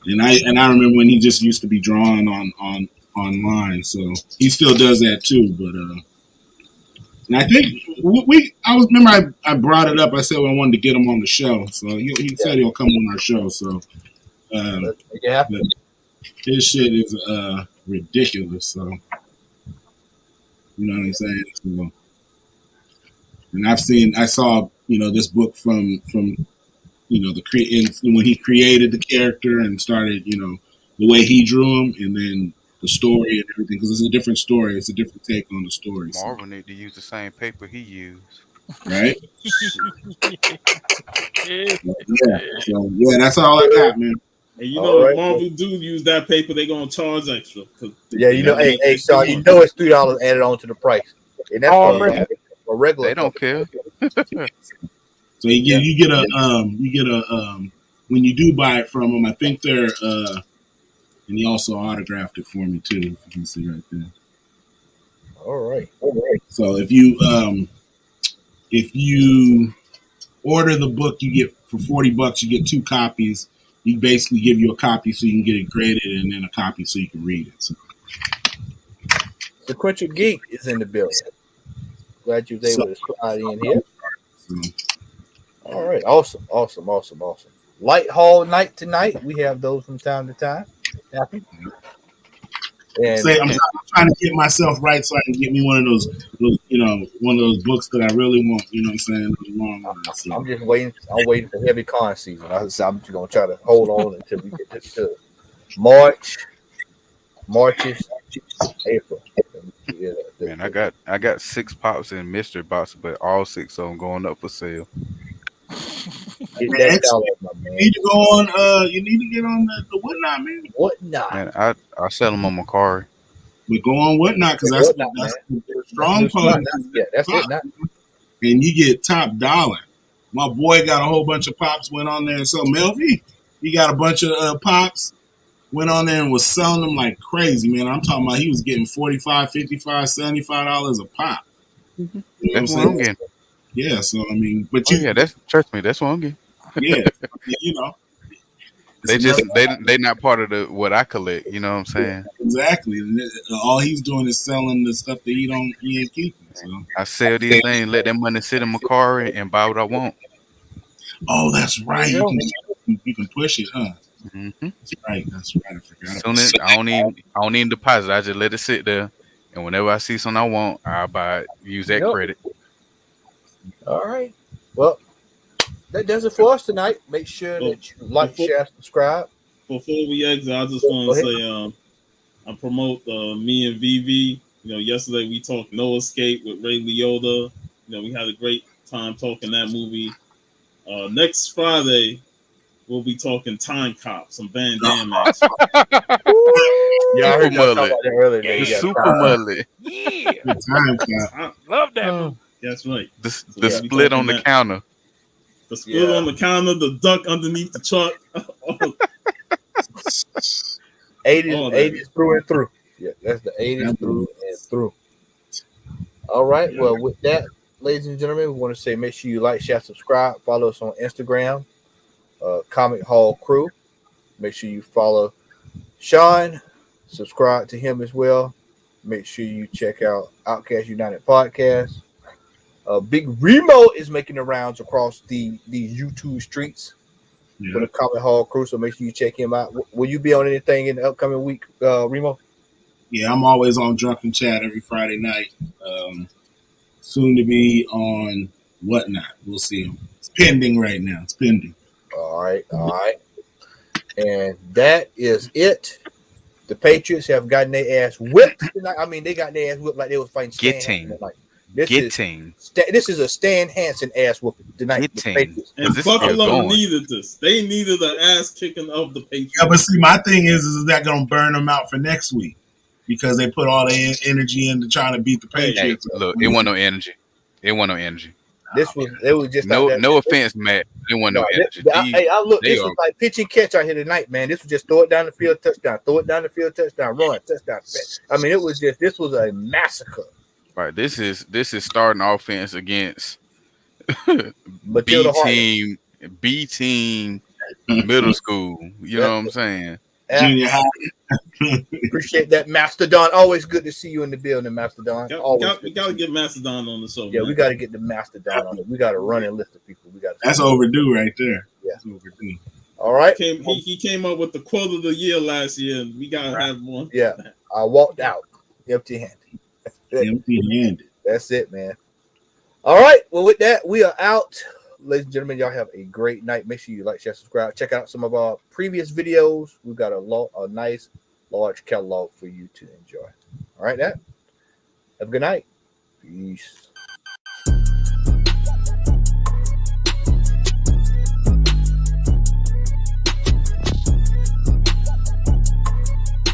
And I remember when he just used to be drawing on online, so he still does that too. But and I think I brought it up. I said I wanted to get him on the show, so he said he'll come on our show. So his shit is ridiculous. So you know what I'm saying. So, and I saw this book from when he created the character and started, the way he drew him, and then the story and everything, because it's a different story. It's a different take on the story. So, Marvel need to use the same paper he used. right? Yeah. So yeah, that's all I got, man. And you All know, if right. Marvel do use that paper, they're gonna charge extra. Yeah, hey, Sean, you know it's $3 added on to the price, and that's Already. for regular. They don't care. So you get a when you do buy it from them, I think they're and he also autographed it for me too. If you can see right there. All right. So if you order the book, you get for $40, you get 2 copies. He basically give you a copy so you can get it graded, and then a copy so you can read it. So. Sequential Geek is in the building. Glad you was able to slide in here. All right, awesome. Light Hall night tonight. We have those from time to time. Happy. And I'm trying to get myself right so I can get me one of those books that I really want. You know what I'm saying? I'm just waiting. I'm waiting for heavy con season. I'm just gonna try to hold on until we get to March is April. Man, I got 6 pops in mystery box, but all 6 of them going up for sale. Get that dollar, my man. You need to go on. You need to get on the Whatnot, man. Whatnot? Man, I sell them on Macari. But go on Whatnot because that's strong post. Yeah, that's it. Not. And you get top dollar. My boy got a whole bunch of pops. Went on there and so Melvin, he got a bunch of pops. Went on there and was selling them like crazy, man. I'm talking about he was getting $45, $55, $75 a pop. Mm-hmm. That's what I'm getting. Yeah, so I mean, but trust me, that's what I'm getting. Yeah, they not part of what I collect. You know what I'm saying? Exactly. All he's doing is selling the stuff that he ain't keeping. So. I sell these things, let that money sit in my car and buy what I want. Oh, that's right. You can push it, huh? Mm-hmm. That's right. I forgot. Soon as I don't need deposit. I just let it sit there, and whenever I see something I want, I buy it. Use that credit. All right. Well, that does it for us tonight. Make sure that you like, share, subscribe. Before we exit, I just want to say, I promote me and VV. Yesterday we talked No Escape with Ray Liotta. We had a great time talking that movie. Next Friday we'll be talking Time Cop, some Van Damme action. Yeah, I heard y'all talk about that earlier. The super mullet. Yeah. Time Cop. Love that movie. That's right. The split on the counter. The split on the counter, the duck underneath the truck. 80s through and through. Yeah, that's the 80s through and through. All right. Well, with that, ladies and gentlemen, we want to say make sure you like, share, subscribe. Follow us on Instagram, Comic Hall Crew. Make sure you follow Sean. Subscribe to him as well. Make sure you check out Outcast United Podcast. Big Remo is making the rounds across the YouTube streets for the Comic Hall Crew, so make sure you check him out. Will you be on anything in the upcoming week, Remo? Yeah, I'm always on Drunken Chat every Friday night. Soon to be on Whatnot. We'll see him. It's pending right now. It's pending. All right. And that is it. The Patriots have gotten their ass whipped tonight. I mean, they got their ass whipped like they was fighting Stan. This is a Stan Hansen ass whooping tonight. And Buffalo needed this. They needed the ass kicking of the Patriots. Yeah, but see, my thing is that going to burn them out for next week because they put all their energy into trying to beat the Patriots. Hey, look, it wasn't no energy. It was just no offense, Matt. It wasn't no energy. This was like pitch and catch out here tonight, man. This was just throw it down the field, touchdown. Throw it down the field, touchdown. Run, touchdown. I mean, this was a massacre. Right. This is starting offense against B team middle school. You know what I'm saying? Junior high. Appreciate that, Mastodon. Always good to see you in the building, Mastodon. We got to get Mastodon on the show. Yeah, man. We got to get the Mastodon on it. We got to run and list of people. That's overdue right there. Yeah, that's overdue. All right. He came up with the quote of the year last year, and we got to have one. Yeah, I walked out empty-handed. Empty-handed. That's it, man. All right. Well, with that, we are out. ladies and gentlemen, y'all have a great night. Make sure you like, share, subscribe. Check out some of our previous videos. We've got a nice, large catalog for you to enjoy. All right, that. Have a good night. Peace.